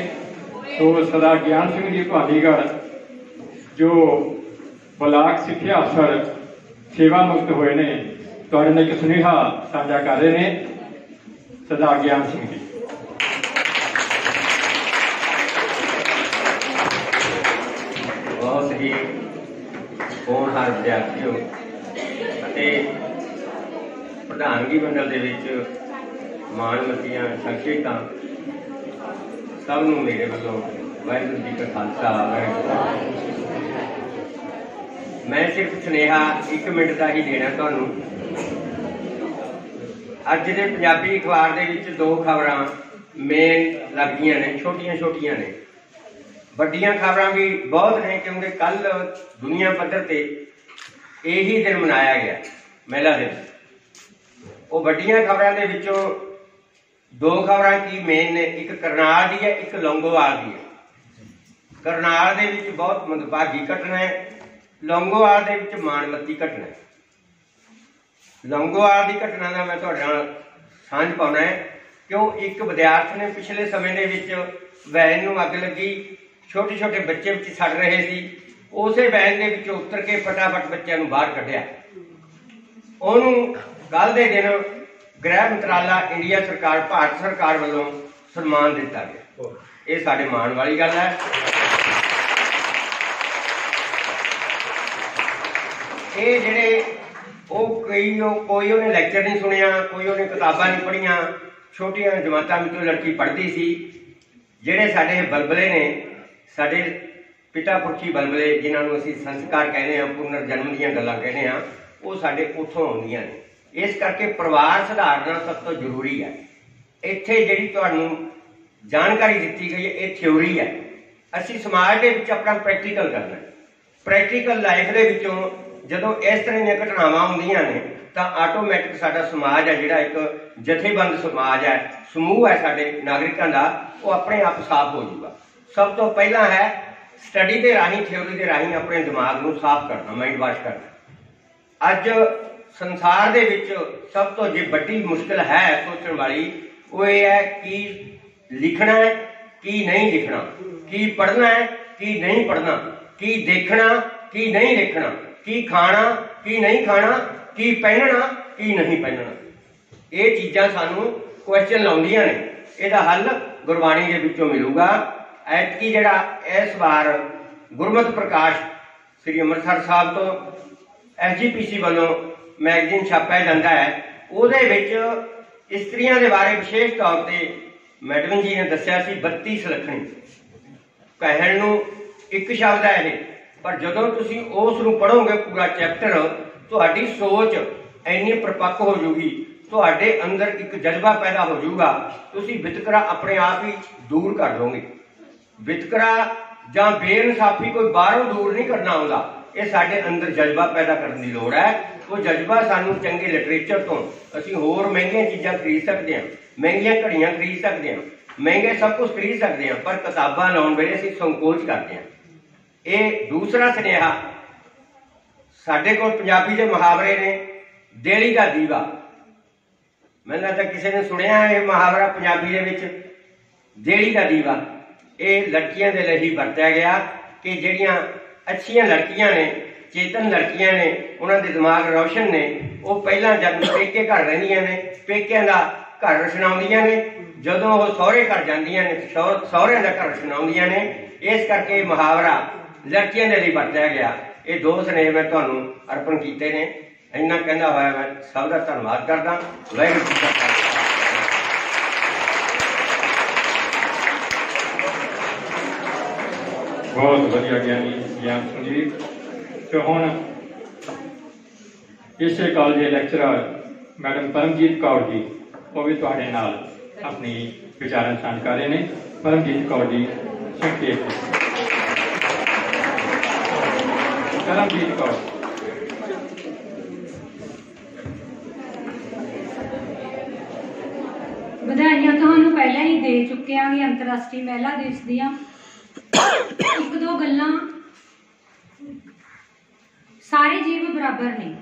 ਸੋ ਸਰਦਾਰ ਗਿਆਨ ਸਿੰਘ ਜੀ ਭਾਲੀਗੜ੍ਹ ਜੋ ਬਲਾਕ ਸਿੱਖਿਆ ਅਫਸਰ ਸੇਵਾ ਮੁਕਤ ਹੋਏ ਨੇ, ਤੁਹਾਡੇ ਨਾਲ ਇੱਕ ਸੁਨੇਹਾ ਸਾਂਝਾ ਕਰ ਰਹੇ ਨੇ। ਸਰਦਾਰ ਗਿਆਨ ਸਿੰਘ ਜੀ। ਬਹੁਤ ਹੀ ਹੋਣਹਾਰ ਵਿਦਿਆਰਥੀਓ ਅਤੇ ਪ੍ਰਧਾਨਗੀ ਮੰਡਲ ਦੇ ਵਿੱਚ ਮਾਣਮੱਤੀਆਂ ਸ਼ਖਸੀਅਤਾਂ, ਸਭ ਨੂੰ ਮੇਰੇ ਵੱਲੋਂ ਵਾਹਿਗੁਰੂ ਜੀ ਕਾ ਖਾਲਸਾ ਵਾਹਿਗੁਰੂ। ਮੈਂ ਸਿਰਫ ਸੁਨੇਹਾ 1 ਮਿੰਟ ਦਾ ਹੀ ਦੇਣਾ ਤੁਹਾਨੂੰ। ਅੱਜ ਦੇ ਪੰਜਾਬੀ ਅਖਬਾਰ ਦੇ ਵਿੱਚ 2 ਖਬਰਾਂ ਮੇਨ ਲੱਗਦੀਆਂ ਨੇ, ਛੋਟੀਆਂ ਨੇ। ਵੱਡੀਆਂ ਖਬਰਾਂ ਵੀ ਬਹੁਤ ਨੇ, ਕਿਉਂਕਿ ਕੱਲ ਦੁਨੀਆ ਪੱਧਰ ਤੇ ਇਹੀ ਦਿਨ ਮਨਾਇਆ ਗਿਆ, ਮਹਿਲਾ ਦਿਵਸ। ਉਹ ਵੱਡੀਆਂ ਖਬਰਾਂ ਦੇ ਵਿੱਚੋਂ 2 ਖਬਰਾਂ ਕੀ ਮੇਨ ਨੇ, ਇੱਕ ਕਰਨਾਲ ਦੀ ਹੈ, ਇੱਕ ਲੌਂਗੋਵਾਲ ਦੀ ਹੈ। ਕਰਨਾਲ ਦੇ ਵਿੱਚ ਬਹੁਤ ਮੰਦਭਾਗੀ ਘਟਨਾ ਹੈ, ਲੌਂਗੋਵਾਲ ਦੇ ਵਿੱਚ ਮਾਣਮੱਤੀ ਘਟਨਾ ਹੈ। ਲੌਂਗੋਵਾਲ ਦੀ ਘਟਨਾ ਦਾ ਮੈਂ ਤੁਹਾਡੇ ਨਾਲ ਸਾਂਝ ਪਾਉਣਾ ਹੈ, ਕਿਉਂ ਇੱਕ ਵਿਦਿਆਰਥੀ ਨੇ ਪਿਛਲੇ ਸਮੇਂ ਦੇ ਵਿੱਚ ਵੈਨ ਨੂੰ ਅੱਗ ਲੱਗੀ, ਛੋਟੇ ਬੱਚੇ ਵਿੱਚ ਸੜ ਰਹੇ ਸੀ, ਉਸੇ ਵੈਨ ਦੇ ਵਿੱਚੋਂ ਉਤਰ ਕੇ ਫਟਾਫਟ ਬੱਚਿਆਂ ਨੂੰ ਬਾਹਰ ਕੱਢਿਆ। ਉਹਨੂੰ ਕੱਲ੍ਹ ਦੇ ਦਿਨ ਗ੍ਰਹਿ ਮੰਤਰਾਲਾ ਇੰਡੀਆ ਸਰਕਾਰ, ਭਾਰਤ ਸਰਕਾਰ ਵੱਲੋਂ ਸਨਮਾਨ ਦਿੱਤਾ ਗਿਆ। ਇਹ ਸਾਡੇ ਮਾਣ ਵਾਲੀ ਗੱਲ ਹੈ। ਇਹ ਜਿਹੜੇ ਕੋਈ ਉਹਨੇ ਲੈਕਚਰ ਨਹੀਂ ਸੁਣਿਆ, ਕੋਈ ਉਹਨੇ ਕਿਤਾਬਾਂ ਨਹੀਂ ਪੜ੍ਹੀਆਂ, ਛੋਟੀਆਂ ਜਮਾਤਾਂ ਵਿੱਚੋਂ ਲੜਕੀ ਪੜ੍ਹਦੀ ਸੀ। ਜਿਹੜੇ ਸਾਡੇ ਬਲਬਲੇ ਨੇ, ਸਾਡੇ ਪਿਤਾ ਪੁਰਖੀ ਬਲਬਲੇ, ਜਿਨ੍ਹਾਂ ਨੂੰ ਅਸੀਂ ਸੰਸਕਾਰ ਕਹਿੰਦੇ ਹਾਂ, ਪੁਨਰ ਜਨਮ ਦੀਆਂ ਗੱਲਾਂ ਕਹਿੰਦੇ ਹਾਂ, ਉਹ ਸਾਡੇ ਉੱਥੋਂ ਆਉਂਦੀਆਂ ਨੇ। ਇਸ ਕਰਕੇ ਪਰਿਵਾਰ ਸੁਧਾਰਨਾ ਸਭ ਤੋਂ ਜ਼ਰੂਰੀ ਹੈ। ਇੱਥੇ ਜਿਹੜੀ ਤੁਹਾਨੂੰ ਜਾਣਕਾਰੀ ਦਿੱਤੀ ਗਈ ਹੈ, ਇਹ ਥਿਊਰੀ ਹੈ। ਅਸੀਂ ਸਮਾਜ ਦੇ ਵਿੱਚ ਆਪਣਾ ਪ੍ਰੈਕਟੀਕਲ ਕਰਨਾ। ਪ੍ਰੈਕਟੀਕਲ ਲਾਈਫ ਦੇ ਵਿੱਚੋਂ ਜਦੋਂ ਇਸ ਤਰ੍ਹਾਂ ਦੀਆਂ ਘਟਨਾਵਾਂ ਹੁੰਦੀਆਂ ਨੇ ਤਾਂ ਆਟੋਮੈਟਿਕ ਸਾਡਾ ਸਮਾਜ ਹੈ ਜਿਹੜਾ ਇੱਕ ਜਥੇਬੰਦ ਸਮਾਜ ਹੈ, ਸਮੂਹ ਹੈ ਸਾਡੇ ਨਾਗਰਿਕਾਂ ਦਾ, ਉਹ ਆਪਣੇ ਆਪ ਸਾਫ਼ ਹੋ ਜਾਊਗਾ। ਸਭ ਤੋਂ ਪਹਿਲਾਂ ਹੈ ਸਟੱਡੀ ਦੇ ਰਾਹੀਂ, ਥਿਓਰੀ ਦੇ ਰਾਹੀਂ ਆਪਣੇ ਦਿਮਾਗ ਨੂੰ ਸਾਫ਼ ਕਰਨਾ, ਮਾਈਂਡ ਵਾਸ਼ ਕਰਨਾ। ਅੱਜ ਸੰਸਾਰ ਦੇ ਵਿੱਚ ਸਭ ਤੋਂ ਜੇ ਵੱਡੀ ਮੁਸ਼ਕਿਲ ਹੈ ਸੋਚਣ ਵਾਲੀ, ਉਹ ਇਹ ਹੈ ਕਿ ਲਿਖਣਾ ਹੈ ਕੀ ਨਹੀਂ ਲਿਖਣਾ, ਕੀ ਪੜ੍ਹਨਾ ਹੈ ਕੀ ਨਹੀਂ ਪੜ੍ਹਨਾ, ਕੀ ਦੇਖਣਾ ਕੀ ਨਹੀਂ ਦੇਖਣਾ, ਕੀ ਖਾਣਾ ਕੀ ਨਹੀਂ ਖਾਣਾ, ਕੀ ਪਹਿਨਣਾ ਕੀ ਨਹੀਂ ਪਹਿਨਣਾ। ਇਹ ਚੀਜ਼ਾਂ ਸਾਨੂੰ ਕੁਐਸਚਨ ਲਾਉਂਦੀਆਂ ਨੇ। ਇਹਦਾ ਹੱਲ ਗੁਰਬਾਣੀ ਦੇ ਵਿੱਚੋਂ ਮਿਲੂਗਾ। ਐਤਕੀ ਜਿਹੜਾ ਇਸ ਵਾਰ ਗੁਰਮਤਿ ਪ੍ਰਕਾਸ਼ ਸ੍ਰੀ ਅੰਮ੍ਰਿਤਸਰ ਸਾਹਿਬ ਤੋਂ SGPC ਵੱਲੋਂ ਮੈਗਜ਼ੀਨ ਛਾਪਿਆ ਜਾਂਦਾ ਹੈ, ਉਹਦੇ ਵਿੱਚ ਇਸਤਰੀਆਂ ਦੇ ਬਾਰੇ ਵਿਸ਼ੇਸ਼ ਤੌਰ ਤੇ ਮੈਡਮ ਜੀ ਨੇ ਦੱਸਿਆ ਸੀ 32 ਸੁਲੱਖਣੀ। ਕਹਿਣ ਨੂੰ ਇੱਕ ਸ਼ਬਦ ਹੈ ਇਹ, ਪਰ ਜਦੋਂ ਤੁਸੀਂ ਉਸ ਨੂੰ ਪੜ੍ਹੋਗੇ ਪੂਰਾ ਚੈਪਟਰ, ਤੁਹਾਡੀ ਸੋਚ ਇੰਨੀ ਪਰਿਪੱਕ ਹੋ ਜਾਊਗੀ, ਤੁਹਾਡੇ ਅੰਦਰ ਇੱਕ ਜਜ਼ਬਾ ਪੈਦਾ ਹੋ ਜਾਊਗਾ, ਤੁਸੀਂ ਵਿਤਕਰਾ ਆਪਣੇ ਆਪ ਹੀ ਦੂਰ ਕਰ ਲਓਗੇ। ਵਿਤਕਰਾ ਜਾਂ ਬੇਇਨਸਾਫੀ ਕੋਈ ਬਾਹਰੋਂ ਦੂਰ ਨਹੀਂ ਕਰਨਾ ਆਉਂਦਾ, ਇਹ ਸਾਡੇ ਅੰਦਰ ਜਜ਼ਬਾ ਪੈਦਾ ਕਰਨ ਦੀ ਲੋੜ ਹੈ। ਉਹ ਜਜ਼ਬਾ ਸਾਨੂੰ ਚੰਗੇ ਲਿਟਰੇਚਰ ਤੋਂ, ਅਸੀਂ ਹੋਰ ਮਹਿੰਗੀਆਂ ਚੀਜ਼ਾਂ ਖਰੀਦ ਸਕਦੇ ਹਾਂ, ਮਹਿੰਗੀਆਂ ਘੜੀਆਂ ਖਰੀਦ ਸਕਦੇ ਹਾਂ, ਮਹਿੰਗੇ ਸਭ ਕੁਝ ਖਰੀਦ ਸਕਦੇ ਹਾਂ, ਪਰ ਕਿਤਾਬਾਂ ਲਾਉਣ ਵੇਲੇ ਅਸੀਂ ਸੰਕੋਚ ਕਰਦੇ ਹਾਂ। ਇਹ ਦੂਸਰਾ ਸੁਨੇਹਾ, ਸਾਡੇ ਕੋਲ ਪੰਜਾਬੀ ਦੇ ਮੁਹਾਵਰੇ ਨੇ। ਦੇਲੀ ਦਾ ਦੀਵਾ, ਮੈਨੂੰ ਲੱਗਦਾ ਕਿਸੇ ਨੇ ਸੁਣਿਆ ਇਹ ਮੁਹਾਵਰਾ ਪੰਜਾਬੀ ਦੇ ਵਿੱਚ, ਦੇਲੀ ਦਾ ਦੀਵਾ। ਇਹ ਲੜਕੀਆਂ ਦੇ ਲਈ ਵਰਤਿਆ ਗਿਆ ਕਿ ਜਿਹੜੀਆਂ ਅੱਛੀਆਂ ਲੜਕੀਆਂ ਨੇ, ਚੇਤਨ ਲੜਕੀਆਂ ਨੇ, ਉਹਨਾਂ ਦੇ ਦਿਮਾਗ ਰੌਸ਼ਨ ਨੇ, ਉਹ ਪਹਿਲਾਂ ਜਦ ਪੇਕੇ ਘਰ ਰਹਿੰਦੀਆਂ ਨੇ, ਪੇਕਿਆਂ ਦਾ ਘਰ ਰਚਨਾਉਂਦੀਆਂ ਨੇ, ਜਦੋਂ ਉਹ ਸਹੁਰੇ ਘਰ ਜਾਂਦੀਆਂ ਨੇ ਸਹੁਰਿਆਂ ਦਾ ਘਰ ਰਚਨਾਉਂਦੀਆਂ ਨੇ। ਇਸ ਕਰਕੇ ਇਹ ਮੁਹਾਵਰਾ ਲੜਕੀਆਂ ਦੇ ਲਈ ਵਰਤਿਆ ਗਿਆ। ਇਹ ਦੋ ਸੁਨੇਹੇ ਮੈਂ ਤੁਹਾਨੂੰ ਅਰਪਣ ਕੀਤੇ ਨੇ। ਇੰਨਾ ਕਹਿੰਦਾ ਹੋਇਆ ਮੈਂ ਸਭ ਦਾ ਧੰਨਵਾਦ ਕਰਦਾ। ਵਾਹਿਗੁਰੂ ਜੀ ਕਾ ਖਾਲਸਾ। ਬਹੁਤ ਵਧੀਆ ਗਿਆਨ ਸਿੰਘ ਜੀ। ਤੇ ਹੁਣ ਇਸੇ ਕਾਲਜ ਦੇ ਲੈਕਚਰਰ ਮੈਡਮ ਪਰਮਜੀਤ ਕੌਰ ਜੀ, ਉਹ ਵੀ ਤੁਹਾਡੇ ਨਾਲ ਆਪਣੀ ਵਿਚਾਰਾਂ ਸਾਂਝ ਕਰ ਰਹੇ ਨੇ। ਪਰਮਜੀਤ ਕੌਰ ਜੀ ਸੰਖੇਪ। ਪਰਮਜੀਤ ਕੌਰ। ਵਧਾਈਆਂ ਤੁਹਾਨੂੰ ਪਹਿਲਾਂ ਹੀ ਦੇ ਚੁੱਕੇ ਹਾਂ ਵੀ ਅੰਤਰਰਾਸ਼ਟਰੀ ਮਹਿਲਾ ਦਿਵਸ ਦੀਆਂ। ਇੱਕ ਦੋ ਗੱਲਾਂ, ਸਾਰੇ ਜੀਵ ਬਰਾਬਰ ਨੇ,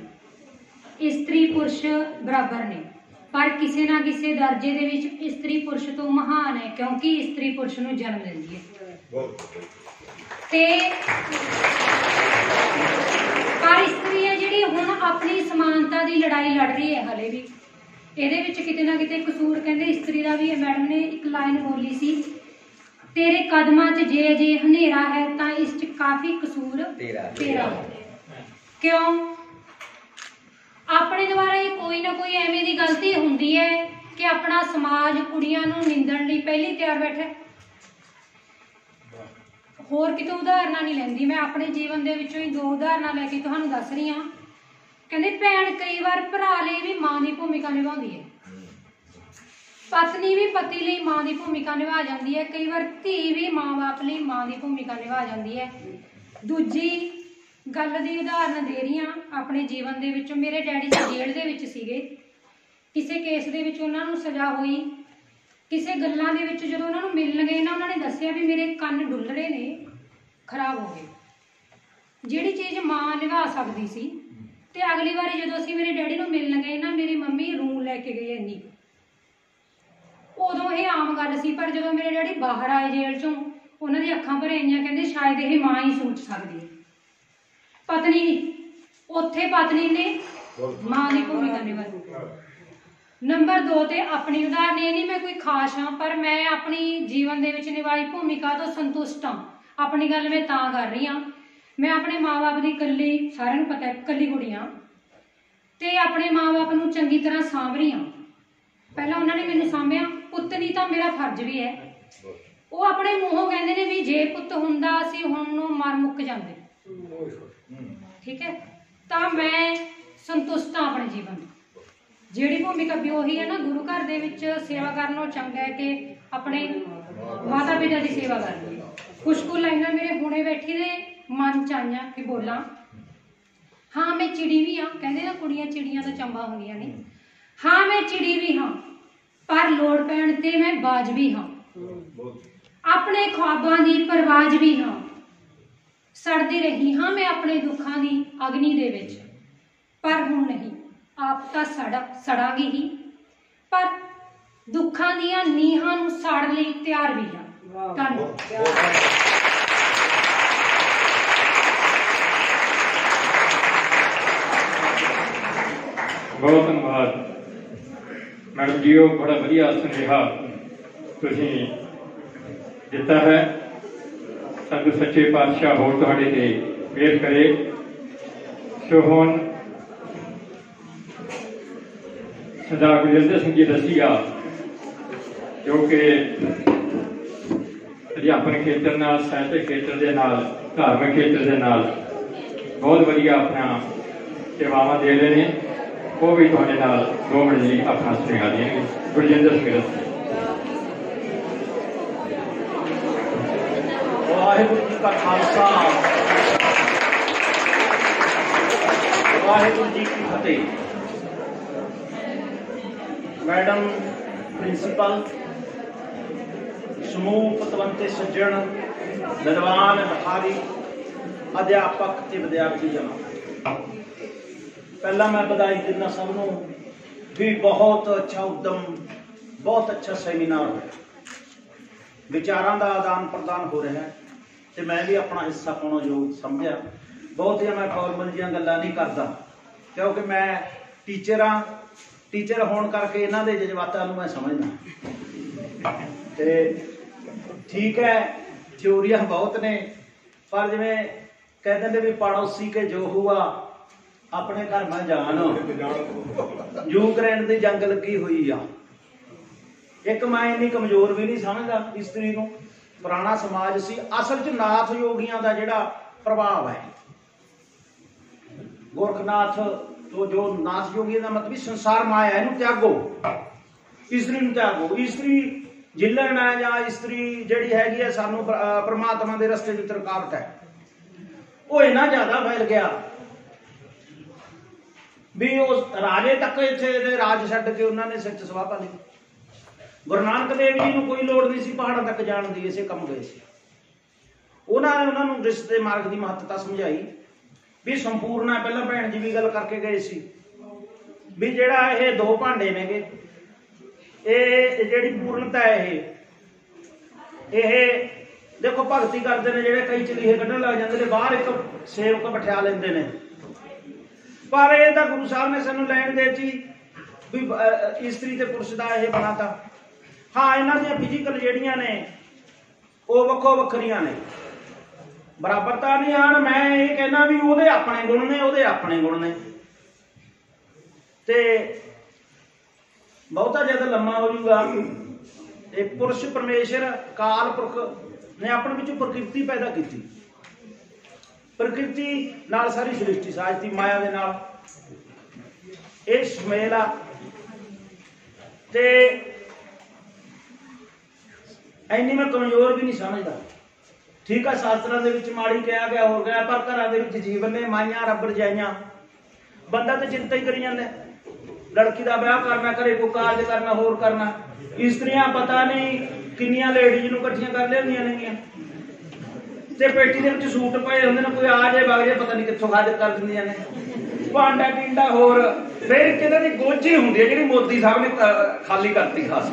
ਇਸਤਰੀ ਪੁਰਸ਼ ਬਰਾਬਰ ਨੇ, ਪਰ ਕਿਸੇ ਨਾ ਕਿਸੇ ਦਰਜੇ ਦੇ ਵਿੱਚ ਇਸਤਰੀ ਪੁਰਸ਼ ਤੋਂ ਮਹਾਨ ਹੈ, ਕਿਉਂਕਿ ਇਸਤਰੀ ਪੁਰਸ਼ ਨੂੰ ਜਨਮ ਦਿੰਦੀ ਹੈ। ਤੇ ਪਰ ਇਸਤਰੀ ਹੈ ਜਿਹੜੀ ਹੁਣ ਆਪਣੀ ਸਮਾਨਤਾ ਦੀ ਲੜਾਈ ਲੜ ਰਹੀ ਹੈ ਹਲੇ ਵੀ। ਇਹਦੇ ਵਿੱਚ ਕਿਤੇ ਨਾ ਕਿਤੇ ਕਸੂਰ ਕਹਿੰਦੇ ਇਸਤਰੀ ਦਾ ਵੀ ਹੈ। ਮੈਡਮ ਨੇ ਇੱਕ ਲਾਈਨ ਬੋਲੀ ਸੀ, ਤੇਰੇ ਕਦਮਾਂ 'ਚ ਜੇ ਹਨੇਰਾ ਹੈ ਤਾਂ ਇਸ 'ਚ ਕਾਫੀ ਕਸੂਰ ਤੇਰਾ ਹੈ। ਕਿਉਂ? ਆਪਣੇ ਦੁਆਰਾ ਹੀ ਕੋਈ ਨਾ ਕੋਈ ਐਵੇਂ ਦੀ ਗਲਤੀ ਹੁੰਦੀ ਹੈ ਕਿ ਆਪਣਾ ਸਮਾਜ ਕੁੜੀਆਂ ਨੂੰ ਨਿੰਦਣ ਲਈ ਪਹਿਲੀ ਤਿਆਰ ਬੈਠਾ। ਹੋਰ ਕਿਤੋਂ ਉਦਾਹਰਨਾਂ ਨਹੀਂ ਲੈਂਦੀ, ਮੈਂ ਆਪਣੇ ਜੀਵਨ ਦੇ ਵਿੱਚੋਂ ਹੀ ਦੋ ਉਦਾਹਰਨਾਂ ਲੈ ਕੇ ਤੁਹਾਨੂੰ ਦੱਸ ਰਹੀ ਹਾਂ। ਕਹਿੰਦੇ ਭੈਣ ਕਈ ਵਾਰ ਭਰਾ ਲਈ ਵੀ ਮਾਂ ਦੀ ਭੂਮਿਕਾ ਨਿਭਾਉਂਦੀ ਹੈ, ਪਤਨੀ ਵੀ ਪਤੀ ਲਈ ਮਾਂ ਦੀ ਭੂਮਿਕਾ ਨਿਭਾ ਜਾਂਦੀ ਹੈ, ਕਈ ਵਾਰ ਧੀ ਵੀ ਮਾਂ-ਬਾਪ ਲਈ ਮਾਂ ਦੀ ਭੂਮਿਕਾ ਨਿਭਾ ਜਾਂਦੀ ਹੈ। ਦੂਜੀ ਗੱਲ ਦੀ ਉਦਾਹਰਨ ਦੇ ਰਹੀ ਹਾਂ ਆਪਣੇ ਜੀਵਨ ਦੇ ਵਿੱਚੋਂ। ਮੇਰੇ ਡੈਡੀ ਜੀ ਜੇਲ੍ਹ ਦੇ ਵਿੱਚ ਸੀਗੇ, ਕਿਸੇ ਕੇਸ ਦੇ ਵਿੱਚ ਉਹਨਾਂ ਨੂੰ ਸਜ਼ਾ ਹੋਈ। ਕਿਸੇ ਗੱਲਾਂ ਦੇ ਵਿੱਚ ਜਦੋਂ ਉਹਨਾਂ ਨੂੰ ਮਿਲਣ ਗਏ ਨਾ, ਉਹਨਾਂ ਨੇ ਦੱਸਿਆ ਵੀ ਮੇਰੇ ਕੰਨ ਡੁੱਲੜੇ ਨੇ, ਖਰਾਬ ਹੋ ਗਏ। ਜਿਹੜੀ ਚੀਜ਼ ਮਾਂ ਨਿਭਾ ਸਕਦੀ ਸੀ, ਤੇ ਅਗਲੀ ਵਾਰੀ ਜਦੋਂ ਅਸੀਂ ਮੇਰੇ ਡੈਡੀ ਨੂੰ ਮਿਲਣ ਗਏ ਨਾ, ਮੇਰੀ ਮੰਮੀ ਰੂੰ ਲੈ ਕੇ ਗਈ ਇੰਨੀ। ਉਦੋਂ ਇਹ ਆਮ ਗੱਲ ਸੀ, ਪਰ ਜਦੋਂ ਮੇਰੇ ਡੈਡੀ ਬਾਹਰ ਆਏ ਜੇਲ੍ਹ ਚੋਂ, ਉਹਨਾਂ ਦੀ ਅੱਖਾਂ ਭਰ ਆਈਆਂ, ਕਹਿੰਦੇ ਸ਼ਾਇਦ ਇਹ ਮਾਂ ਹੀ ਸੋਚ ਸਕਦੀ ਹੈ। ਪਤਨੀ ਨਹੀਂ, ਉੱਥੇ ਪਤਨੀ ਨੇ ਮਾਂ ਦੀ ਭੂਮਿਕਾ ਨਿਭਾਈ। ਨੰਬਰ 2 ਤੇ ਆਪਣੀ ਉਦਾਹਰਨ, ਇਹ ਨਹੀਂ ਮੈਂ ਕੋਈ ਖਾਸ ਹਾਂ, ਪਰ ਮੈਂ ਆਪਣੀ ਜੀਵਨ ਦੇ ਵਿੱਚ ਨਿਭਾਈ ਭੂਮਿਕਾ ਤੋਂ ਸੰਤੁਸ਼ਟ ਹਾਂ। ਆਪਣੀ ਗੱਲ ਮੈਂ ਤਾਂ ਕਰ ਰਹੀ ਹਾਂ, ਮੈਂ ਆਪਣੇ ਮਾਂ-ਬਾਪ ਦੀ ਇਕੱਲੀ, ਸਾਰਿਆਂ ਨੂੰ ਪਤਾ ਇਕੱਲੀ ਕੁੜੀ ਹਾਂ, ਤੇ ਆਪਣੇ ਮਾਂ-ਬਾਪ ਨੂੰ ਚੰਗੀ ਤਰ੍ਹਾਂ ਸਾਂਭ ਰਹੀ ਹਾਂ। ਪਹਿਲਾਂ ਉਹਨਾਂ ਨੇ ਮੈਨੂੰ ਸਾਂਭਿਆ, ਪੁੱਤ ਨਹੀਂ ਤਾਂ ਮੇਰਾ ਫਰਜ਼ ਵੀ ਹੈ। ਉਹ ਆਪਣੇ ਮੂੰਹੋਂ ਕਹਿੰਦੇ ਨੇ ਵੀ ਜੇ ਪੁੱਤ ਹੁੰਦਾ ਅਸੀਂ ਹੁਣ ਨੂੰ ਮਰ ਮੁੱਕ ਜਾਂਦੇ। ਠੀਕ ਹੈ, ਤਾਂ ਮੈਂ ਸੰਤੁਸ਼ਟ ਹਾਂ ਆਪਣੇ ਜੀਵਨ ਤੋਂ। ਜਿਹੜੀ ਭੂਮਿਕਾ ਵੀ ਉਹੀ ਹੈ ਨਾ, ਗੁਰੂ ਘਰ ਦੇ ਵਿੱਚ ਸੇਵਾ ਕਰਨੋਂ ਚੰਗਾ ਹੈ ਕਿ ਆਪਣੇ ਮਾਤਾ ਪਿਤਾ ਦੀ ਸੇਵਾ ਕਰਨੀ। ਕੁਛ ਕੁ ਲਾਈਨਾਂ ਮੇਰੇ ਹੁਣੇ ਬੈਠੀ ਦੇ ਮਨ 'ਚ ਆਈਆਂ ਕਿ ਬੋਲਾਂ। ਹਾਂ ਮੈਂ ਚਿੜੀ ਵੀ ਹਾਂ, ਕਹਿੰਦੇ ਨਾ ਕੁੜੀਆਂ ਚਿੜੀਆਂ ਦਾ ਚੰਬਾ ਹੁੰਦੀਆਂ ਨੇ। ਹਾਂ ਮੈਂ ਚਿੜੀ ਵੀ ਹਾਂ, ਪਰ ਲੋੜ ਪੈਣ ਤੇ ਮੈਂ ਬਾਜ ਵੀ ਹਾਂ। ਆਪਣੇ ख्वाबां ਦੀ ਪਰਵਾਜ਼ ਵੀ ਹਾਂ, ਸੜਦੀ ਰਹੀ ਹਾਂ ਮੈਂ ਆਪਣੇ ਦੁੱਖਾਂ ਦੀ ਅਗਨੀ ਦੇ ਵਿੱਚ। ਪਰ ਹੁਣ ਨਹੀਂ, ਆਪ ਤਾਂ ਸੜਾਂਗੀ ਹੀ, ਪਰ ਦੁੱਖਾਂ ਦੀਆਂ ਨੀਹਾਂ ਨੂੰ ਸਾੜਨ ਲਈ ਤਿਆਰ ਵੀ ਹਾਂ। ਧੰਨਵਾਦ। ਬਹੁਤ ਧੰਨਵਾਦ ਮੈਡਮ ਜੀ, ਉਹ ਬੜਾ ਵਧੀਆ ਸੁਨੇਹਾ ਤੁਸੀਂ ਦਿੱਤਾ ਹੈ। ਸਾਨੂੰ ਸੱਚੇ ਪਾਤਸ਼ਾਹ ਹੋਰ ਤੁਹਾਡੇ ਤੇ ਮਿਹਰ ਕਰੇ। ਸੋ ਹੁਣ ਸਰਦਾਰ ਗੁਰਜਿੰਦਰ ਸਿੰਘ ਜੀ ਦੱਸੀਆ, ਜੋ ਕਿ ਅਧਿਆਪਨ ਖੇਤਰ ਨਾਲ, ਸਾਹਿਤਕ ਖੇਤਰ ਦੇ ਨਾਲ, ਧਾਰਮਿਕ ਖੇਤਰ ਦੇ ਨਾਲ ਬਹੁਤ ਵਧੀਆ ਆਪਣਾ ਸੇਵਾਵਾਂ ਦੇ ਰਹੇ ਨੇ, ਉਹ ਵੀ ਤੁਹਾਡੇ ਨਾਲ 2 ਮਿੰਟ ਲਈ ਆਪਣਾ ਸੁਨੇਹਾ ਦੇਣਗੇ। ਗੁਰਜਿੰਦਰ ਸਿੰਘ ਦੱਸੀਆ। ਵਾਹਿਗੁਰੂ ਜੀ ਕਾ ਖਾਲਸਾ, ਵਾਹਿਗੁਰੂ ਜੀ ਕੀ ਫਤਿਹ। ਮੈਡਮ ਪ੍ਰਿੰਸੀਪਲ, ਸਮੂਹ ਪਤਵੰਤੇ ਸੱਜਣ, ਵਿਦਵਾਨ ਅਧਿਕਾਰੀ, ਅਧਿਆਪਕ ਤੇ ਵਿਦਿਆਰਥੀ ਜਨ, ਪਹਿਲਾਂ ਮੈਂ ਵਧਾਈ ਦਿੰਦਾ ਸਭ ਨੂੰ ਵੀ ਬਹੁਤ ਅੱਛਾ ਉਦਮ, ਬਹੁਤ ਅੱਛਾ ਸੈਮੀਨਾਰ ਹੋਇਆ, ਵਿਚਾਰਾਂ ਦਾ ਆਦਾਨ ਪ੍ਰਦਾਨ ਹੋ ਰਿਹਾ ਹੈ ਤੇ ਮੈਂ ਵੀ ਆਪਣਾ ਹਿੱਸਾ ਪਾਉਣਾ ਯੋਗ ਸਮਝਿਆ। ਬਹੁਤੀਆਂ ਮੈਂ ਫਾਰਮਲ ਜਿਹੀਆਂ ਗੱਲਾਂ ਨਹੀਂ ਕਰਦਾ, ਕਿਉਂਕਿ ਮੈਂ ਟੀਚਰ ਹਾਂ, ਟੀਚਰ ਹੋਣ ਕਰਕੇ ਇਹਨਾਂ ਦੇ ਜਜ਼ਬਾਤਾਂ ਨੂੰ ਮੈਂ ਸਮਝਦਾ। ਤੇ ਠੀਕ ਹੈ, ਥਿਊਰੀਆਂ ਬਹੁਤ ਨੇ, ਪਰ ਜਿਵੇਂ ਕਹਿੰਦੇ ਨੇ ਵੀ ਪੜੋਸੀ ਕੇ ਜੋ ਹੁਆ ਆਪਣੇ ਘਰ ਮੈਂ ਜਾਣ। ਯੂਕਰੇਨ ਦੀ ਜੰਗ ਲੱਗੀ ਹੋਈ ਆ। ਇੱਕ ਮੈਂ ਇੰਨੀ ਕਮਜ਼ੋਰ ਵੀ ਨਹੀਂ ਸਮਝਦਾ ਇਸਤਰੀ ਨੂੰ। ਪੁਰਾਣਾ ਸਮਾਜ ਸੀ, ਅਸਲ 'ਚ ਨਾਥ ਯੋਗੀਆਂ ਦਾ ਜਿਹੜਾ ਪ੍ਰਭਾਵ ਹੈ, ਗੋਰਖਨਾਥ ਤੋਂ ਜੋ ਨਾਥ ਯੋਗੀਆਂ ਦਾ ਮਤਲਬ ਸੰਸਾਰ ਮਾਇਆ, ਇਹਨੂੰ ਤਿਆਗੋ, ਇਸਤਰੀ ਨੂੰ ਤਿਆਗੋ। ਇਸਤਰੀ ਜਿੱਲਣ ਹੈ ਜਾਂ ਇਸਤਰੀ ਜਿਹੜੀ ਹੈਗੀ ਹੈ ਸਾਨੂੰ ਪਰਮਾਤਮਾ ਦੇ ਰਸਤੇ ਦੀ ਰੁਕਾਵਟ ਹੈ, ਉਹ ਇੰਨਾ ਜ਼ਿਆਦਾ ਫੈਲ ਗਿਆ ਵੀ ਉਸ ਰਾਜੇ ਤੱਕ ਇੱਥੇ ਦੇ ਰਾਜ ਛੱਡ ਕੇ ਉਹਨਾਂ ਨੇ ਸਿਰ 'ਚ ਸਵਾਹ ਪਾ ਲਈ। ਗੁਰੂ ਨਾਨਕ ਦੇਵ ਜੀ ਨੂੰ ਕੋਈ ਲੋੜ ਨਹੀਂ ਸੀ ਪਹਾੜਾਂ ਤੱਕ ਜਾਣ ਦੀ, ਇਸੇ ਕੰਮ ਗਏ ਸੀ। ਉਹਨਾਂ ਨੇ ਉਹਨਾਂ ਨੂੰ ਰਿਸ਼ਤੇ ਮਾਰਗ ਦੀ ਮਹੱਤਤਾ ਸਮਝਾਈ ਵੀ ਸੰਪੂਰਨ ਹੈ। ਪਹਿਲਾਂ ਭੈਣ ਜੀ ਵੀ ਗੱਲ ਕਰਕੇ ਗਏ ਸੀ ਵੀ ਜਿਹੜਾ ਇਹ 2 ਭਾਂਡੇ ਨੇਗੇ, ਇਹ ਜਿਹੜੀ ਪੂਰਨਤਾ ਹੈ, ਇਹ ਦੇਖੋ ਭਗਤੀ ਕਰਦੇ ਨੇ ਜਿਹੜੇ, ਕਈ ਚਲੀਏ ਕੱਢਣ ਲੱਗ ਜਾਂਦੇ ਨੇ, ਬਾਹਰ ਇੱਕ ਸੇਵਕ ਬਿਠਾ ਲੈਂਦੇ ਨੇ, ਪਰ ਇਹ ਤਾਂ ਗੁਰੂ ਸਾਹਿਬ ਨੇ ਸਾਨੂੰ ਲੈਣ ਦੇ ਜੀ ਵੀ ਇਸਤਰੀ ਤੇ ਪੁਰਸ਼ ਦਾ ਇਹ ਬਣਾਤਾ। ਹਾਂ, ਇਹਨਾਂ ਦੀਆਂ ਫਿਜ਼ੀਕਲ ਜਿਹੜੀਆਂ ਨੇ ਉਹ ਵੱਖੋ ਵੱਖਰੀਆਂ ਨੇ, ਬਰਾਬਰਤਾ ਨਹੀਂ ਹਨ। ਮੈਂ ਇਹ ਕਹਿਣਾ ਵੀ ਉਹਦੇ ਆਪਣੇ ਗੁਣ ਨੇ, ਉਹਦੇ ਆਪਣੇ ਗੁਣ ਨੇ। ਤੇ ਬਹੁਤਾ ਜ਼ਿਆਦਾ ਲੰਮਾ ਹੋ ਜਾਊਗਾ। ਤੇ ਪੁਰਸ਼ ਪਰਮੇਸ਼ਰ ਕਾਲ ਪੁਰਖ ਨੇ ਆਪਣੇ ਵਿੱਚ ਪ੍ਰਕਿਰਤੀ ਪੈਦਾ ਕੀਤੀ, ਪ੍ਰਕਿਰਤੀ ਨਾਲ ਸਾਰੀ ਸ੍ਰਿਸ਼ਟੀ ਸਾਜਤੀ, ਮਾਇਆ ਦੇ ਨਾਲ ਇਹ ਸੁਮੇਲ ਆ। ਤੇ ਇੰਨੀ ਮੈਂ ਕਮਜ਼ੋਰ ਵੀ ਨਹੀਂ ਸਮਝਦਾ। ਠੀਕ ਆ, ਸ਼ਾਸਤਰਾਂ ਦੇ ਵਿੱਚ ਮਾੜੀ ਕਿਹਾ ਗਿਆ, ਹੋ ਗਿਆ, ਪਰ ਘਰਾਂ ਦੇ ਵਿੱਚ ਜੀਵਨ ਨੇ, ਮਾਈਆਂ ਰੱਬ ਰਜਾਈਆਂ, ਬੰਦਾ ਤਾਂ ਚਿੰਤਾ ਹੀ ਕਰੀ ਜਾਂਦਾ। ਲੜਕੀ ਦਾ ਵਿਆਹ ਕਰਨਾ, ਘਰੇ ਕੋਈ ਕਾਰਜ ਕਰਨਾ, ਹੋਰ ਕਰਨਾ। ਇਸਤਰੀਆਂ ਪਤਾ ਨਹੀਂ ਕਿੰਨੀਆਂ ਲੇਡੀਜ਼ ਨੂੰ ਇਕੱਠੀਆਂ ਕਰ ਲਿਆਉਂਦੀਆਂ ਨੇਗੀਆਂ ਤੇ ਪੇਟੀ ਦੇ ਵਿੱਚ ਸੂਟ ਪਏ ਹੁੰਦੇ ਨੇ, ਕੋਈ ਆ ਜਾਏ ਵਗ ਜਾਏ, ਪਤਾ ਨਹੀਂ ਕਿੱਥੋਂ ਹਾਜ਼ਰ ਕਰ ਦਿੰਦੀਆਂ ਨੇ। ਭਾਂਡਾ ਟਿੰਡਾ ਹੋਰ, ਫਿਰ ਕਿਹਨਾਂ ਦੀ ਗੋਝੀ ਹੁੰਦੀ ਹੈ ਜਿਹੜੀ ਮੋਦੀ ਸਾਹਿਬ ਨੇ ਖਾਲੀ ਕਰਤੀ ਖਾਸ।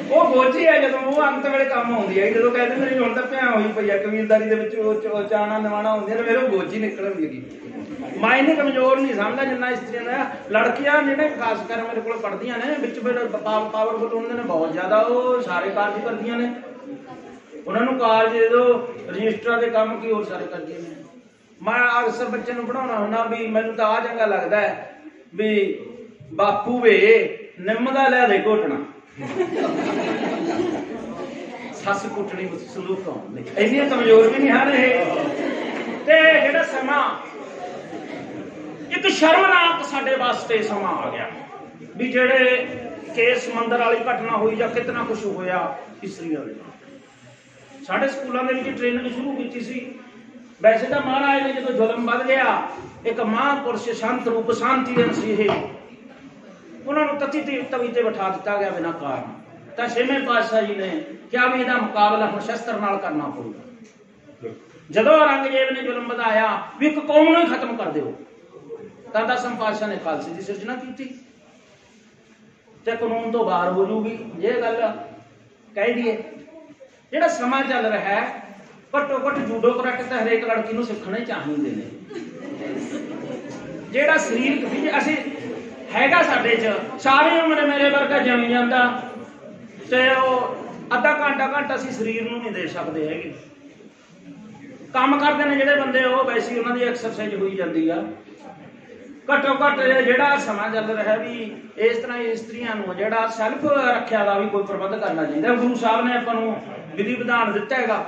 ਉਹ ਗੋਝੀ ਹੈ ਜਦੋਂ ਉਹ ਅੰਤ ਵੇਲੇ ਕੰਮ ਆਉਂਦੀ ਹੈ। ਜਦੋਂ ਕਹਿੰਦੇ ਮੇਰੀ ਹੁਣ ਤਾਂ ਭਿਆ ਹੋਈ ਪਈ ਆ ਕਬੀਲਦਾਰੀ ਦੇ ਵਿੱਚ, ਉਹ ਚਾਣਾ ਨਵਾਣਾ ਹੁੰਦੀਆਂ ਨੇ, ਮੇਰੇ ਉਹ ਗੋਝੀ ਨਿਕਲਣ ਲੱਗੀ। ਮੈਂ ਇਹਨੇ ਕਮਜ਼ੋਰ ਨਹੀਂ ਸਮਝਦਾ ਜਿੰਨਾ ਇਸਤਰੀਆਂ ਦਾ। ਲੜਕੀਆਂ ਜਿਹੜੇ ਖਾਸ ਕਰ ਮੇਰੇ ਕੋਲ ਪੜ੍ਹਦੀਆਂ ਨੇ, ਵਿੱਚ ਫਿਰ ਪਾਵਰਫੁਲ ਹੁੰਦੇ ਨੇ ਬਹੁਤ ਜ਼ਿਆਦਾ, ਉਹ ਸਾਰੇ ਕਾਰਜ ਕਰਦੀਆਂ ਨੇ। ਉਹਨਾਂ ਨੂੰ ਕਾਰਜ ਜਦੋਂ ਰਜਿਸਟਰਾਂ ਦੇ ਕੰਮ ਕੀ ਹੋਰ ਸਾਰੇ ਕਰਦੀਆਂ ਨੇ। ਮੈਂ ਅਕਸਰ ਬੱਚੇ ਨੂੰ ਪੜ੍ਹਾਉਣਾ ਹੁੰਦਾ ਵੀ ਮੈਨੂੰ ਤਾਂ ਆ ਚੰਗਾ ਲੱਗਦਾ ਹੈ ਵੀ ਬਾਪੂ ਵੇ ਨਿੰਮ ਦਾ ਲਿਆ ਦੇ ਘੋਟਣਾ, ਸੱਸ ਕੁੱਟਣੀ ਸਲੂਕ ਆਉਂਦੇ। ਇੰਨੀਆਂ ਕਮਜ਼ੋਰ ਵੀ ਨਹੀਂ ਹਨ ਇਹ। ਤੇ ਜਿਹੜਾ ਸਮਾਂ ਇੱਕ ਸ਼ਰਮਨਾਕ ਸਾਡੇ ਵਾਸਤੇ ਸਮਾਂ ਆ ਗਿਆ ਵੀ ਜਿਹੜੇ ਕੇਸ ਮੰਦਰ ਵਾਲੀ ਘਟਨਾ ਹੋਈ ਜਾਂ ਕਿਤਨਾ ਕੁਛ ਹੋਇਆ ਇਸਤਰੀਆਂ ਦੇ ਨਾਲ। ਸਾਡੇ ਸਕੂਲਾਂ ਦੇ ਵਿੱਚ ਟ੍ਰੇਨਿੰਗ ਸ਼ੁਰੂ ਕੀਤੀ ਸੀ। ਵੈਸੇ ਤਾਂ ਮਹਾਰਾਜ ਨੇ ਜਦੋਂ ਜ਼ੁਲਮ ਵੱਧ ਗਿਆ ਇੱਕ ਮਹਾਂਪੁਰਸ਼ ਸੰਤ ਰੂਪ ਸ਼ਾਂਤੀ ਦੇ ਮਸੀਹੇ, ਉਹਨਾਂ ਨੂੰ ਤਤੀ ਤਵੀ ਤੇ ਬਿਠਾ ਦਿੱਤਾ ਗਿਆ ਬਿਨਾਂ ਕਾਰਨ। ਤਾਂ ਛੇਵੇਂ ਪਾਤਸ਼ਾਹ ਜੀ ਨੇ ਕਿਹਾ ਵੀ ਇਹਦਾ ਮੁਕਾਬਲਾ ਹੁਣ ਸ਼ਸਤਰ ਨਾਲ ਕਰਨਾ ਪਊਗਾ। ਜਦੋਂ ਔਰੰਗਜ਼ੇਬ ਨੇ ਜ਼ੁਲਮ ਵਧਾਇਆ ਵੀ ਇੱਕ ਕੌਮ ਨੂੰ ਹੀ ਖਤਮ ਕਰ ਦਿਓ, ਤਾਂ ਦਸਮ ਪਾਤਸ਼ਾਹ ਨੇ ਖਾਲਸੇ ਦੀ ਸਿਰਜਣਾ ਕੀਤੀ ਤੇ ਕਾਨੂੰਨ ਤੋਂ ਬਾਹਰ ਹੋ ਜੂਗੀ। ਇਹ ਗੱਲ ਕਹਿ ਦਈਏ, ਜਿਹੜਾ ਸਮਾਂ ਚੱਲ ਰਿਹਾ ਹੈ, ਘੱਟੋ ਘੱਟ ਜੂਡੋ ਕਰਾਟੇ ਤਾਂ ਹਰੇਕ ਲੜਕੀ ਨੂੰ ਸਿੱਖਣੇ ਚਾਹੀਦੇ ਨੇ। ਜਿਹੜਾ ਸਰੀਰਕ ਅਸੀਂ ਹੈਗਾ ਸਾਡੇ 'ਚ, ਸਾਰੀ ਉਮਰ ਮੇਰੇ ਵਰਗਾ ਜੰਮ ਜਾਂਦਾ ਤੇ ਉਹ ਅੱਧਾ ਘੰਟਾ ਅਸੀਂ ਸਰੀਰ ਨੂੰ ਨਹੀਂ ਦੇ ਸਕਦੇ ਹੈਗੇ। ਕੰਮ ਕਰਦੇ ਨੇ ਜਿਹੜੇ ਬੰਦੇ, ਉਹ ਵੈਸੇ ਉਹਨਾਂ ਦੀ ਐਕਸਰਸਾਈਜ਼ ਹੋਈ ਜਾਂਦੀ ਆ। ਘੱਟੋ ਘੱਟ ਜਿਹੜਾ ਸਮਾਂ ਚੱਲ ਰਿਹਾ ਵੀ ਇਸ ਤਰ੍ਹਾਂ ਇਸਤਰੀਆਂ ਨੂੰ ਜਿਹੜਾ ਸੈਲਫ ਰੱਖਿਆ ਦਾ ਵੀ ਕੋਈ ਪ੍ਰਬੰਧ ਕਰਨਾ ਚਾਹੀਦਾ। ਗੁਰੂ ਸਾਹਿਬ ਨੇ ਆਪਾਂ ਨੂੰ ਵਿਧੀ ਵਿਧਾਨ ਦਿੱਤਾ ਹੈਗਾ,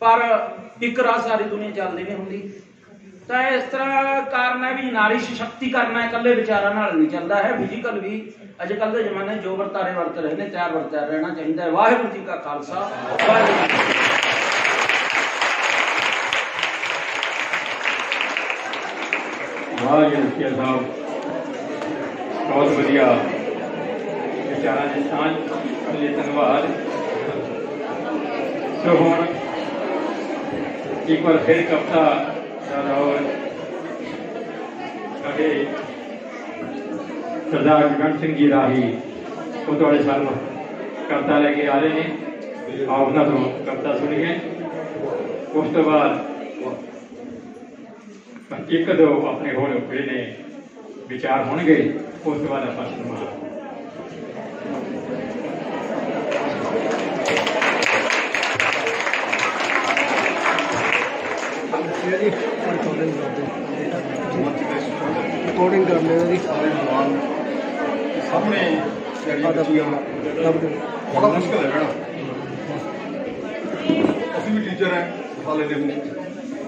ਪਰ ਇੱਕ ਰਾਹ ਸਾਰੀ ਦੁਨੀਆ ਚੱਲਦੀ ਨਹੀਂ ਹੁੰਦੀ। ਤਾਂ ਇਸ ਤਰ੍ਹਾਂ ਕਾਰਨ ਹੈ ਵੀ ਨਾਰੀ ਸਸ਼ਕਤੀਕਰਨ ਹੈ, ਇਕੱਲੇ ਵਿਚਾਰਾਂ ਨਾਲ ਨਹੀਂ ਚੱਲਦਾ ਹੈ। ਫਿਜ਼ੀਕਲ ਵੀ ਅੱਜ ਕੱਲ੍ਹ ਦੇ ਜ਼ਮਾਨੇ ਜੋ ਵਰਤਾਰੇ ਵਰਤ ਰਹੇ ਨੇ, ਤਿਆਰ ਵਰਤਿਆ ਰਹਿਣਾ ਚਾਹੀਦਾ ਹੈ। ਵਾਹਿਗੁਰੂ ਜੀ ਕਾ ਖਾਲਸਾ, ਵਾਹਿਗੁਰੂ ਜੀ ਕੀ ਫਤਿਹ। ਵਾਹ ਜੀ ਮੁਖੀਆ ਸਾਹਿਬ, ਬਹੁਤ ਵਧੀਆ ਵਿਚਾਰਾਂ ਦੀ ਸਾਂਝ ਕਰਨ ਲਈ ਧੰਨਵਾਦ। ਸੋ ਹੁਣ ਇੱਕ ਵਾਰ ਫਿਰ ਕਵਿਤਾ ਔਰ ਸਾਡੇ ਸਰਦਾਰ ਜਗਵੰਤ ਸਿੰਘ ਜੀ ਰਾਹੀ ਉਹ ਤੁਹਾਡੇ ਸਾਹਮਣੇ ਕਵਿਤਾ ਲੈ ਕੇ ਆ ਰਹੇ ਨੇ। ਆਓ ਉਹਨਾਂ ਤੋਂ ਕਵਿਤਾ ਸੁਣੀਏ। ਉਸ ਤੋਂ ਬਾਅਦ ਇੱਕ ਦੋ ਆਪਣੇ ਹੋਰ ਜਿਹੜੇ ਨੇ ਵਿਚਾਰ ਹੋਣਗੇ, ਉਸ ਤੋਂ ਬਾਅਦ ਆਪਾਂ ਸਨਮਾਨ। ਰਿਕਾਰਡਿੰਗ ਕਰ ਲਿਆ ਜੀ ਸਾਰੇ ਜਵਾਨ ਸਾਹਮਣੇ ਬੜਾ ਮੁਸ਼ਕਿਲ ਹੈ ਬਹਿਣਾ। ਅਸੀਂ ਵੀ ਟੀਚਰ ਹੈ, ਸਿਖਾ ਲੈਂਦੇ ਹੁੰਦੇ,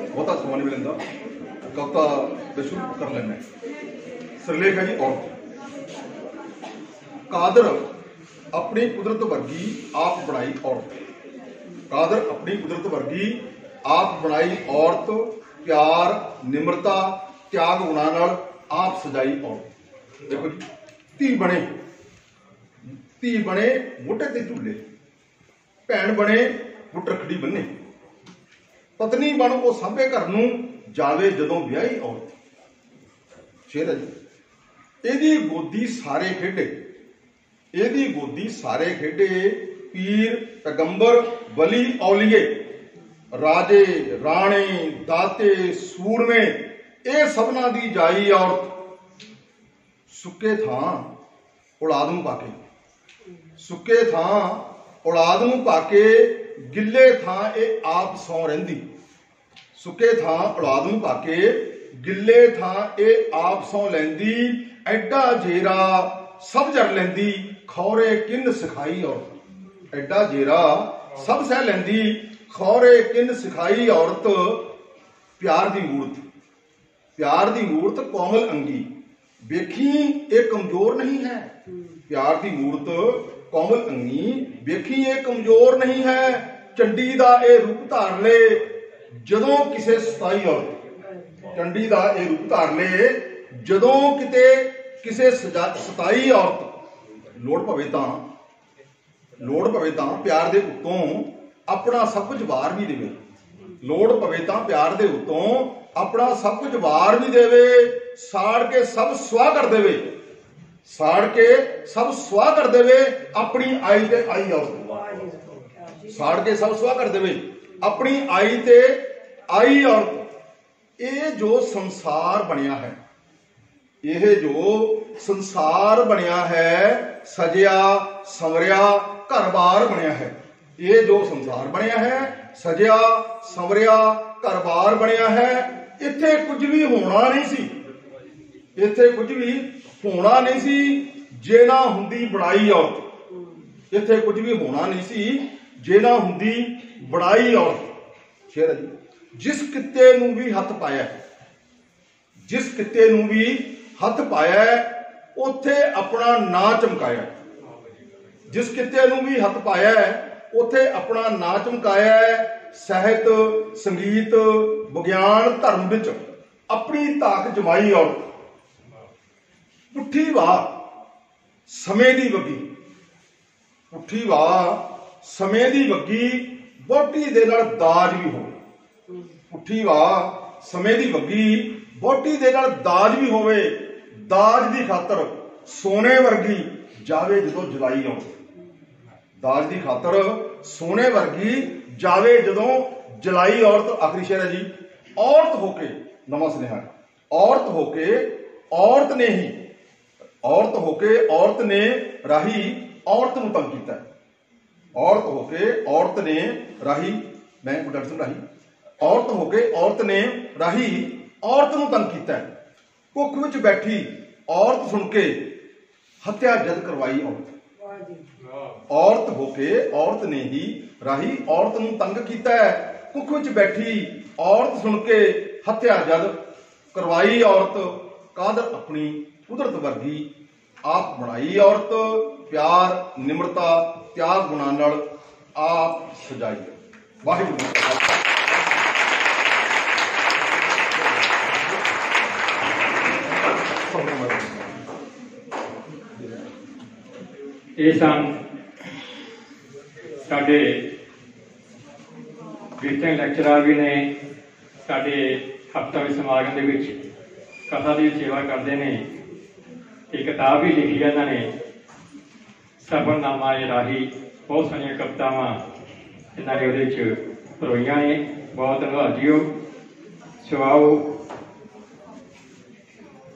ਬਹੁਤਾ ਸਮਾਂ ਨਹੀਂ ਮਿਲਦਾ। ਕਵਿਤਾ ਦੇ ਸ਼ੁਰੂ ਕਰ ਲੈਂਦੇ। ਸਿਰਲੇਖ ਹੈ ਜੀ ਔਰਤ। ਕਾਦਰ ਆਪਣੀ ਕੁਦਰਤ ਵਰਗੀ ਆਪ ਬਣਾਈ ਔਰਤ। ਕਾਦਰ ਆਪਣੀ ਕੁਦਰਤ ਵਰਗੀ ਆਪ ਬਣਾਈ ਔਰਤ, ਪਿਆਰ ਨਿਮਰਤਾ ਤਿਆਗ ਗੁਣਾਂ ਨਾਲ ਆਪ ਸਜਾਈ ਔਰਤ। ਦੇਖੋ ਜੀ, ਧੀ ਬਣੇ ਮੋਢੇ ਤੇ ਝੂਲੇ, ਭੈਣ ਬਣੇ ਗੁੱਟ ਰੱਖੜੀ ਬੰਨੇ, ਪਤਨੀ ਬਣ ਉਹ ਸਾਂਭੇ ਘਰ ਨੂੰ ਜਾਵੇ ਜਦੋਂ ਵਿਆਹੀ ਔਰਤ। ਸ਼ੇਰ ਹੈ ਜੀ, ਇਹਦੀ ਗੋਦੀ ਸਾਰੇ ਖੇਡੇ, ਇਹਦੀ ਗੋਦੀ ਸਾਰੇ ਖੇਡੇ, ਪੀਰ ਪੈਗੰਬਰ ਵਲੀ ਔਲੀਏ, ਰਾਜੇ ਰਾਣੇ ਦਾਤੇ ਸੂਰਮੇ, ਇਹ ਸਭਨਾਂ ਦੀ ਜਾਈ ਔਰਤ। ਸੁੱਕੇ ਥਾਂ ਔਲਾਦ ਨੂੰ ਪਾ ਕੇ, ਸੁੱਕੇ ਥਾਂ ਔਲਾਦ ਨੂੰ ਪਾ ਕੇ, ਗਿੱਲੇ ਥਾਂ ਇਹ ਆਪ ਸੌਂ ਰਹਿੰਦੀ। ਸੁੱਕੇ ਥਾਂ ਔਲਾਦ ਨੂੰ ਪਾ ਕੇ, ਗਿੱਲੇ ਥਾਂ ਇਹ ਆਪ ਸੌਂ ਲੈਂਦੀ। ਐਡਾ ਜੇਰਾ ਸਭ ਜਰ ਲੈਂਦੀ, ਖੌਰੇ ਕਿੰਨ ਸਿਖਾਈ ਔਰਤ। ਐਡਾ ਜੇਰਾ ਸਭ ਸਹਿ ਲੈਂਦੀ, ਖੌਰੇ ਕਿੰਨ ਸਿਖਾਈ ਔਰਤ। ਪਿਆਰ ਦੀ ਮੂਰਤ, ਪਿਆਰ ਦੀ ਮੂਰਤ ਕੋਮਲ ਅੰਗੀ, ਵੇਖੀ ਇਹ ਕਮਜ਼ੋਰ ਨਹੀਂ ਹੈ। ਪਿਆਰ ਦੀ ਮੂਰਤ ਕੋਮਲ ਅੰਗੀ, ਵੇਖੀ ਇਹ ਕਮਜ਼ੋਰ ਨਹੀਂ ਹੈ। ਚੰਡੀ ਦਾ ਇਹ ਰੂਪ ਧਾਰ ਲੈ ਜਦੋਂ ਕਿਸੇ ਸਤਾਈ ਔਰਤ। ਚੰਡੀ ਦਾ ਇਹ ਰੂਪ ਧਾਰ ਲੈ ਜਦੋਂ ਕਿਤੇ ਕਿਸੇ ਸਤਾਈ ਔਰਤ। ਲੋੜ ਪਵੇ ਤਾਂ ਪਿਆਰ ਦੇ ਉੱਤੋਂ ਆਪਣਾ ਸਭ ਕੁਝ ਵਾਰ ਵੀ ਦੇਵੇ। ਲੋੜ ਪਵੇ ਤਾਂ ਪਿਆਰ ਦੇ ਉੱਤੋਂ ਆਪਣਾ ਸਭ ਕੁਝ ਵਾਰ ਵੀ ਦੇਵੇ। ਸਾੜ ਕੇ ਸਭ ਸੁਆਹ ਕਰ ਦੇਵੇ, ਸਾੜ ਕੇ ਸਭ ਸੁਆਹ ਕਰ ਦੇਵੇ ਆਪਣੀ ਆਈ ਤੇ ਆਈ ਔਰਤ। ਸਾੜ ਕੇ ਸਭ ਸੁਆਹ ਕਰ ਦੇਵੇ ਆਪਣੀ ਆਈ ਤੇ ਆਈ ਔਰਤ। ਇਹ ਜੋ ਸੰਸਾਰ ਬਣਿਆ ਹੈ, ਇਹ ਜੋ ਸੰਸਾਰ ਬਣਿਆ ਹੈ, ਸਜਿਆ ਸੰਵਰਿਆ ਘਰ-ਬਾਰ ਬਣਿਆ ਹੈ। ਇਹ ਜੋ ਸੰਸਾਰ ਬਣਿਆ ਹੈ, ਸਜਿਆ ਸੰਵਰਿਆ ਘਰ-ਬਾਰ ਬਣਿਆ ਹੈ। ਇੱਥੇ ਕੁਝ ਵੀ ਹੋਣਾ ਨਹੀਂ ਸੀ, ਇੱਥੇ ਕੁਝ ਵੀ ਹੋਣਾ ਨਹੀਂ ਸੀ ਜੇ ਨਾ ਹੁੰਦੀ ਬਣਾਈ ਔਰਤ। ਇੱਥੇ ਕੁਝ ਵੀ ਹੋਣਾ ਨਹੀਂ ਸੀ ਜੇ ਨਾ ਹੁੰਦੀ ਬਣਾਈ ਔਰਤ। ਸ਼ੇਰ ਜੀ, ਜਿਸ ਕਿੱਤੇ ਨੂੰ ਵੀ ਹੱਥ ਪਾਇਆ, ਜਿਸ ਕਿੱਤੇ ਨੂੰ ਵੀ ਹੱਥ ਪਾਇਆ, ਉੱਥੇ ਆਪਣਾ ਨਾਂ ਚਮਕਾਇਆ। ਜਿਸ ਕਿੱਤੇ ਨੂੰ ਵੀ ਹੱਥ ਪਾਇਆ, ਉੱਥੇ ਆਪਣਾ ਨਾਂ ਚਮਕਾਇਆ। ਸਾਹਿਤ ਸੰਗੀਤ ਵਿਗਿਆਨ ਧਰਮ ਵਿੱਚ अपनी धाक जमाई औरत पुठी वाह समय दी वगी, पुठी वाह समय दी वगी वोटी दे नाल दाज भी होवे, पुठी वाह समय दी वगी वोटी दे नाल दाज भी होवे, दाज दी खातर सोने वर्गी जावे जदों जलाई औरत, दाज दी खातर सोने वर्गी जावे जदों जलाई औरत। आखिरी शेर है जी, औरत होके नवा सुनेहा, औरत होके औरत ने ही, औरत होके औरत ने राही औरत नूं तंग कीता, औरत होके औरत ने राही, मैं डॉक्टर साहब राही, औरत होके औरत ने राही औरत नूं तंग कीता, कुख विच बैठी औरत सुन के हत्या जद करवाई औरत, औरत होके औरत ने ही राही औरत नूं तंग कीता, कुख विच बैठी औरत सुन के हत्या जद करवाई औरत, कादर अपनी कुदरत वर्गी आप बनाई औरत, प्यार निम्रता त्याग गुणां नाल आप सजाई। वाहिगुरू जी का खालसा। ਇਹ ਸਨ ਸਾਡੇ ਵਿਜ਼ਿਟਿੰਗ ਲੈਕਚਰਰ ਵੀ ਨੇ, ਸਾਡੇ ਹਫ਼ਤਾਵਾਰੀ ਸਮਾਗਮ ਦੇ ਵਿੱਚ ਕਥਾ ਦੀ ਸੇਵਾ ਕਰਦੇ ਨੇ। ਇਹ ਕਿਤਾਬ ਵੀ ਲਿਖੀ ਹੈ ਇਹਨਾਂ ਨੇ, ਸਫਰਨਾਮਾ ਰਾਹੀ, ਬਹੁਤ ਸਾਰੀਆਂ ਕਵਿਤਾਵਾਂ ਇਹਨਾਂ ਨੇ ਉਹਦੇ ਵਿੱਚ ਪਰੋਈਆਂ ਨੇ। ਬਹੁਤ ਧੰਨਵਾਦ ਜੀਓ। ਸੋ ਆਓ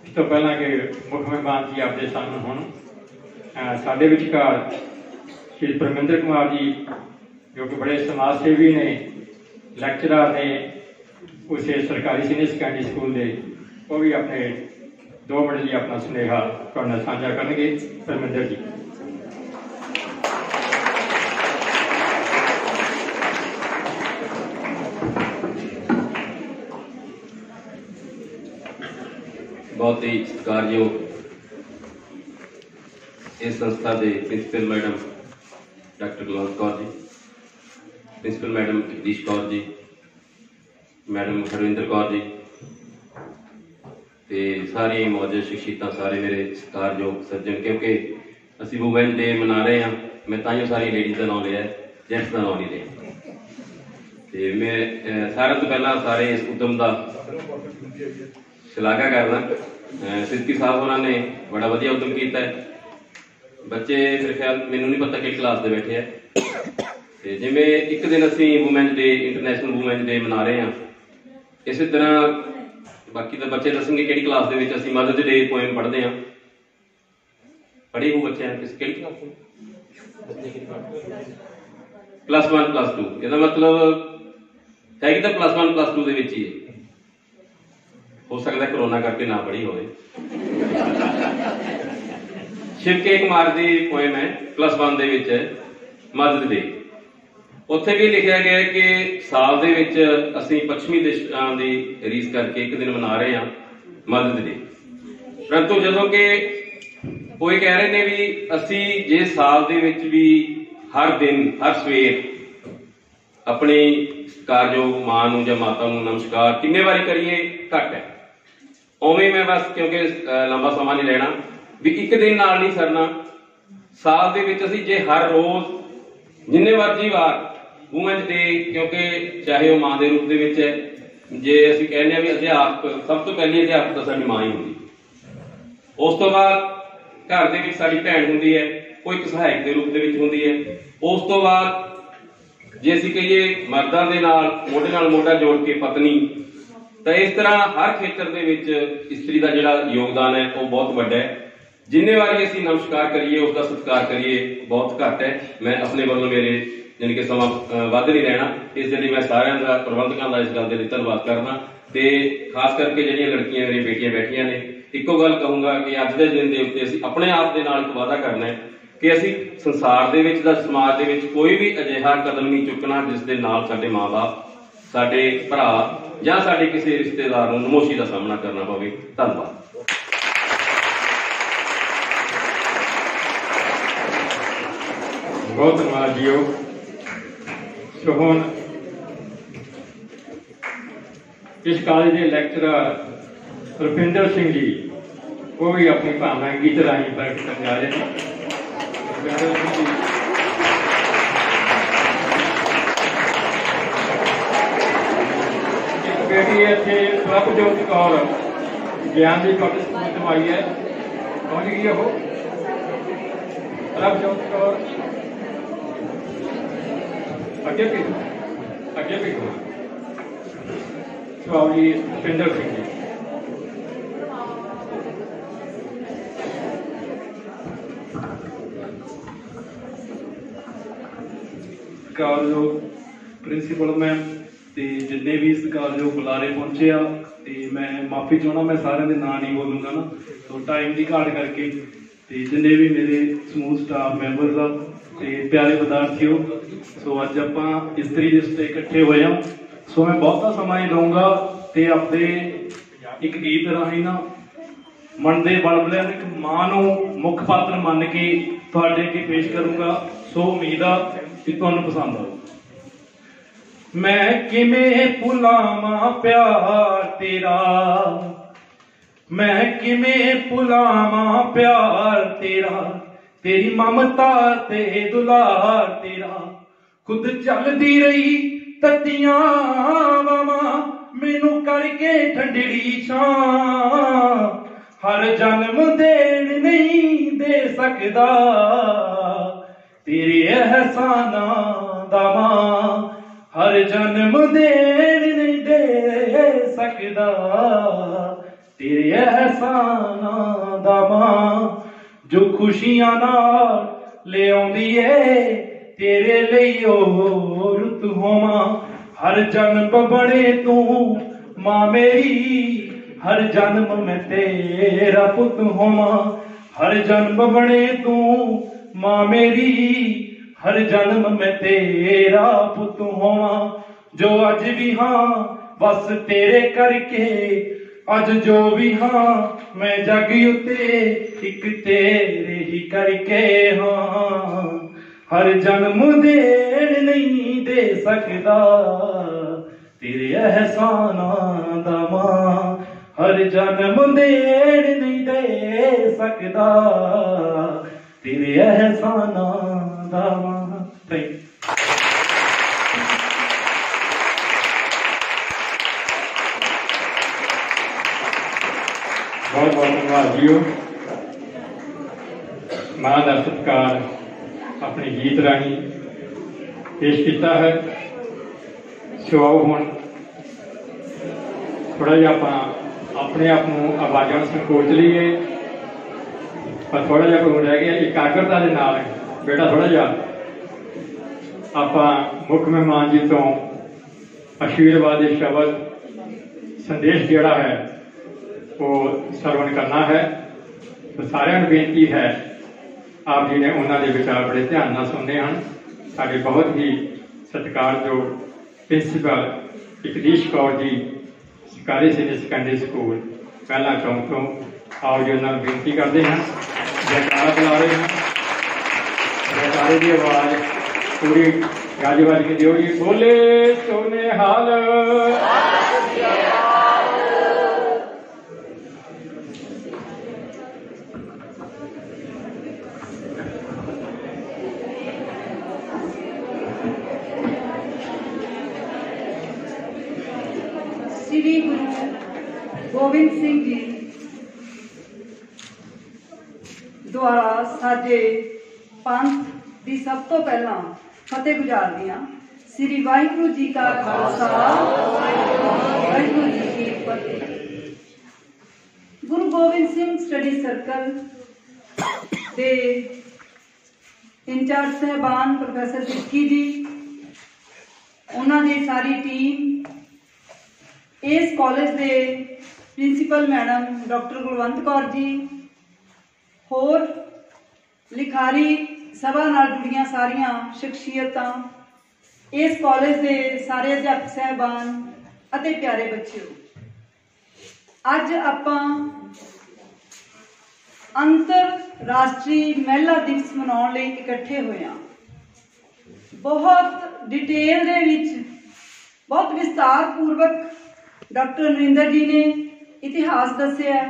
ਇਸ ਤੋਂ ਪਹਿਲਾਂ ਕਿ ਮੁੱਖ ਮਹਿਮਾਨ ਜੀ ਆਪਦੇ ਸਾਹਮਣੇ ਹੁਣ ਸਾਡੇ ਵਿਚਕਾਰ ਸ਼੍ਰੀ ਪਰਮਿੰਦਰ ਕੁਮਾਰ ਜੀ, ਜੋ ਕਿ ਬੜੇ ਸਮਾਜ ਸੇਵੀ ਨੇ, ਲੈਕਚਰਰ ਨੇ ਉਸੇ ਸਰਕਾਰੀ ਸੀਨੀਅਰ ਸੈਕੰਡਰੀ ਸਕੂਲ ਦੇ, ਉਹ ਵੀ ਆਪਣੇ 2 ਮਿੰਟ ਲਈ ਆਪਣਾ ਸੁਨੇਹਾ ਤੁਹਾਡੇ ਨਾਲ ਸਾਂਝਾ ਕਰਨਗੇ। ਪਰਮਿੰਦਰ ਜੀ। बहुत ही सत्कारयोग इस संस्था के principal madam doctor गुलवंत Kaur ji, principal madam Jagdish Kaur ji, madam Harvinder Kaur ji, ते सारी मौजूद शख्सियत, सारे मेरे सत्कारयोग सज्जन, क्योंकि असी वूमेन डे मना रहे हैं, मैं ताइयों सारी लेडीज़ का नाम लिया, जेंट्स का नाम नहीं लिया। तो मैं सारे तो पहला सारे इस उद्यम का शलाघा करना। सिद्दकी साहब उन्होंने बड़ा वधिया उद्यम किया है। बच्चे मेरे ख्याल मैनू नहीं पता कि क्लास में बैठे हैं। जिमें एक दिन असी women day, international women day मना रहे हैं, इस तरह बाकी तो बच्चे दसेंगे कि क्लास के असी मदर्स डे पोएम पढ़ते हैं। पढ़े हो बच्चे कि क्लास +1 +2, इसका मतलब है कि तो +1 +2 के ही है। हो सकता कोरोना करके ना पढ़ी होवे। शिव के कुमार की पोएम है +1 दे विच मदर्स डे। उत्थे भी लिखा गया कि साल दे विच असीं पश्चिमी देशां दी रीस करके एक दिन मना रहे हैं मदर्स डे, परंतु जदों कि कोई कह रहे ने भी असीं जे साल दे विच भी हर दिन हर सवेर अपनी सत्कारयोग मां नूं जां माता नूं नमस्कार किन्ने बारी करिए घट है। उवें मैं बस क्योंकि लंबा समा नहीं लेना भी एक दिन नाल नहीं सरना। साल दे विच असीं जे हर रोज जिन्ने मर्जी वार वूमेन डे, क्योंकि चाहे वो मां के रूप दे विच है, जे असीं कहने भी अध्यापक, सब तो पहली अध्यापक तो साडी मां ही हुंदी। उस तो बाद घर दे विच साडी भैण हुंदी है, कोई एक सहायक के रूप दे विच हुंदी है। उस तो बाद जे असीं कहिए मर्दां दे नाल मोढे नाल मोढा जोड़ के पत्नी, तो इस तरह हर खेतर दे विच इस्त्री का जिहड़ा योगदान है वो बहुत वड्डा है। जिन्ने बारी असीं नमस्कार करिए उसका सत्कार करिए बहुत घट है। मैं अपने वालों मेरे यानी कि समा वध नहीं रहना, इस लिए मैं सारे प्रबंधकों का इस गल के लिए धन्यवाद करना। तो खास करके जिहड़ियां लड़कियां मेरी बेटियां बैठियां ने, इक्को गल कहूँगा कि अज के दिन के उत्ते असीं अपने आप के नाल एक वादा करना है कि असीं संसार दे विच दा समाज दे विच कोई भी अजिहा कदम नहीं चुकना जिस दे नाल साडे माँ बाप, साडे भरा ਜਾਂ ਸਾਡੇ ਕਿਸੇ ਰਿਸ਼ਤੇਦਾਰ ਨੂੰ ਨਮੋਸ਼ੀ ਦਾ ਸਾਹਮਣਾ ਕਰਨਾ ਪਵੇ। ਧੰਨਵਾਦ। ਬਹੁਤ ਧੰਨਵਾਦ ਜੀਓ। ਸੋ ਹੁਣ ਇਸ ਕਾਲਜ ਦੇ ਲੈਕਚਰਰ रुपिंदर सिंह जी वो भी अपनी भावना गीत राही प्रगट करने जा रहे हैं। रुपिंदर सिंह जी एक बेटी इतने प्रभजोत कौर ज्ञान की पब्लिक स्कूल ਤੋਂ आई है, पहुंच गई है वो प्रभजोत कौर। अगे भी सवाल जी रुपिंदर सिंह जी। ਸਤਿਕਾਰਯੋਗ ਪ੍ਰਿੰਸੀਪਲ ਮੈਮ ਤੇ ਜਿੰਨੇ ਵੀ ਸਤਿਕਾਰਯੋਗ ਬੁਲਾਰੇ ਪਹੁੰਚੇ ਆ ਤੇ ਮੈਂ ਮਾਫੀ ਚਾਹੁੰਦਾ, ਮੈਂ ਸਾਰਿਆਂ ਦੇ ਨਾਂ ਨਹੀਂ ਬੋਲੂੰਗਾ ਨਾ, ਸੋ ਟਾਈਮ ਦੀ ਘਾਟ ਕਰਕੇ। ਤੇ ਜਿੰਨੇ ਵੀ ਮੇਰੇ ਸਮੂਹ ਸਟਾਫ ਮੈਂਬਰਸ ਆ ਤੇ ਪਿਆਰੇ ਵਿਦਿਆਰਥੀਓ, ਸੋ ਅੱਜ ਆਪਾਂ ਇਸਤਰੀ ਦਿਵਸ ਤੇ ਇਕੱਠੇ ਹੋਏ ਆ। ਸੋ ਮੈਂ ਬਹੁਤਾ ਸਮਾਂ ਨਹੀਂ ਲਊਂਗਾ ਤੇ ਆਪਣੇ ਇੱਕ ਗੀਤ ਰਾਹੀਂ ਨਾ ਮਨ ਦੇ ਬਲਬਲਿਆਂ ਨੂੰ, ਇੱਕ ਮਾਂ ਨੂੰ ਮੁੱਖ ਪਾਤਰ ਮੰਨ ਕੇ ਤੁਹਾਡੇ ਅੱਗੇ ਪੇਸ਼ ਕਰੂੰਗਾ। ਸੋ ਉਮੀਦ ਆ ਕਿ ਤੁਹਾਨੂੰ ਪਸੰਦ ਆਊ। ਮੈਂ ਕਿਵੇਂ ਭੁਲਾਵਾਂ ਪਿਆਰ ਤੇਰਾ, ਮੈਂ ਕਿਵੇਂ ਭੁਲਾਵਾਂ ਪਿਆਰ ਤੇਰਾ, ਤੇਰੀ ਮਮਤਾ ਤੇ ਦੁਲਾਰ ਤੇਰਾ। ਖੁਦ ਚੱਲਦੀ ਰਹੀ ਤੱਤੀਆਂ ਵਾਵਾਂ, ਮੈਨੂੰ ਕਰਕੇ ਠੰਡੜੀ ਛਾਂ। ਹਰ ਜਨਮ ਦੇਣ ਨਹੀਂ ਦੇ ਸਕਦਾ, ਤੇਰੇ ਅਹਿਸਾਨਾਂ ਦਾ ਮਾਂ। ਹਰ ਜਨਮ ਦੇਣ ਨਹੀਂ ਦੇ ਸਕਦਾ, ਤੇਰੇ ਅਹਿਸਾਨਾਂ ਦਾ ਮਾਂ। ਜੋ ਖੁਸ਼ੀਆਂ ਨਾਲ ਲਿਆਉਂਦੀ ਏ ਤੇਰੇ ਲਈ ਉਹ ਰੁੱਤ ਹੋਵਾਂ। ਹਰ ਜਨਮ ਬਣੇ ਤੂੰ ਮਾਂ ਮੇਰੀ, ਹਰ ਜਨਮ ਮੈਂ ਤੇਰਾ ਪੁੱਤ ਹੋਵਾਂ। ਹਰ ਜਨਮ ਬਣੇ ਤੂੰ ਮਾਂ ਮੇਰੀ, ਹਰ ਜਨਮ ਮੈਂ ਤੇਰਾ ਪੁੱਤ ਹੋਵਾਂ। ਜੋ ਅੱਜ ਵੀ ਹਾਂ ਬਸ ਤੇਰੇ ਕਰਕੇ, ਅੱਜ ਜੋ ਵੀ ਹਾਂ ਮੈਂ ਜੱਗ ਉੱਤੇ ਇੱਕ ਤੇਰੇ ਹੀ ਕਰਕੇ ਹਾਂ। ਹਰ ਜਨਮ ਦੇਣ ਨਹੀਂ ਦੇ ਸਕਦਾ, ਤੇਰੇ ਅਹਿਸਾਨਾਂ ਦਾ ਮਾਂ। ਹਰ ਜਨਮ ਦੇਣ ਨਹੀਂ ਦੇ ਸਕਦਾ, ਤੇਰੇ ਅਹਿਸਾਨਾਂ ਦਾ ਮਾਂ। Thank you. बहुत बहुत धन्यवाद जीओ। मां का सत्कार अपने गीत राही पेश किया है। सो आओ हुण थोड़ा जिहा आपां अपने आप को आवाज़ां संकोच लीए, पर थोड़ा जिहा कोई रह गया एकाग्रता के नाल बेटा थोड़ा जिहा आपां मुख मेहमान जी तो आशीर्वाद के शब्द संदेश जिहड़ा है वो सरवण करना है। तो सारिਆਂ ਨੂੰ बेनती है, आप जी ने उन्होंने विचार बड़े ध्यान ਨਾਲ सुनने हैं। साढ़े बहुत ही सत्कारयोग प्रिंसीपल जगदीश कौर जी सरकारी सीनियर सैकेंडरी स्कूल पहला चौंक तो आओ जी उन्होंने बेनती करते हैं, जयकारा बुला रहे हैं। जयकारे की आवाज़ पूरी गज वज के दिओ जी। बोले सोने हाल श्री गुरु गोबिंद सिंह जी द्वारा साजे पंथ की सब तो पहला फतेह गुजारदी हाँ। श्री वाहिगुरु जी का खालसा, वाहिगुरु जी की फतेह। गुरु गोबिंद सिंह स्टडी सर्कल के इंचार्ज साहबान प्रोफैसर सिक्की जी, उन्होंने सारी टीम, इस कॉलेज के principal madam doctor Kulwant Kaur ji, होर लिखारी सभा नाल जुड़ियां सारियां शख्सियतां, इस कॉलेज के सारे अध्यापक साहबान अते प्यारे बच्चों, अज आपां अंतरराष्ट्री महिला दिवस मनाउण लई इकट्ठे होए हां। बहुत डिटेल दे विच बहुत विस्तार पूर्वक डॉक्टर नरिंदर जी ने इतिहास दसिया।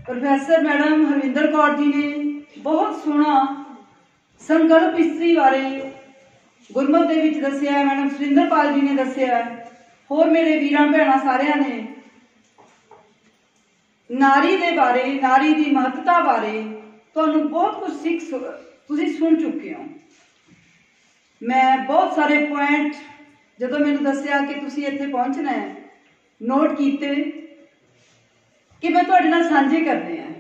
प्रोफैसर मैडम हरविंदर कौर जी ने बहुत सोहना संकल्प इस्त्री बारे गुरमत दे विच दसिया। मैडम सुरिंदरपाल जी ने दसिया, होर मेरे वीरां भैणां सारियां ने नारी दे बारे, नारी दी महत्ता बारे तुहानूं बहुत कुछ तुसीं सुन चुके हो। मैं बहुत सारे पॉइंट जदों मैनूं दसिया कि तुसीं इत्थे पहुंचना है नोट कीते कि मैं तुहाडे नाल सांझे करने हैं,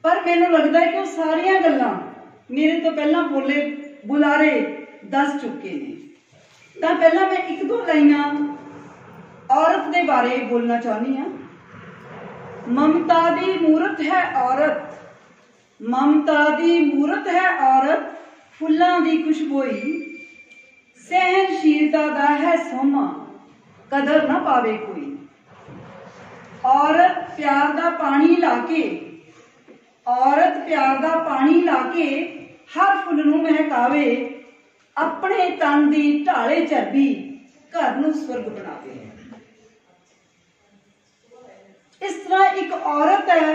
पर मैनूं लगदा है कि वो सारियां गल्लां मेरे तो पहलां बोले बुलारे दस चुके ने। तां पहलां मैं एक दो लाइनां औरत दे बारे बोलना चाहनी हाँ। ममता दी मूरत है औरत, ममता दी मूरत है औरत, फुल्लां दी खुशबोई, सहनशीलता दा है सोमा, कदर ना पावे कोई। औरत प्यार दा पानी लाके, औरत प्यार दा पानी लाके हर फुੱਲ ਨੂੰ महकावे, अपने तन दी ढाले चरबी घर ਨੂੰ स्वर्ग बनावे। इस तरह एक औरत है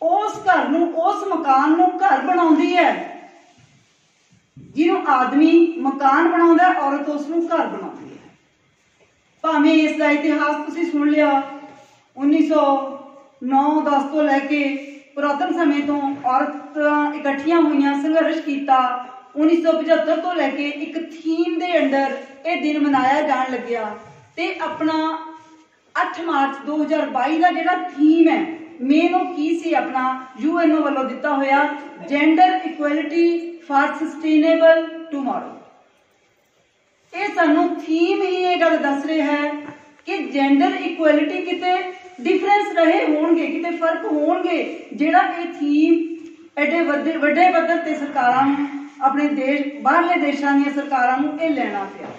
उस घर ਨੂੰ, उस मकान ਨੂੰ घर बनाउंदी है। ਜਿਹਨੂੰ आदमी मकान बनाउंदा है, औरत उस ਨੂੰ घर बनाउंदी है। भावें इस दा इतिहास तुसीं सुन लिया, 1909-10 ਤੋਂ ਲੈ ਕੇ पुरातन समय तो औरतां इकट्ठियां हुईयां, संघर्ष किया। 1975 तो लैके एक थीम के अंडर ये दिन मनाया जान लग्या ते अपना 8 मार्च 2022 का जिहड़ा थीम है मेन वो की सी अपना UN वालों दिता होया, gender equality for sustainable tomorrow. ये सानू थीम ही ये गल दस रहा है कि जेंडर इक्वलिटी किते डिफरेंस रहे होणगे, किते फर्क होणगे, जिहड़ा ये थीम एडे वड्डे पद्धर ते सरकारां नूं, अपने देश बाहरले देशां दी सरकारां नूं ये लेना पिया।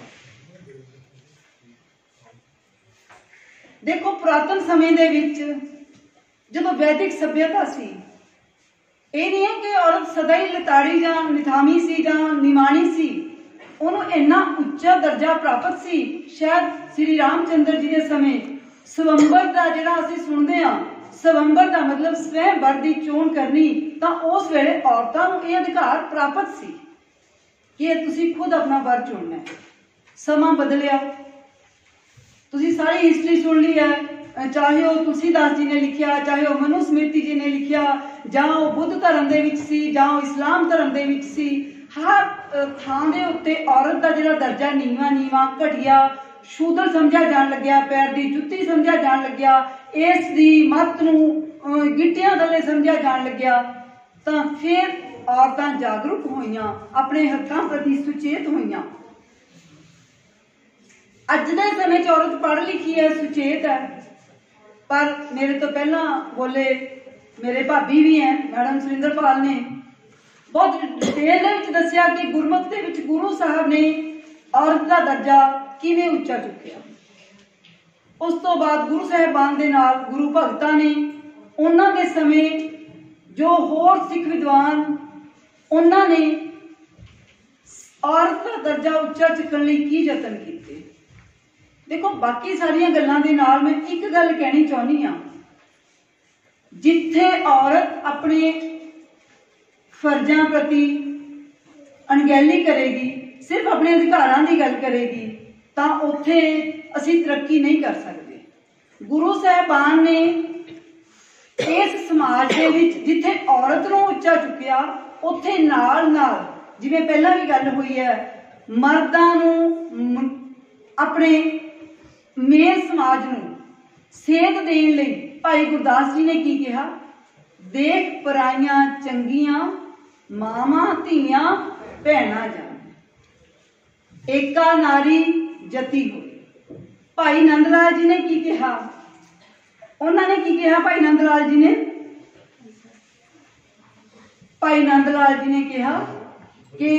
देखो पुरातन समय दे विच जदों वैदिक सभ्यता सी, ये नहीं है कि औरत सदा ही लताड़ी जां निथामी सी जां निमाणी सी, उन्होंने इन्ना उच्चा दर्जा प्राप्त सी। शायद श्री रामचंद्र जी के समय स्वयंवर का जिहड़ा असीं सुणदे हां, स्वयंवर का मतलब स्वयंवर की चोण करनी, तो उस वेले औरतां नूं यह अधिकार प्राप्त सी कि तुसीं खुद अपना वर चुनना है। समा बदलिया, तुसीं सारी हिस्ट्री सुन ली है, चाहे वो तुलसीदास जी ने लिखिया, चाहे वो मनुस्मृति जी ने लिखिया, जां वो बुद्ध धर्म दे विच सी, जां वो इस्लाम धर्म दे विच सी, हर थां दे उत्ते औरत का जिहड़ा दर्जा नीवा नीवा घटिया शूदर समझा जान लग्या, पैर की जुत्ती समझा जान लग्या, इस दी मत नूं गिट्टियां थल्ले समझा जान लग्या। तां फिर औरतां जागरूक होईयां, अपने हक्कां प्रति सुचेत होईयां। अज दे समय च औरत पढ़ लिखी है, सुचेत है, पर मेरे तो पहला बोले मेरे भाभी भी हैं मैडम सुरिंदरपाल ने बहुत डिटेल दे विच दस्सिया कि गुरमत दे विच गुरु साहब ने औरत का दर्जा किवें उच्चा चुकिया। उस तो बाद गुरु साहिबान दे नाल गुरु भगतां ने उन्हां दे समय जो होर सिख विद्वान उन्हां ने औरत का दर्जा उच्चा चुकण लई की यतन कीते। देखो बाकी सारियां गल्लां दे नाल मैं एक गल कहनी चाहुंदी हां, जिथे औरत अपने फर्जां प्रति अणगहली करेगी, सिर्फ अपने अधिकारां की गल करेगी, तो उत्थे असीं तरक्की नहीं कर सकते। गुरु साहिबान ने इस समाज के विच जिथे औरत नूं उच्चा चुकिया, उत्थे नाल नाल जिवें पहलां भी गल हुई है, मर्दां नूं अपने मेल समाज नूं सेध देण लई भाई गुरदास जी ने की कहा, देख पराइयां चंगियां मावां धीआं भैणां जान, एका नारी जती हो। भाई नंदलाल जी ने की कहा, उन्होंने की कहा भाई नंदलाल जी ने, भाई नंदलाल जी ने कहा कि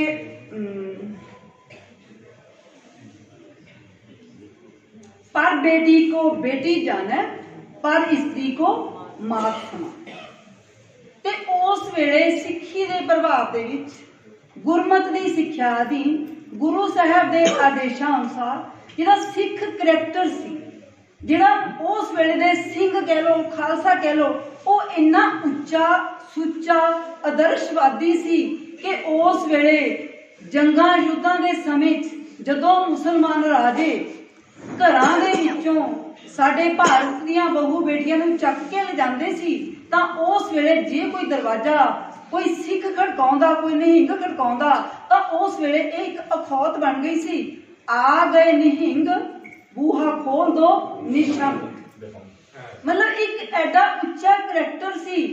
पर बेटी को बेटी जाने, पर स्त्री को मात समान। ते उस वेले सिੱਖੀ ਦੇ ਪ੍ਰਭਾਵ ਦੇ ਵਿੱਚ गुरमत की सिक्ख्या अधीन गुरु साहब के आदेशों अनुसार जिहड़ा सिख करैक्टर सी, ਜਿਹੜਾ ਉਸ ਵੇਲੇ ਦੇ ਸਿੰਘ ਕਹਿ ਲਓ, ਖਾਲਸਾ ਕਹਿ ਲਓ, ਉਹ ਇੰਨਾ ਉੱਚਾ ਸੁੱਚਾ ਆਦਰਸ਼ਵਾਦੀ ਸੀ ਕਿ ਉਸ ਵੇਲੇ ਜੰਗਾਂ ਯੁੱਧਾਂ ਦੇ ਸਮੇਂ 'ਚ ਜਦੋਂ ਮੁਸਲਮਾਨ ਰਾਜੇ ਘਰਾਂ ਦੇ ਵਿੱਚੋਂ ਸਾਡੇ ਭਾਰਤ ਦੀਆਂ ਬਹੂ ਬੇਟੀਆਂ ਨੂੰ ਚੱਕ ਕੇ ਲਿਜਾਂਦੇ ਸੀ ਤਾਂ ਉਸ ਵੇਲੇ ਜੇ ਕੋਈ ਦਰਵਾਜ਼ਾ ਕੋਈ ਸਿੱਖ ਖੜਕਾਉਂਦਾ, ਕੋਈ ਨਿਹੰਗ ਖੜਕਾਉਂਦਾ ਤਾਂ ਉਸ ਵੇਲੇ ਇਹ ਇੱਕ ਅਖੌਤ ਬਣ ਗਈ ਸੀ, ਆ ਗਏ ਨਿਹੰਗ ਬੂਹਾ ਖੋਲ ਦੋ ਨਿਸ਼ਾਨ। ਮਤਲਬ ਇੱਕ ਐਡਾ ਉੱਚਾ ਕਰੈਕਟਰ ਸੀ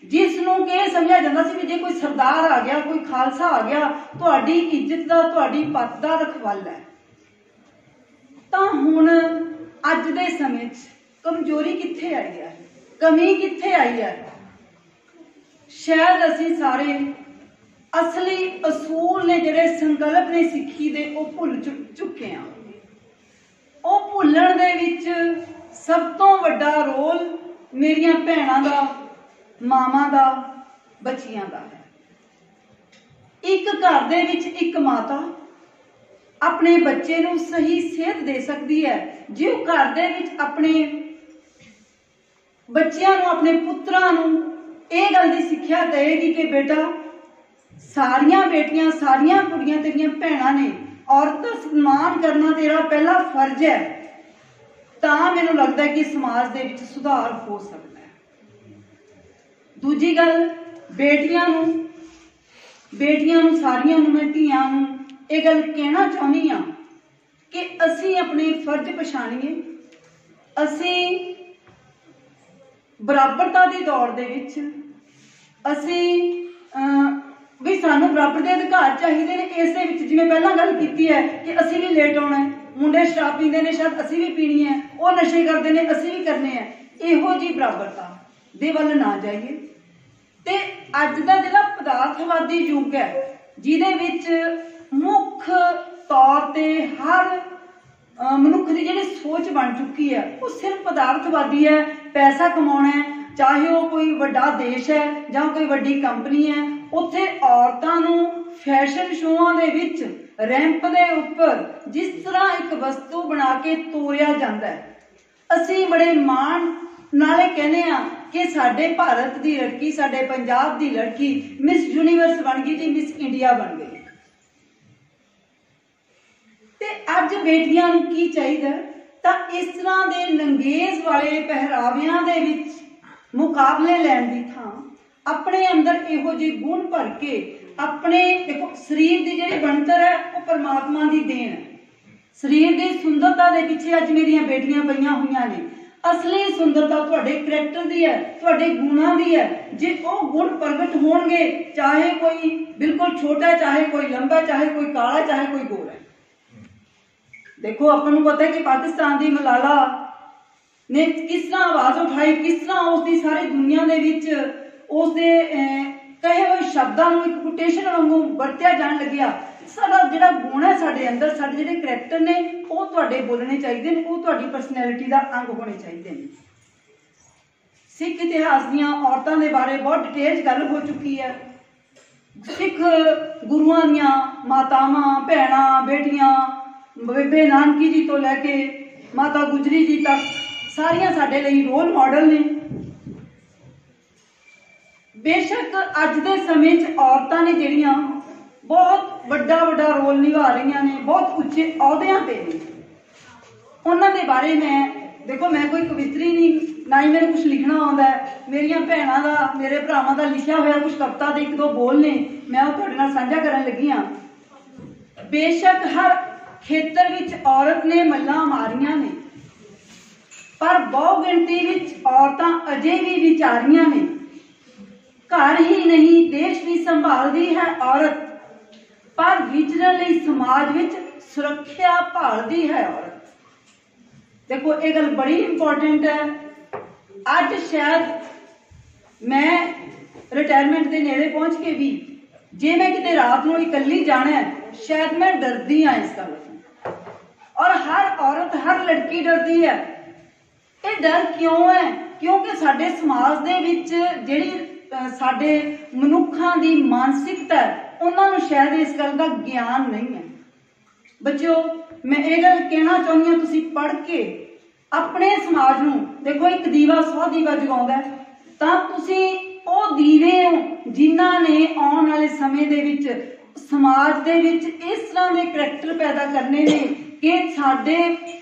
ਜਿਸ ਨੂੰ ਕਿ ਇਹ ਸਮਝਿਆ ਜਾਂਦਾ ਸੀ ਵੀ ਜੇ ਕੋਈ ਸਰਦਾਰ ਆ ਗਿਆ, ਕੋਈ ਖਾਲਸਾ ਆ ਗਿਆ, ਤੁਹਾਡੀ ਇੱਜ਼ਤ ਦਾ, ਤੁਹਾਡੀ ਪੱਤ ਦਾ ਰਖਵਾਲਾ ਹੈ। ਤਾਂ ਹੁਣ ਅੱਜ ਦੇ ਸਮੇਂ 'ਚ ਕਮਜ਼ੋਰੀ ਕਿੱਥੇ ਆਈ ਹੈ, ਕਮੀ ਕਿੱਥੇ ਆਈ ਹੈ? ਸ਼ਾਇਦ ਅਸੀਂ ਸਾਰੇ ਅਸਲੀ ਅਸੂਲ ਨੇ, ਜਿਹੜੇ ਸੰਕਲਪ ਨੇ ਸਿੱਖੀ ਦੇ, ਉਹ ਭੁੱਲ ਚੁੱਕੇ ਹਾਂ। ਉਹ ਭੁੱਲਣ ਦੇ ਵਿੱਚ ਸਭ ਤੋਂ ਵੱਡਾ ਰੋਲ ਮੇਰੀਆਂ ਭੈਣਾਂ ਦਾ, ਮਾਵਾਂ ਦਾ, ਬੱਚੀਆਂ ਦਾ ਹੈ। ਇੱਕ ਘਰ ਦੇ ਵਿੱਚ ਇੱਕ ਮਾਤਾ ਆਪਣੇ ਬੱਚੇ ਨੂੰ ਸਹੀ ਸੇਧ ਦੇ ਸਕਦੀ ਹੈ ਜੇ ਉਹ ਘਰ ਦੇ ਵਿੱਚ ਆਪਣੇ ਬੱਚਿਆਂ ਨੂੰ, ਆਪਣੇ ਪੁੱਤਰਾਂ ਨੂੰ ਇਹ ਗੱਲ ਦੀ ਸਿੱਖਿਆ ਦੇਵੇਗੀ ਕਿ ਬੇਟਾ ਸਾਰੀਆਂ ਬੇਟੀਆਂ, ਸਾਰੀਆਂ ਕੁੜੀਆਂ ਤੇਰੀਆਂ ਭੈਣਾਂ ਨੇ, ਔਰਤ ਦਾ ਸਨਮਾਨ ਕਰਨਾ ਤੇਰਾ ਪਹਿਲਾ ਫਰਜ਼ ਹੈ, ਤਾਂ ਮੈਨੂੰ ਲੱਗਦਾ ਹੈ ਕਿ ਸਮਾਜ ਦੇ ਵਿੱਚ ਸੁਧਾਰ ਹੋ ਸਕਦਾ ਹੈ। ਦੂਜੀ ਗੱਲ, ਬੇਟੀਆਂ ਨੂੰ ਸਾਰੀਆਂ ਨੂੰ, ਮੈਂ ਧੀਆਂ ਨੂੰ ਇਹ ਗੱਲ ਕਹਿਣਾ ਚਾਹੁੰਦੀ ਹਾਂ ਕਿ ਅਸੀਂ ਆਪਣੇ ਫਰਜ਼ ਪਛਾਣੀਏ। ਅਸੀਂ ਬਰਾਬਰਤਾ ਦੀ ਦੌੜ ਦੇ ਵਿੱਚ ਅਸੀਂ ਵੀ ਸਾਨੂੰ ਬਰਾਬਰ ਦੇ ਅਧਿਕਾਰ ਚਾਹੀਦੇ ਨੇ। ਇਸ ਦੇ ਵਿੱਚ ਜਿਵੇਂ ਪਹਿਲਾਂ ਗੱਲ ਕੀਤੀ ਹੈ ਕਿ ਅਸੀਂ ਵੀ ਲੇਟ ਆਉਣਾ ਹੈ, ਮੁੰਡੇ ਸ਼ਰਾਬ ਪੀਂਦੇ ਨੇ, ਸ਼ਾਇਦ ਅਸੀਂ ਵੀ ਪੀਣੀ ਹੈ, ਉਹ ਨਸ਼ੇ ਕਰਦੇ ਨੇ, ਅਸੀਂ ਵੀ ਕਰਨੇ ਹੈ। ਇਹੋ ਜਿਹੀ ਬਰਾਬਰਤਾ ਦੇ ਵੱਲ ਨਾ ਜਾਈਏ। ਤੇ ਅੱਜ ਦਾ ਜਿਹੜਾ ਪਦਾਰਥਵਾਦੀ ਯੁੱਗ ਹੈ, ਜਿਹਦੇ ਵਿੱਚ ਮੁੱਖ ਤੌਰ ਤੇ ਹਰ ਮਨੁੱਖ ਦੀ ਜਿਹੜੀ ਸੋਚ ਬਣ ਚੁੱਕੀ ਹੈ ਉਹ ਸਿਰਫ ਪਦਾਰਥਵਾਦੀ ਹੈ, ਪੈਸਾ ਕਮਾਉਣਾ ਹੈ, ਚਾਹੇ ਉਹ ਕੋਈ ਵੱਡਾ ਦੇਸ਼ ਹੈ ਜਾਂ ਕੋਈ ਵੱਡੀ ਕੰਪਨੀ ਹੈ। ਉੱਥੇ ਔਰਤਾਂ ਨੂੰ ਫੈਸ਼ਨ ਸ਼ੋਆਂ ਦੇ ਵਿੱਚ ਰੈਂਪ ਦੇ ਉੱਪਰ ਜਿਸ ਤਰ੍ਹਾਂ ਇੱਕ ਵਸਤੂ ਬਣਾ ਕੇ ਤੋਰਿਆ ਜਾਂਦਾ ਹੈ, ਅਸੀਂ ਬੜੇ ਮਾਣ ਨਾਲੇ ਕਹਿੰਦੇ ਆ ਕਿ ਸਾਡੇ ਭਾਰਤ ਦੀ ਲੜਕੀ, ਸਾਡੇ ਪੰਜਾਬ ਦੀ ਲੜਕੀ ਮਿਸ ਯੂਨੀਵਰਸ ਬਣ ਗਈ ਜੀ, ਮਿਸ ਇੰਡੀਆ ਬਣ ਗਈ। ਤੇ ਅੱਜ ਬੇਟੀਆਂ ਨੂੰ ਕੀ ਚਾਹੀਦਾ? ਤਾਂ ਇਸ ਤਰ੍ਹਾਂ ਦੇ ਨੰਗੇਜ਼ ਵਾਲੇ ਪਹਿਰਾਵਿਆਂ ਦੇ ਵਿੱਚ ਮੁਕਾਬਲੇ ਲੈਣ ਦੀ ਥਾਂ ਆਪਣੇ ਅੰਦਰ ਇਹੋ ਜਿਹੇ ਗੁਣ ਭਰ ਕੇ ਆਪਣੇ, ਦੇਖੋ ਸਰੀਰ ਦੀ ਜਿਹੜੀ ਬਣਤਰ ਹੈ ਉਹ ਪਰਮਾਤਮਾ ਦੀ ਦੇਣ ਹੈ। ਸਰੀਰ ਦੀ ਸੁੰਦਰਤਾ ਦੇ ਪਿੱਛੇ ਅੱਜ ਮੇਰੀਆਂ ਬੇਟੀਆਂ ਪਈਆਂ ਹੋਈਆਂ ਨੇ। ਅਸਲੀ ਸੁੰਦਰਤਾ ਤੁਹਾਡੇ ਕਰੈਕਟਰ ਦੀ ਹੈ, ਤੁਹਾਡੇ ਗੁਣਾਂ ਦੀ ਹੈ। ਜੇ ਉਹ ਗੁਣ ਪ੍ਰਗਟ ਹੋਣਗੇ, ਚਾਹੇ ਕੋਈ ਬਿਲਕੁਲ ਛੋਟਾ, ਚਾਹੇ ਕੋਈ ਲੰਬਾ, ਚਾਹੇ ਕੋਈ ਕਾਲਾ, ਚਾਹੇ ਕੋਈ ਗੋਰਾ। ਦੇਖੋ ਆਪਾਂ ਨੂੰ ਪਤਾ ਹੈ ਕਿ ਪਾਕਿਸਤਾਨ ਦੀ ਮਲਾਲਾ ਨੇ ਕਿਸ ਤਰ੍ਹਾਂ ਆਵਾਜ਼ ਉਠਾਈ, ਕਿਸ ਤਰ੍ਹਾਂ ਉਸਦੀ ਸਾਰੀ ਦੁਨੀਆ ਦੇ ਵਿੱਚ ਉਸਦੇ ਕਹੇ ਹੋਏ ਸ਼ਬਦਾਂ ਨੂੰ ਇੱਕ ਕੋਟੇਸ਼ਨ ਵਾਂਗੂ ਵਰਤਿਆ ਜਾਣ ਲੱਗਿਆ। ਸਾਡਾ ਜਿਹੜਾ ਗੁਣ ਹੈ ਸਾਡੇ ਅੰਦਰ, ਸਾਡੇ ਜਿਹੜੇ ਕਰੈਕਟਰ ਨੇ, ਉਹ ਤੁਹਾਡੇ ਬੋਲਣੇ ਚਾਹੀਦੇ ਨੇ, ਉਹ ਤੁਹਾਡੀ ਪਰਸਨੈਲਿਟੀ ਦਾ ਅੰਗ ਹੋਣੇ ਚਾਹੀਦੇ ਨੇ। ਸਿੱਖ ਇਤਿਹਾਸ ਦੀਆਂ ਔਰਤਾਂ ਦੇ ਬਾਰੇ ਬਹੁਤ ਡਿਟੇਲ ਗੱਲ ਹੋ ਚੁੱਕੀ ਹੈ। ਸਿੱਖ ਗੁਰੂਆਂ ਦੀਆਂ ਮਾਤਾਵਾਂ, ਭੈਣਾਂ, ਬੇਟੀਆਂ, ਬੇਬੇ ਨਾਨਕੀ ਜੀ ਤੋਂ ਲੈ ਕੇ ਮਾਤਾ ਗੁਜਰੀ ਜੀ ਤੱਕ ਸਾਰੀਆਂ ਸਾਡੇ ਲਈ ਰੋਲ ਮਾਡਲ ਨੇ। ਬੇਸ਼ੱਕ ਅੱਜ ਦੇ ਸਮੇਂ 'ਚ ਔਰਤਾਂ ਨੇ ਜਿਹੜੀਆਂ ਬਹੁਤ ਵੱਡਾ ਰੋਲ ਨਿਭਾ ਰਹੀਆਂ ਨੇ, ਬਹੁਤ ਉੱਚੇ ਅਹੁਦਿਆਂ ਤੇ ਨੇ। ਉਹਨਾਂ ਦੇ ਬਾਰੇ ਦੇਖੋ ਮੈਂ ਕੋਈ ਕਵਿਤਰੀ ਨਹੀਂ, ਨਾ ਹੀ ਮੈਨੂੰ ਕੁਝ ਲਿਖਣਾ ਆਉਂਦਾ ਹੈ। ਮੇਰੀਆਂ ਭੈਣਾਂ ਦਾ, ਮੇਰੇ ਭਰਾਵਾਂ ਦਾ ਲਿਖਿਆ ਹੋਇਆ ਕੁਝ ਕਵਿਤਾ ਦੇ 1-2 ਬੋਲ ਨੇ, ਮੈਂ ਉਹ ਤੁਹਾਡੇ ਨਾਲ ਸਾਂਝਾ ਕਰਨ ਲੱਗੀ ਹਾਂ। ਬੇਸ਼ੱਕ ਹਰ ਖੇਤਰ ਵਿੱਚ ਔਰਤ ਨੇ ਮੱਲਾਂ ਮਾਰੀਆਂ ਨੇ, ਪਰ ਬਹੁ ਗਿਣਤੀ ਵਿੱਚ ਔਰਤਾਂ ਅਜੇ ਵੀ ਵਿਚਾਰੀਆਂ ਨੇ। ਘਰ ਹੀ ਨਹੀਂ ਦੇਸ਼ ਵੀ ਸੰਭਾਲਦੀ ਹੈ ਔਰਤ, ਪਰ ਵਿਚਰਨ ਲਈ ਸਮਾਜ ਵਿੱਚ ਸੁਰੱਖਿਆ ਭਾਲਦੀ ਹੈ ਔਰਤ। ਦੇਖੋ ਇਹ ਗੱਲ ਬੜੀ ਇੰਪੋਰਟੈਂਟ ਹੈ। ਅੱਜ ਸ਼ਾਇਦ ਮੈਂ ਰਿਟਾਇਰਮੈਂਟ ਦੇ ਨੇੜੇ ਪਹੁੰਚ ਕੇ ਵੀ ਜੇ ਮੈਂ ਕਿਤੇ ਰਾਤ ਨੂੰ ਇਕੱਲੀ ਜਾਣਾ ਹੈ, ਸ਼ਾਇਦ ਮੈਂ ਡਰਦੀ ਹਾਂ ਇਸ ਗੱਲ ਤੋਂ। ਔਰ ਹਰ ਔਰਤ, ਹਰ ਲੜਕੀ ਡਰਦੀ ਹੈ। ਇਹ ਡਰ ਕਿਉਂ ਹੈ? ਕਿਉਂਕਿ ਸਾਡੇ ਸਮਾਜ ਦੇ ਵਿੱਚ ਜਿਹੜੀ ਸਾਡੇ ਮਨੁੱਖਾਂ ਦੀ ਮਾਨਸਿਕਤਾ ਹੈ, ਉਹਨਾਂ ਨੂੰ ਸ਼ਾਇਦ ਇਸ ਗੱਲ ਦਾ ਗਿਆਨ ਨਹੀਂ ਹੈ। ਬੱਚਿਓ, ਮੈਂ ਇਹ ਗੱਲ ਕਹਿਣਾ ਚਾਹੁੰਦੀ ਹਾਂ, ਤੁਸੀਂ ਪੜ੍ਹ ਕੇ ਆਪਣੇ ਸਮਾਜ ਨੂੰ ਦੇਖੋ, ਇੱਕ ਦੀਵਾ 100 ਦੀਵਾ ਜਗਾਉਂਦਾ ਹੈ, ਤਾਂ ਤੁਸੀਂ ਉਹ ਦੀਵੇ ਹੋ ਜਿਨ੍ਹਾਂ ਨੇ ਆਉਣ ਵਾਲੇ ਸਮੇਂ ਦੇ ਵਿੱਚ ਸਮਾਜ ਦੇ ਵਿੱਚ ਇਸ ਤਰ੍ਹਾਂ ਦੇ ਕਰੈਕਟਰ ਪੈਦਾ ਕਰਨੇ ਨੇ ਕਿ ਸਾਡੇ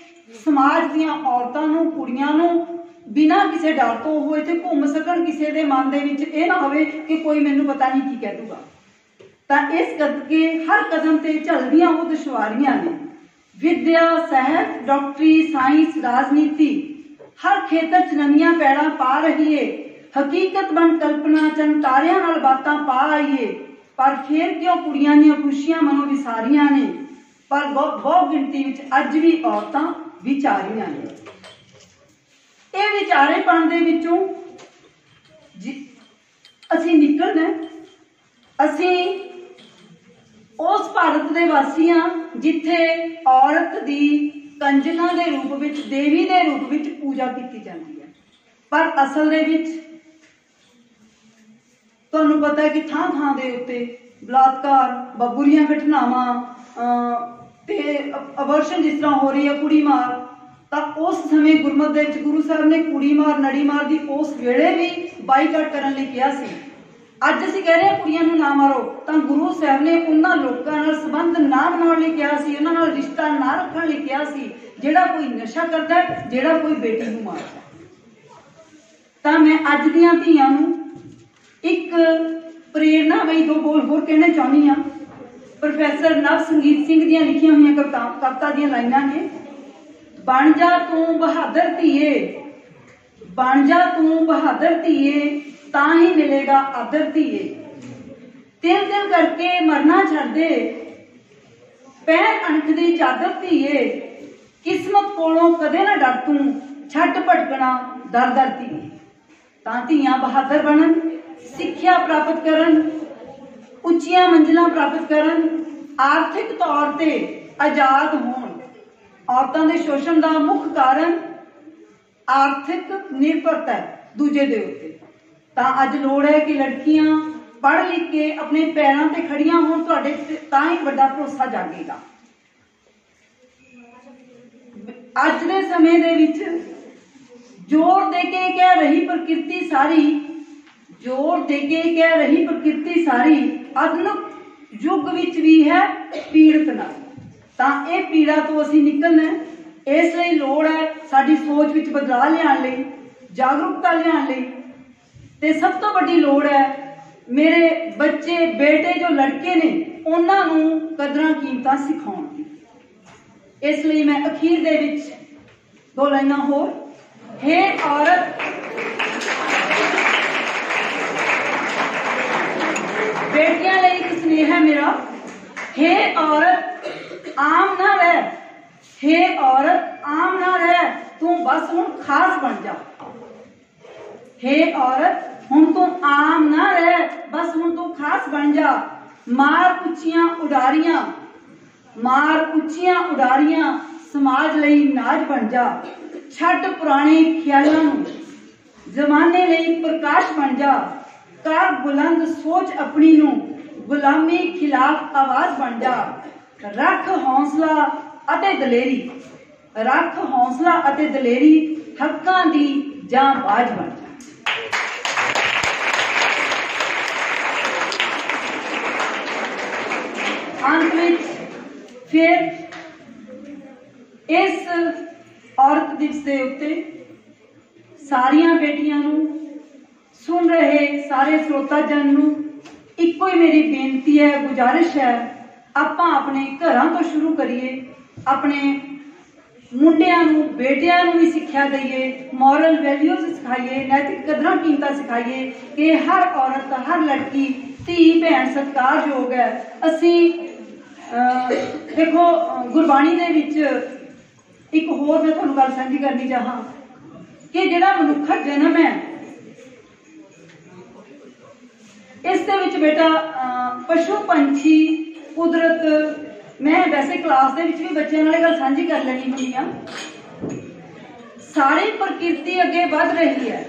ਸਮਾਜ ਦੀਆਂ ਔਰਤਾਂ ਨੂੰ, ਕੁੜੀਆਂ ਨੂੰ ਬਿਨਾਂ ਕਿਸੇ ਡਰ ਤੋਂ ਉਹ ਇੱਥੇ ਘੁੰਮ ਸਕਣ, ਕਿਸੇ ਦੇ ਮਨ ਦੇ ਵਿੱਚ ਇਹ ਨਾ ਹੋਵੇ ਕਿ ਕੋਈ ਮੈਨੂੰ ਪਤਾ ਨਹੀਂ ਕੀ ਕਹਿ ਦੂਗਾ। ਤਾਂ ਇਸ ਕਰਕੇ ਹਰ ਕਦਮ ਤੇ ਝੱਲਦੀਆਂ ਉਹ ਦੁਸ਼ਵਾਰੀਆਂ ਨੇ। ਵਿਦਿਆ, ਸਾਹਿਤ, ਡਾਕਟਰੀ, ਸਾਇੰਸ, ਰਾਜਨੀਤੀ ਹਰ ਖੇਤਰ 'ਚ ਨਵੀਆਂ ਪੈੜਾਂ ਪਾ ਰਹੀ ਏ। ਹਕੀਕਤ ਬਣ ਕਲਪਨਾ ਚੰਦ ਤਾਰਿਆਂ ਨਾਲ ਬਾਤਾਂ ਪਾ ਆਈਏ, ਪਰ ਫਿਰ ਕਿਉਂ ਕੁੜੀਆਂ ਦੀਆਂ ਖੁਸ਼ੀਆਂ ਮਨੋਂ ਵਿਸਾਰੀਆਂ ਨੇ। ਪਰ ਬਹੁਤ ਗਿਣਤੀ ਵਿੱਚ ਅੱਜ ਵੀ ਔਰਤਾਂ ਵਿਚਾਰੀਆਂ ਨੇ। ਇਹ ਵਿਚਾਰੇਪਣ ਦੇ ਵਿੱਚੋਂ ਅਸੀਂ ਨਿਕਲਣਾ। ਅਸੀਂ ਉਸ ਭਾਰਤ ਦੇ ਵਾਸੀ ਹਾਂ ਜਿੱਥੇ ਔਰਤ ਦੀ ਕੰਜਕਾਂ ਦੇ ਰੂਪ ਵਿੱਚ, ਦੇਵੀ ਦੇ ਰੂਪ ਵਿੱਚ ਪੂਜਾ ਕੀਤੀ ਜਾਂਦੀ ਹੈ। ਪਰ ਅਸਲ ਦੇ ਵਿੱਚ ਤੁਹਾਨੂੰ ਪਤਾ ਹੈ ਕਿ ਥਾਂ ਥਾਂ ਦੇ ਉੱਤੇ ਬਲਾਤਕਾਰ, ਬੁਰੀਆਂ ਘਟਨਾਵਾਂ ਤੇ ਅਬਰਸ਼ਨ ਜਿਸ ਤਰ੍ਹਾਂ ਹੋ ਰਹੀ ਹੈ, ਕੁੜੀ ਮਾਰ। ਤਾਂ ਉਸ ਸਮੇਂ ਗੁਰਮਤਿ ਦੇ ਵਿੱਚ ਗੁਰੂ ਸਾਹਿਬ ਨੇ ਕੁੜੀ ਮਾਰ, ਨੜੀ ਮਾਰ ਦੀ ਉਸ ਵੇਲੇ ਵੀ ਬਾਈਕਾਟ ਕਰਨ ਲਈ ਕਿਹਾ ਸੀ। ਅੱਜ ਅਸੀਂ ਕਹਿ ਰਹੇ ਹਾਂ ਕੁੜੀਆਂ ਨੂੰ ਨਾ ਮਾਰੋ, ਤਾਂ ਗੁਰੂ ਸਾਹਿਬ ਨੇ ਉਹਨਾਂ ਲੋਕਾਂ ਨਾਲ ਸੰਬੰਧ ਨਾ ਬਣਾਉਣ ਲਈ ਕਿਹਾ ਸੀ, ਉਹਨਾਂ ਨਾਲ ਰਿਸ਼ਤਾ ਨਾ ਰੱਖਣ ਲਈ ਕਿਹਾ ਸੀ ਜਿਹੜਾ ਕੋਈ ਨਸ਼ਾ ਕਰਦਾ, ਜਿਹੜਾ ਕੋਈ ਬੇਟੀ ਨੂੰ ਮਾਰਦਾ। ਤਾਂ ਮੈਂ ਅੱਜ ਦੀਆਂ ਧੀਆਂ ਨੂੰ ਇੱਕ ਪ੍ਰੇਰਨਾ ਵਈ ਦੋ ਬੋਲ ਹੋਰ ਕਹਿਣਾ ਚਾਹੁੰਦੀ ਹਾਂ। ਪ੍ਰੋਫੈਸਰ ਨਵ ਸੰਗੀਤ ਸਿੰਘ ਦੀਆਂ ਲਿਖੀਆਂ ਹੋਈਆਂ ਕਵਿਤਾ ਦੀਆਂ ਲਾਈਨਾਂ ਨੇ। ਬਣ ਜਾ ਤੂੰ ਬਹਾਦਰ ਧੀਏ, ਬਣ ਜਾ ਤੂੰ ਬਹਾਦਰ ਧੀਏ, ਤਾਂ ਹੀ ਮਿਲੇਗਾ ਆਦਰ ਧੀਏ। ਤਿੰਨ ਦਿਨ ਕਰਕੇ ਮਰਨਾ ਛੱਡ ਦੇ, ਪੈਰ ਅਣਖ ਦੀ ਚਾਦਰ ਧੀਏ। ਕਿਸਮਤ ਕੋਲੋਂ ਕਦੇ ਨਾ ਡਰ ਤੂੰ, ਛੱਡ ਭਟਕਣਾ ਦਰ ਦਰ ਧੀਏ। ਤਾਂ ਧੀਆਂ ਬਹਾਦਰ ਬਣਨ, ਸਿੱਖਿਆ ਪ੍ਰਾਪਤ ਕਰਨ, ਉੱਚੀਆਂ ਮੰਜ਼ਿਲਾਂ ਪ੍ਰਾਪਤ ਕਰਨ, ਆਰਥਿਕ ਤੌਰ ਤੇ ਆਜ਼ਾਦ ਹੋਣ। ਔਰਤਾਂ ਦੇ ਸ਼ੋਸ਼ਣ ਦਾ ਮੁੱਖ ਕਾਰਨ ਆਰਥਿਕ ਨਿਰਭਰਤਾ ਹੈ ਦੂਜੇ ਦੇ ਉੱਤੇ। ਤਾਂ ਅੱਜ ਲੋੜ ਹੈ ਕਿ ਲੜਕੀਆਂ ਪੜ੍ਹ ਲਿਖ ਕੇ ਆਪਣੇ ਪੈਰਾਂ ਤੇ ਖੜੀਆਂ ਹੋਣ, ਤੁਹਾਡੇ ਤਾਂ ਹੀ ਵੱਡਾ ਭਰੋਸਾ ਜਾਗੇਗਾ। ਅੱਜ ਦੇ ਸਮੇਂ ਦੇ ਵਿੱਚ ਜ਼ੋਰ ਦੇ ਕੇ ਕਹਿ ਰਹੀ ਪ੍ਰਕਿਰਤੀ ਸਾਰੀ, ਜ਼ੋਰ ਦੇ ਕੇ ਕਹਿ ਰਹੀ ਪ੍ਰਕਿਰਤੀ ਸਾਰੀ, ਆਧੁਨਿਕ ਯੁੱਗ ਵਿੱਚ ਵੀ ਹੈ ਪੀੜਤ ਨਾਲ। ਤਾਂ ਇਹ ਪੀੜਾ ਤੋਂ ਅਸੀਂ ਨਿਕਲਣਾ। ਇਸ ਲਈ ਲੋੜ ਹੈ ਸਾਡੀ ਸੋਚ ਵਿੱਚ ਬਦਲਾਅ ਲਿਆਉਣ ਲਈ, ਜਾਗਰੂਕਤਾ ਲਿਆਉਣ ਲਈ। ਤੇ ਸਭ ਤੋਂ ਵੱਡੀ ਲੋੜ ਹੈ ਮੇਰੇ ਬੱਚੇ, ਬੇਟੇ ਜੋ ਲੜਕੇ ਨੇ, ਉਹਨਾਂ ਨੂੰ ਕਦਰਾਂ ਕੀਮਤਾਂ ਸਿਖਾਉਣ ਦੀ। ਇਸ ਲਈ ਮੈਂ ਅਖੀਰ ਦੇ ਵਿੱਚ ਦੋ ਲਾਈਨਾਂ ਹੋਰ। ਹੇ ਔਰਤ, ਬੇਟੀਆਂ ਲਈ ਇੱਕ ਸੁਨੇਹਾ ਮੇਰਾ। ਹੇ ਔਰਤ ਆਮ ਨਾ ਰਹਿ, ਹੇ ਔਰਤ ਆਮ ਨਾ ਰਹਿ, ਤੂੰ ਬਸ ਹੁਣ ਖਾਸ ਬਣ ਜਾ। ਹੇ ਔਰਤ ਹੁਣ ਤੂੰ ਆਮ ਨਾ ਰਹਿ, ਬਸ ਹੁਣ ਤੂੰ ਖਾਸ ਬਣ ਜਾ। ਮਾਰ ਉੱਚੀਆਂ ਉਡਾਰੀਆਂ, ਮਾਰ ਉੱਚੀਆਂ ਉਡਾਰੀਆਂ, ਸਮਾਜ ਲਈ ਨਾਜ ਬਣ ਜਾ। ਛੱਡ ਪੁਰਾਣੇ ਖਿਆਲਾਂ ਨੂੰ, ਜ਼ਮਾਨੇ ਲਈ ਪ੍ਰਕਾਸ਼ ਬਣ ਜਾ। ਕਰ ਬੁਲੰਦ ਸੋਚ ਆਪਣੀ ਨੂੰ, ਗੁਲਾਮੀ ਖਿਲਾਫ ਆਵਾਜ਼ ਬਣ ਜਾ। ਰੱਖ ਹੌਸਲਾ ਅਤੇ ਦਲੇਰੀ, ਰੱਖ ਹੌਸਲਾ ਅਤੇ ਦਲੇਰੀ, ਹੱਕਾਂ ਦੀ ਜਾਂ ਬਾਜ਼ ਬਣ ਜਾ। ਅੰਤ ਵਿੱਚ ਫਿਰ ਇਸ ਔਰਤ ਦਿਵਸ ਦੇ ਉੱਤੇ ਸਾਰੀਆਂ ਬੇਟੀਆਂ ਨੂੰ, ਸੁਣ ਰਹੇ ਸਾਰੇ ਸਰੋਤਾ ਜਨ ਨੂੰ ਇੱਕੋ ਹੀ ਮੇਰੀ ਬੇਨਤੀ ਹੈ, ਗੁਜ਼ਾਰਿਸ਼ ਹੈ, ਆਪਾਂ ਆਪਣੇ ਘਰਾਂ ਤੋਂ ਸ਼ੁਰੂ ਕਰੀਏ। ਆਪਣੇ ਮੁੰਡਿਆਂ ਨੂੰ, ਬੇਟਿਆਂ ਨੂੰ ਵੀ ਸਿੱਖਿਆ ਦਈਏ, ਮੋਰਲ ਵੈਲਿਊਜ਼ ਸਿਖਾਈਏ, ਨੈਤਿਕ ਕਦਰਾਂ ਕੀਮਤਾਂ ਸਿਖਾਈਏ ਕਿ ਹਰ ਔਰਤ, ਹਰ ਲੜਕੀ, ਧੀ ਭੈਣ ਸਤਿਕਾਰਯੋਗ ਹੈ। ਅਸੀਂ ਦੇਖੋ ਗੁਰਬਾਣੀ ਦੇ ਵਿੱਚ ਇੱਕ ਹੋਰ ਮੈਂ ਤੁਹਾਨੂੰ ਗੱਲ ਸਾਂਝੀ ਕਰਨੀ ਚਾਹਾਂ ਕਿ ਜਿਹੜਾ ਮਨੁੱਖਾ ਜਨਮ ਹੈ, ਇਸ ਦੇ ਵਿੱਚ ਬੇਟਾ ਪਸ਼ੂ ਪੰਛੀ ਕੁਦਰਤ, ਮੈਂ ਵੈਸੇ ਕਲਾਸ ਦੇ ਵਿੱਚ ਵੀ ਬੱਚਿਆਂ ਨਾਲ ਇਹ ਗੱਲ ਸਾਂਝੀ ਕਰ ਲੈਣੀ ਹੁੰਦੀ ਆ। ਸਾਰੀ ਪ੍ਰਕਿਰਤੀ ਅੱਗੇ ਵੱਧ ਰਹੀ ਹੈ।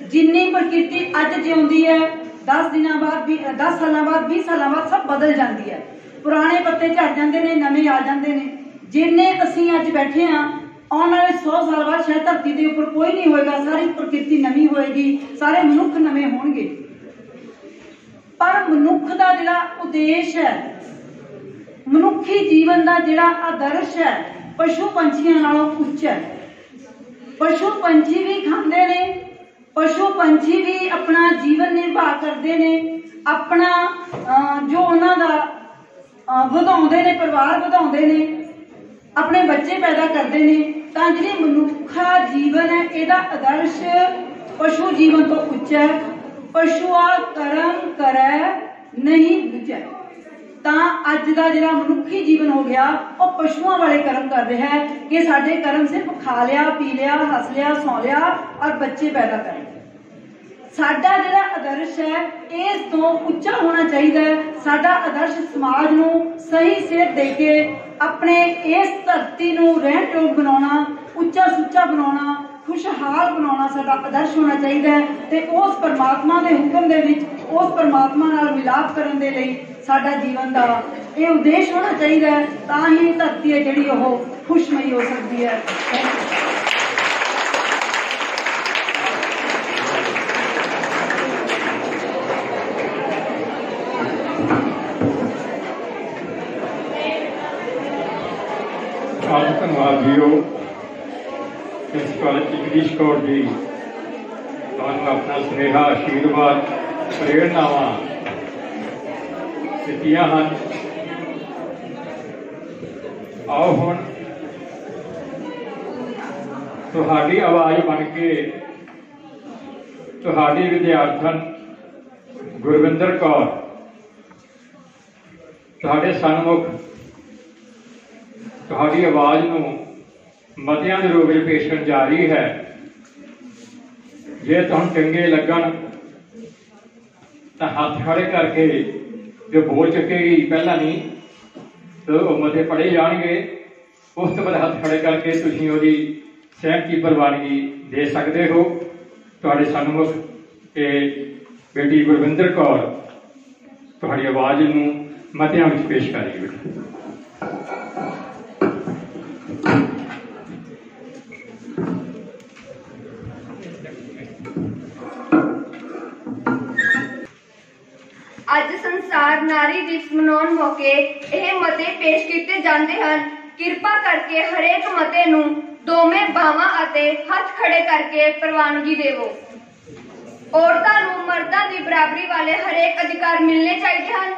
ਜਿੰਨੀ ਪ੍ਰਕਿਰਤੀ ਅੱਜ ਜਿਉਂਦੀ ਹੈ, 10 ਦਿਨਾਂ ਬਾਅਦ, 10 ਸਾਲਾਂ ਬਾਅਦ, 20 ਸਾਲਾਂ ਬਾਅਦ ਸਭ ਬਦਲ ਜਾਂਦੀ ਹੈ। ਪੁਰਾਣੇ ਪੱਤੇ ਝੜ ਜਾਂਦੇ ਨੇ, ਨਵੇਂ ਆ ਜਾਂਦੇ ਨੇ। ਜਿੰਨੇ ਅਸੀਂ ਅੱਜ ਬੈਠੇ ਹਾਂ, ਆਉਣ ਵਾਲੇ 100 ਸਾਲ ਬਾਅਦ ਸ਼ਾਇਦ ਧਰਤੀ ਦੇ ਉੱਪਰ ਕੋਈ ਨਹੀਂ ਹੋਏਗਾ, ਸਾਰੀ ਪ੍ਰਕਿਰਤੀ ਨਵੀਂ ਹੋਏਗੀ, ਸਾਰੇ ਮਨੁੱਖ ਨਵੇਂ ਹੋਣਗੇ। ਪਰ ਮਨੁੱਖ ਦਾ ਜਿਹੜਾ ਉਦੇਸ਼ ਹੈ, ਮਨੁੱਖੀ ਜੀਵਨ ਦਾ ਜਿਹੜਾ ਆਦਰਸ਼ ਹੈ, ਪਸ਼ੂ ਪੰਛੀਆਂ ਨਾਲੋਂ ਉੱਚਾ ਹੈ। ਪਸ਼ੂ ਪੰਛੀ ਵੀ ਖਾਂਦੇ ਨੇ, ਪਸ਼ੂ ਪੰਛੀ ਵੀ ਆਪਣਾ ਜੀਵਨ ਨਿਰਵਾਹ ਕਰਦੇ ਨੇ, ਆਪਣਾ ਜੋ ਉਹਨਾਂ ਦਾ ਵਧਾਉਂਦੇ ਨੇ, ਪਰਿਵਾਰ ਵਧਾਉਂਦੇ ਨੇ, ਆਪਣੇ ਬੱਚੇ ਪੈਦਾ ਕਰਦੇ ਨੇ। ਤਾਂ ਜਿਹੜੀ ਮਨੁੱਖਾ ਜੀਵਨ ਹੈ, ਇਹਦਾ ਆਦਰਸ਼ ਪਸ਼ੂ ਜੀਵਨ ਤੋਂ ਉੱਚਾ ਹੈ। ਪਸ਼ੂਆ ਕਰਮ ਕਰੈ ਨਹੀਂ ਬੁਝੈ। ਤਾਂ ਅੱਜ ਦਾ ਜਿਹੜਾ ਮਨੁੱਖੀ ਜੀਵਨ ਹੋ ਗਿਆ, ਉਹ ਪਸ਼ੂਆਂ ਵਾਲੇ ਕਰਮ ਕਰ ਰਿਹਾ ਹੈ ਕਿ ਸਾਡੇ ਕਰਮ ਸਿਰਫ ਖਾ ਲਿਆ, ਪੀ ਲਿਆ, ਹੱਸ ਲਿਆ, ਸੌ ਲਿਆ ਔਰ ਬੱਚੇ ਪੈਦਾ ਕਰੇ। ਸਾਡਾ ਜਿਹੜਾ ਆਦਰਸ਼ ਹੈ ਇਸ ਤੋਂ ਉੱਚਾ ਹੋਣਾ ਚਾਹੀਦਾ ਹੈ। ਸਾਡਾ ਆਦਰਸ਼ ਸਮਾਜ ਨੂੰ ਸਹੀ ਸੇਧ ਦੇ ਕੇ ਆਪਣੇ ਇਸ ਧਰਤੀ ਨੂੰ ਰਹਿਣ ਯੋਗ ਬਣਾਉਣਾ, ਉੱਚਾ ਸੁੱਚਾ ਬਣਾਉਣਾ, ਖੁਸ਼ਹਾਲ ਬਣਾਉਣਾ ਸਾਡਾ ਆਦਰਸ਼ ਹੋਣਾ ਚਾਹੀਦਾ ਹੈ। ਤੇ ਉਸ ਪਰਮਾਤਮਾ ਦੇ ਹੁਕਮ ਦੇ ਵਿੱਚ ਉਸ ਪਰਮਾਤਮਾ ਨਾਲ ਮਿਲਾਪ ਕਰਨ ਦੇ ਲਈ ਸਾਡਾ ਜੀਵਨ ਦਾ ਇਹ ਉਦੇਸ਼ ਹੋਣਾ ਚਾਹੀਦਾ ਹੈ। ਤਾਂ ਹੀ ਧਰਤੀ ਹੈ ਜਿਹੜੀ ਉਹ ਖੁਸ਼ਮਈ ਹੋ ਸਕਦੀ ਹੈ। ਧੰਨਵਾਦ ਜੀਓ। ਪ੍ਰਿੰਸੀਪਲ ਜਗਦੀਸ਼ ਕੌਰ ਜੀ, ਤੁਹਾਨੂੰ ਆਪਣਾ ਸੁਨੇਹਾ, ਆਸ਼ੀਰਵਾਦ, ਪ੍ਰੇਰਨਾਵਾਂ ਦਿੱਤੀਆਂ ਹਨ। ਆਓ ਹੁਣ ਤੁਹਾਡੀ ਆਵਾਜ਼ ਬਣ ਕੇ ਤੁਹਾਡੀ ਵਿਦਿਆਰਥਣ ਗੁਰਵਿੰਦਰ ਕੌਰ ਤੁਹਾਡੇ ਸਨਮੁਖ ਤੁਹਾਡੀ ਆਵਾਜ਼ ਨੂੰ ਮਤਿਆਂ ਦੇ ਰੂਪ ਵਿੱਚ ਪੇਸ਼ ਕਰਨ ਜਾ ਰਹੀ ਹੈ। ਜੇ ਤੁਹਾਨੂੰ ਚੰਗੇ ਲੱਗਣ ਤਾਂ ਹੱਥ ਖੜੇ ਕਰਕੇ ਜੋ ਬੋਲ ਚੁੱਕੇਗੀ, ਪਹਿਲਾਂ ਨਹੀਂ ਤਾਂ ਉਹ ਮਤੇ ਪੜ੍ਹੇ ਜਾਣਗੇ, ਉਸ ਤੋਂ ਬਾਅਦ ਹੱਥ ਖੜੇ ਕਰਕੇ ਤੁਸੀਂ ਉਹਦੀ ਸਹਿਮਤੀ ਪ੍ਰਵਾਨਗੀ ਦੇ ਸਕਦੇ ਹੋ। ਤੁਹਾਡੇ ਸਨਮੁਖ ਇਹ ਬੇਟੀ ਗੁਰਵਿੰਦਰ ਕੌਰ ਤੁਹਾਡੀ ਆਵਾਜ਼ ਨੂੰ ਮਤਿਆਂ ਵਿੱਚ ਪੇਸ਼ ਕਰੇਗੀ। ਬੇਟੀ ਅੱਜ ਸੰਸਾਰ ਨਾਰੀ ਦਿਵਸ ਮਨਾਉਣ ਮੌਕੇ ਇਹ ਮਤੇ ਪੇਸ਼ ਕੀਤੇ ਜਾਂਦੇ ਹਨ। ਕਿਰਪਾ ਕਰਕੇ ਹਰੇਕ ਮਤੇ ਨੂੰ ਦੋਵੇਂ ਬਾਹਾਂ ਅਤੇ ਹੱਥ ਖੜੇ ਕਰਕੇ ਪ੍ਰਵਾਨਗੀ ਦੇਵੋ। ਔਰਤਾਂ ਨੂੰ ਮਰਦਾਂ ਦੀ ਬਰਾਬਰੀ ਵਾਲੇ ਹਰੇਕ ਅਧਿਕਾਰ ਮਿਲਣੇ ਚਾਹੀਦੇ ਹਨ।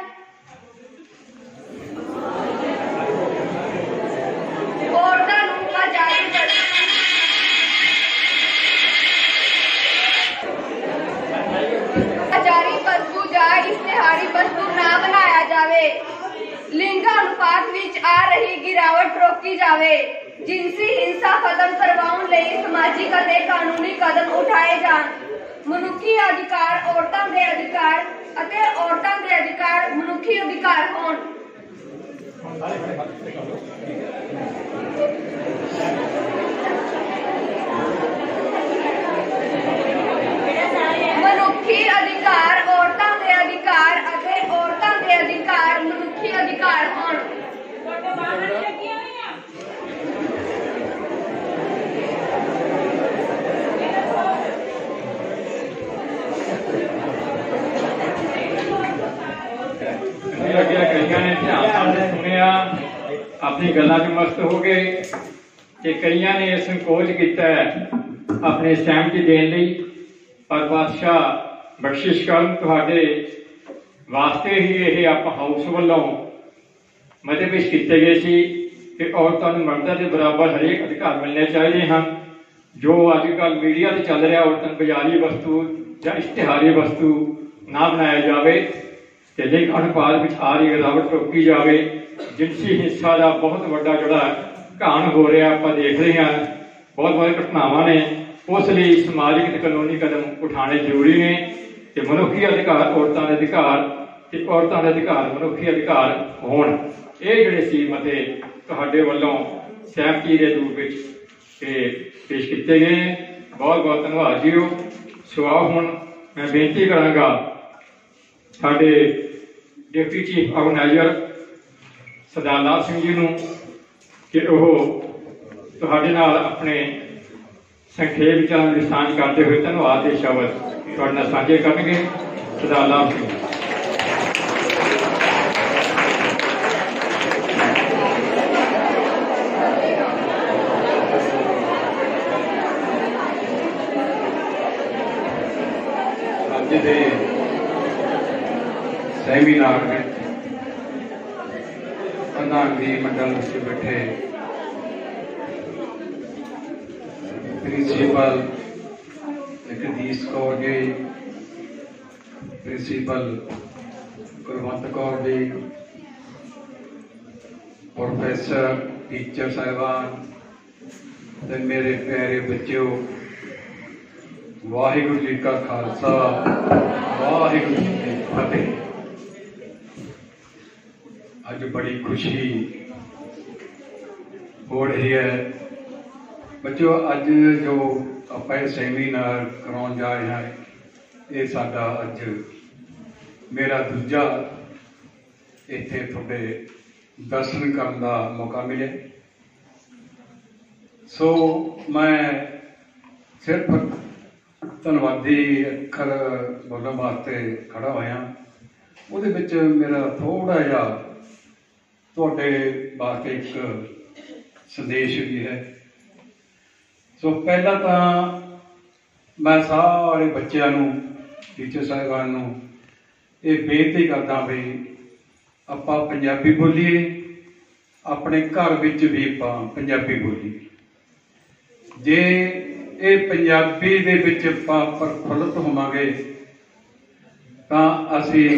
ਔਰਤਾਂ ਨੂੰ ਆਜ਼ਾਰੀ ਵਸਤੂ ਜਾਂ ਇਸ਼ਤਿਹਾਰੀ ਵਸਤੂ ਨਾ ਬਣਾਇਆ ਜਾਵੇ। ਲਿੰਗ ਅਨੁਪਾਤ ਵਿੱਚ ਆ ਰਹੀ ਗਿਰਾਵਟ ਰੋਕੀ ਜਾਵੇ। ਜਿਨਸੀ ਹਿੰਸਾ ਖਤਮ ਕਰਵਾਉਣ ਲਈ ਸਮਾਜਿਕ ਅਤੇ ਕਾਨੂੰਨੀ ਕਦਮ ਉਠਾਏ ਜਾਣ। ਮਨੁੱਖੀ ਅਧਿਕਾਰ ਔਰਤਾਂ ਦੇ ਅਧਿਕਾਰ ਅਤੇ ਔਰਤਾਂ ਦੇ ਅਧਿਕਾਰ ਮਨੁੱਖੀ ਅਧਿਕਾਰ ਹੋਣ। ਮਨੁੱਖੀ ਅਧਿਕਾਰ ਔਰਤਾਂ ਦੇ ਅਧਿਕਾਰ ਅਤੇ ਔਰਤਾਂ ਦੇ ਅਧਿਕਾਰ ਮਨੁੱਖੀ ਅਧਿਕਾਰ ਹੋਣ। ਲੱਗਿਆ ਕਈਆਂ ਨੇ ਧਿਆਨ ਨਾਲ ਸੁਣਿਆ, ਆਪਣੀ ਗੱਲਾਂ 'ਚ ਮਸਤ ਹੋ ਗਏ ਤੇ ਕਈਆਂ ਨੇ ਸੰਕੋਚ ਕੀਤਾ ਆਪਣੇ ਸਹਿਮਤੀ ਦੇਣ ਲਈ। ਪਰ ਪਾਤਸ਼ਾਹ ਬਖਸ਼ਿਸ਼ ਕਰਨ, ਤੁਹਾਡੇ ਵਾਸਤੇ ਹੀ ਇਹ ਆਪਾਂ ਹਾਊਸ ਵੱਲੋਂ ਮਤੇ ਪੇਸ਼ ਕੀਤੇ ਗਏ ਸੀ ਕਿ ਔਰਤਾਂ ਨੂੰ ਮਰਦਾਂ ਦੇ ਬਰਾਬਰ ਹਰੇਕ ਅਧਿਕਾਰ ਮਿਲਣੇ ਚਾਹੀਦੇ ਹਨ। ਜੋ ਅੱਜ ਕੱਲ੍ਹ ਮੀਡੀਆ 'ਤੇ ਚੱਲ ਰਿਹਾ, ਔਰਤਾਂ ਨੂੰ ਬਾਜ਼ਾਰੀ ਵਸਤੂ ਜਾਂ ਇਸ਼ਤਿਹਾਰੀ ਵਸਤੂ ਨਾ ਬਣਾਇਆ ਜਾਵੇ ਤੇ ਲਿੰਗ ਅਨੁਪਾਤ ਵਿੱਚ ਆ ਰਹੀ ਗਿਰਾਵਟ ਰੋਕੀ ਜਾਵੇ। ਜਿਨਸੀ ਹਿੰਸਾ ਦਾ ਬਹੁਤ ਵੱਡਾ ਜਿਹੜਾ ਘਾਣ ਹੋ ਰਿਹਾ ਆਪਾਂ ਦੇਖ ਰਹੇ ਹਾਂ, ਬਹੁਤ ਬਹੁਤ ਘਟਨਾਵਾਂ ਨੇ। ਉਸ ਲਈ ਸਮਾਜਿਕ ਤੇ ਕਾਨੂੰਨੀ ਕਦਮ ਉਠਾਉਣੇ ਜ਼ਰੂਰੀ ਨੇ ਤੇ ਮਨੁੱਖੀ ਅਧਿਕਾਰ ਔਰਤਾਂ ਦੇ ਅਧਿਕਾਰ ਤੇ ਔਰਤਾਂ ਦੇ ਅਧਿਕਾਰ ਮਨੁੱਖੀ ਅਧਿਕਾਰ ਹੋਣ। ਇਹ ਜਿਹੜੇ ਸੀ ਮਤੇ ਤੁਹਾਡੇ ਵੱਲੋਂ ਸਹਿਮਤੀ ਦੇ ਰੂਪ ਵਿੱਚ ਪੇਸ਼ ਕੀਤੇ ਗਏ। ਬਹੁਤ ਬਹੁਤ ਧੰਨਵਾਦ ਜੀਓ। ਸੋ ਆਓ ਹੁਣ ਮੈਂ ਬੇਨਤੀ ਕਰਾਂਗਾ ਸਾਡੇ ਡਿਪਟੀ ਚੀਫ ਆਰਗੇਨਾਈਜ਼ਰ ਸਰਦਾਰ ਲਾਲ ਸਿੰਘ ਜੀ ਨੂੰ ਕਿ ਉਹ ਤੁਹਾਡੇ ਨਾਲ ਆਪਣੇ ਸੰਖੇਪ ਵਿਚਾਰਾਂ ਦੀ ਸਾਂਝ ਕਰਦੇ ਹੋਏ ਧੰਨਵਾਦ ਦੇ ਸ਼ਬਦ ਤੁਹਾਡੇ ਨਾਲ ਸਾਂਝੇ ਕਰਨਗੇ। ਸਦਾ ਲਾਭ ਜੀ। ਅੱਜ ਦੇ ਸੈਮੀਨਾਰ ਵਿੱਚ ਪ੍ਰਧਾਨਗੀ ਮੰਡਲ ਵਿੱਚ ਬੈਠੇ principal Jagdish Kaur ji, principal Gurwant Kaur ji, professor, teacher ਸਾਹਿਬਾਨ ਤੇ ਮੇਰੇ ਪਿਆਰੇ ਬੱਚਿਓ, ਵਾਹਿਗੁਰੂ ਜੀ ਕਾ ਖਾਲਸਾ, ਵਾਹਿਗੁਰੂ ਜੀ ਕੀ ਫਤਿਹ। ਅੱਜ ਬੜੀ ਖੁਸ਼ੀ ਹੋ ਰਹੀ ਹੈ ਬੱਚਿਓ। ਅੱਜ ਜੋ ਆਪਾਂ ਇਹ ਸੈਮੀਨਾਰ ਕਰਾਉਣ ਜਾ ਰਹੇ ਹਾਂ, ਇਹ ਸਾਡਾ ਅੱਜ ਮੇਰਾ ਦੂਜਾ ਇੱਥੇ ਤੁਹਾਡੇ ਦਰਸ਼ਨ ਕਰਨ ਦਾ ਮੌਕਾ ਮਿਲਿਆ। ਸੋ ਮੈਂ ਸਿਰਫ ਧੰਨਵਾਦੀ ਅੱਖਰ ਬੋਲਣ ਵਾਸਤੇ ਖੜਾ ਹੋਇਆ। ਉਹਦੇ ਵਿੱਚ ਮੇਰਾ ਥੋੜਾ ਜਿਹਾ ਤੁਹਾਡੇ ਵਾਸਤੇ ਇੱਕ ਸੰਦੇਸ਼ ਵੀ ਹੈ। ਸੋ ਪਹਿਲਾਂ ਤਾਂ ਮੈਂ ਸਾਰੇ ਬੱਚਿਆਂ ਨੂੰ, ਟੀਚਰ ਸਾਹਿਬਾਨ ਨੂੰ ਇਹ ਬੇਨਤੀ ਕਰਦਾ ਵੀ ਆਪਾਂ ਪੰਜਾਬੀ ਬੋਲੀਏ, ਆਪਣੇ ਘਰ ਵਿੱਚ ਵੀ ਆਪਾਂ ਪੰਜਾਬੀ ਬੋਲੀਏ। ਜੇ ਇਹ ਪੰਜਾਬੀ ਦੇ ਵਿੱਚ ਆਪਾਂ ਪ੍ਰਫੁੱਲਤ ਹੋਵਾਂਗੇ ਤਾਂ ਅਸੀਂ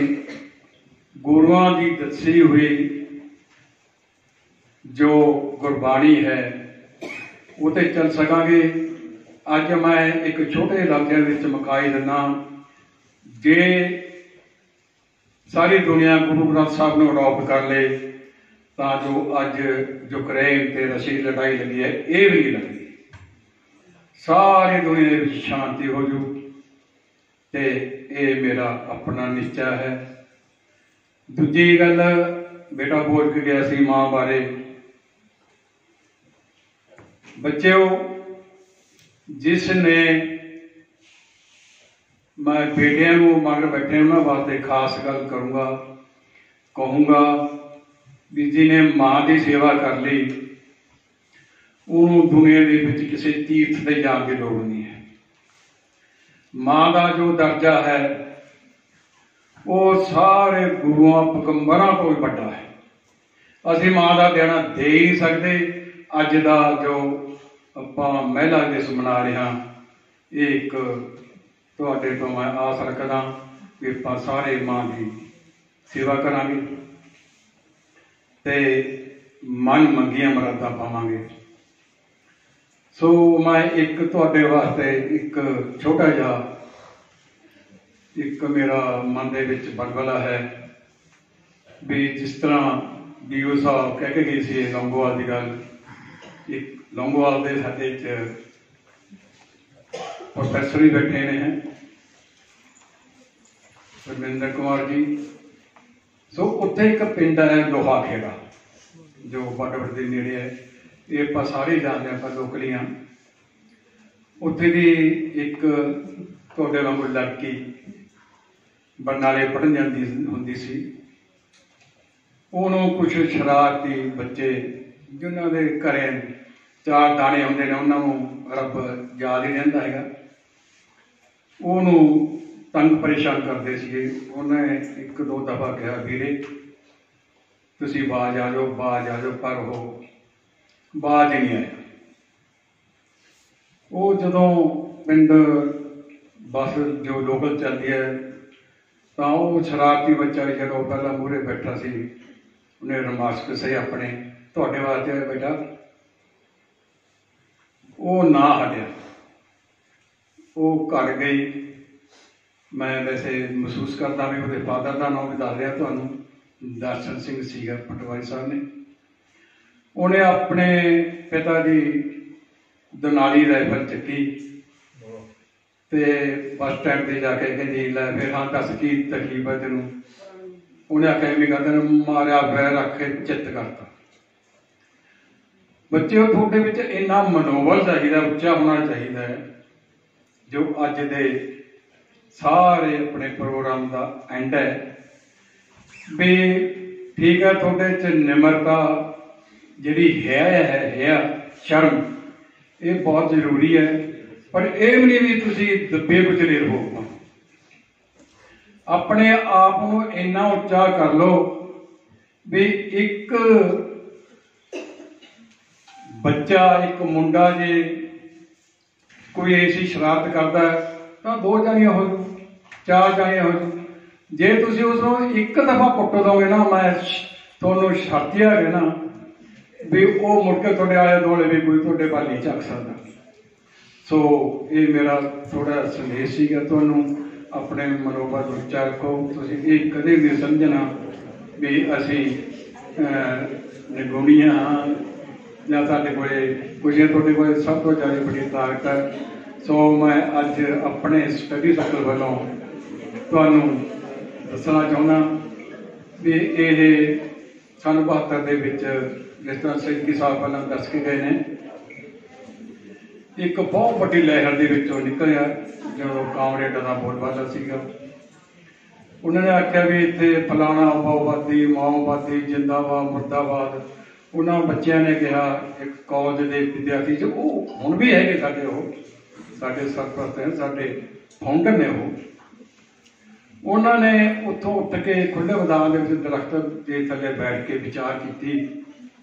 ਗੁਰੂਆਂ ਦੀ ਦੱਸੀ ਹੋਈ ਜੋ ਗੁਰਬਾਣੀ ਹੈ ਉਹ ਤੇ ਚੱਲ ਸਕਾਂਗੇ। ਅੱਜ ਮੈਂ ਇੱਕ ਛੋਟੇ ਇਲਾਕੇ ਵਿੱਚ ਮਕਾਈ ਦਿੰਦਾ, ਜੇ ਸਾਰੀ ਦੁਨੀਆ ਗੁਰੂ ਗ੍ਰੰਥ ਸਾਹਿਬ ਨੂੰ ਅਡੋਪਟ ਕਰ ਲਏ ਤਾਂ ਜੋ ਅੱਜ ਯੂਕਰੇਨ ਤੇ ਰਸ਼ੀਆ ਦੀ ਲੜਾਈ ਲੱਗੀ ਹੈ, ਇਹ ਵੀ ਨਹੀਂ ਲੱਗਦੀ। ਸਾਰੀ ਦੁਨੀਆ ਦੇ ਵਿੱਚ ਸ਼ਾਂਤੀ ਹੋ ਜੂ ਤੇ ਇਹ ਮੇਰਾ ਆਪਣਾ ਨਿਸ਼ਚਾ ਹੈ। ਦੂਜੀ ਗੱਲ, ਬੇਟਾ ਬੋਲ ਕੇ ਗਿਆ ਸੀ ਮਾਂ ਬਾਰੇ। ਬੱਚਿਓ, ਜਿਸ ਨੇ ਮੈਂ ਬੇਟਿਆਂ ਨੂੰ ਮਗਰ ਬੈਠੇ ਉਹਨਾਂ ਵਾਸਤੇ ਖਾਸ ਗੱਲ ਕਹੂੰਗਾ ਵੀ ਜਿਹਨੇ ਮਾਂ ਦੀ ਸੇਵਾ ਕਰ ਲਈ ਉਹਨੂੰ ਦੁਨੀਆ ਦੇ ਵਿੱਚ ਕਿਸੇ ਤੀਰਥ ਤੇ ਜਾਣ ਦੀ ਲੋੜ ਨਹੀਂ ਹੈ। ਮਾਂ ਦਾ ਜੋ ਦਰਜਾ ਹੈ ਉਹ ਸਾਰੇ ਗੁਰੂਆਂ ਪੈਗੰਬਰਾਂ ਤੋਂ ਵੀ ਵੱਡਾ ਹੈ। ਅਸੀਂ ਮਾਂ ਦਾ ਦੇਣਾ ਦੇ ਹੀ ਨਹੀਂ ਸਕਦੇ। ਅੱਜ ਦਾ ਜੋ ਆਪਾਂ ਮਹਿਲਾ ਦਿਵਸ ਮਨਾ ਰਹੇ ਹਾਂ, ਇਹ ਇੱਕ ਤੁਹਾਡੇ ਤੋਂ ਮੈਂ ਆਸ ਰੱਖਦਾ ਕਿ ਆਪਾਂ ਸਾਰੇ ਮਾਂ ਦੀ ਸੇਵਾ ਕਰਾਂਗੇ ਤੇ ਮਨ ਮੰਗੀਆਂ ਮੁਰਾਦਾਂ ਪਾਵਾਂਗੇ। ਸੋ ਮੈਂ ਇੱਕ ਤੁਹਾਡੇ ਵਾਸਤੇ ਇੱਕ ਛੋਟਾ ਜਿਹਾ ਇੱਕ ਮੇਰਾ ਮਨ ਦੇ ਵਿੱਚ ਬਲਬਲਾ ਹੈ ਵੀ ਜਿਸ ਤਰ੍ਹਾਂ ਡੀਓ ਸਾਹਿਬ ਕਹਿ ਕੇ ਗਏ ਸੀ ਲੌਂਗੋਵਾਲ ਦੀ ਗੱਲ। ਇੱਕ ਲੌਂਗੋਵਾਲ ਦੇ ਸਾਡੇ 'ਚ ਪ੍ਰੋਫੈਸਰ ਵੀ ਬੈਠੇ ਨੇ ਹੈ, ਰਮਿੰਦਰ ਕੁਮਾਰ ਜੀ। ਸੋ ਉੱਥੇ ਇੱਕ ਪਿੰਡ ਹੈ ਲੋਹਾ ਖੇੜਾ ਜੋ ਬਾਰਡਰ ਦੇ ਨੇੜੇ ਹੈ। ਇਹ ਆਪਾਂ ਸਾਰੇ ਜਾਣਦੇ ਆਪਾਂ ਲੋਕਲੀ ਹਾਂ। ਉੱਥੇ ਦੀ ਇੱਕ ਤੁਹਾਡੇ ਵਾਂਗੂ ਲੜਕੀ ਬਰਨਾਲੇ ਪੜ੍ਹਨ ਜਾਂਦੀ ਹੁੰਦੀ ਸੀ। ਉਹਨੂੰ ਕੁਛ ਸ਼ਰਾਰਤੀ ਬੱਚੇ ਜਿਨ੍ਹਾਂ ਦੇ ਘਰੇ 4 ਦਾਣੇ ਹੁੰਦੇ ਨੇ, ਉਹਨਾਂ ਨੂੰ ਰੱਬ ਯਾਦ ਹੀ ਰਹਿੰਦਾ ਹੈਗਾ, ਉਹਨੂੰ ਤੰਗ ਪਰੇਸ਼ਾਨ ਕਰਦੇ ਸੀਗੇ। ਉਹਨੇ 1-2 ਦਫਾ ਕਿਹਾ, ਵੀਰੇ ਤੁਸੀਂ ਬਾਜ ਆ ਜਾਓ, ਬਾਜ ਆ ਜਾਓ, ਪਰ ਉਹ ਬਾਜ ਨਹੀਂ ਆਇਆ। ਉਹ ਜਦੋਂ ਪਿੰਡ ਬੱਸ ਜੋ ਲੋਕਲ ਚੱਲਦੀ ਹੈ ਤਾਂ ਉਹ ਸ਼ਰਾਰਤੀ ਬੱਚਾ ਜਦੋਂ ਪਹਿਲਾਂ ਮੂਹਰੇ ਬੈਠਾ ਸੀ, ਉਹਨੇ ਰਮਾਸ਼ਕ ਸੇ ਆਪਣੇ ਤੁਹਾਡੇ ਵਾਸਤੇ ਬੇਟਾ, ਉਹ ਨਾ ਹਟਿਆ, ਉਹ ਘਰ ਗਈ। ਮੈਂ ਵੈਸੇ ਮਹਿਸੂਸ ਕਰਦਾ ਵੀ ਉਹਦੇ ਫਾਦਰ ਦਾ ਨਾਮ ਵੀ ਦੱਸ ਰਿਹਾ ਤੁਹਾਨੂੰ, ਦਰਸ਼ਨ ਸਿੰਘ ਸੀਗਾ ਪਟਵਾਰੀ ਸਾਹਿਬ ਨੇ। ਉਹਨੇ ਆਪਣੇ ਪਿਤਾ ਦੀ ਦਨਾਲੀ ਰਾਈਫਲ ਚੱਕੀ ਤੇ ਬੱਸ ਸਟੈਂਡ ਤੇ ਜਾ ਕੇ ਕਹਿੰਦੀ, ਲੈ ਫਿਰ ਹਾਂ ਦੱਸ ਕੀ ਤਕਲੀਫ ਹੈ ਤੈਨੂੰ? ਉਹਨੇ ਆਖਿਆ ਵੀ ਕਹਿੰਦੇ ਮਾਰਿਆ ਵੈਰ ਰੱਖ ਕੇ ਚਿੱਤ ਕਰਤਾ। ਬੱਚਿਓ ਤੁਹਾਡੇ ਵਿੱਚ ਇੰਨਾ ਮਨੋਬਲ ਚਾਹੀਦਾ, ਉੱਚਾ ਹੋਣਾ ਚਾਹੀਦਾ ਹੈ, ਜੋ ਅੱਜ ਦੇ ਸਾਰੇ ਆਪਣੇ ਪ੍ਰੋਗਰਾਮ ਦਾ ਐਂਡ ਹੈ। ਵੀ ਠੀਕ ਹੈ, ਤੁਹਾਡੇ 'ਚ ਨਿਮਰਤਾ ਜਿਹੜੀ ਹੈ ਸ਼ਰਮ, ਇਹ ਬਹੁਤ ਜ਼ਰੂਰੀ ਹੈ, ਪਰ ਇਹ ਵੀ ਨਹੀਂ ਵੀ ਤੁਸੀਂ ਦੱਬੇ ਕੁਚਲੇ ਰਹੋ। ਆਪਣੇ ਆਪ ਨੂੰ ਇੰਨਾ ਉੱਚਾ ਕਰ ਲਓ ਵੀ ਇੱਕ ਬੱਚਾ, ਇੱਕ ਮੁੰਡਾ ਜੇ ਕੋਈ ਐਸੀ ਸ਼ਰਾਰਤ ਕਰਦਾ ਤਾਂ 2 ਜਾਣੀਆਂ ਹੋ ਜਾਊ, 4 ਜਾਣੀਆਂ ਹੋ ਜਾਊ। ਜੇ ਤੁਸੀਂ ਉਸ ਨੂੰ ਇੱਕ ਦਫਾ ਕੁੱਟ ਦੋਗੇ ਨਾ, ਮੈਂ ਤੁਹਾਨੂੰ ਸ਼ਰਤੀਆ ਕਹਿਣਾ ਵੀ ਉਹ ਮੁੜ ਕੇ ਤੁਹਾਡੇ ਆਲੇ ਦੁਆਲੇ ਵੀ ਕੋਈ ਤੁਹਾਡੇ ਵੱਲ ਨਹੀਂ ਝੱਕ ਸਕਦਾ। ਸੋ ਇਹ ਮੇਰਾ ਥੋੜਾ ਸੰਦੇਸ਼ ਸੀਗਾ ਤੁਹਾਨੂੰ। ਆਪਣੇ ਮਨੋਬਲ ਉੱਚਾ ਰੱਖੋ। ਤੁਸੀਂ ਇਹ ਕਦੇ ਨਹੀਂ ਸਮਝਣਾ ਵੀ ਅਸੀਂ ਨਿਗੁਣੀਆਂ ਹਾਂ ਜਾਂ ਸਾਡੇ ਕੋਲੇ ਕੁਝ, ਤੁਹਾਡੇ ਕੋਲ ਸਭ ਤੋਂ ਜ਼ਿਆਦਾ ਬੜੀ ਤਾਕਤ ਹੈ। ਸੋ ਮੈਂ ਅੱਜ ਆਪਣੇ ਸਟੱਡੀ ਸਰਕਲ ਵੱਲੋਂ ਤੁਹਾਨੂੰ ਦੱਸਣਾ ਚਾਹੁੰਦਾ ਵੀ ਇਹ ਸੰਨ 72 ਦੇ ਵਿੱਚ ਜਿਸ ਤਰ੍ਹਾਂ ਸੈਂਤੀ ਸਾਲ ਪਹਿਲਾਂ ਦੱਸ ਕੇ ਗਏ ਨੇ, ਇੱਕ ਬਹੁਤ ਵੱਡੀ ਲਹਿਰ ਦੇ ਵਿੱਚੋਂ ਨਿਕਲਿਆ ਜਦੋਂ ਕਾਮਰੇਡਾਂ ਦਾ ਬੋਲਬਾਲਾ ਸੀਗਾ। ਉਹਨਾਂ ਨੇ ਆਖਿਆ ਵੀ ਇੱਥੇ ਫਲਾਣਾ ਮਾਓਵਾਦੀ, ਮਾਓਵਾਦੀ ਜਿੰਦਾਬਾਦ, ਮੁਰਦਾਬਾਦ। ਉਹਨਾਂ ਬੱਚਿਆਂ ਨੇ ਕਿਹਾ, ਇੱਕ ਕਾਲਜ ਦੇ ਵਿਦਿਆਰਥੀ ਜੋ ਉਹ ਹੁਣ ਵੀ ਹੈਗੇ ਸਾਡੇ, ਉਹ ਸਾਡੇ ਸਰਪ੍ਰਸਤ ਹੈ, ਸਾਡੇ ਫਾਊਂਡਰ ਨੇ। ਉਹਨਾਂ ਨੇ ਉੱਥੋਂ ਉੱਠ ਕੇ ਖੁੱਲ੍ਹੇ ਮੈਦਾਨ ਦੇ ਵਿੱਚ ਦਰਖਤ ਦੇ ਥੱਲੇ ਬੈਠ ਕੇ ਵਿਚਾਰ ਕੀਤੀ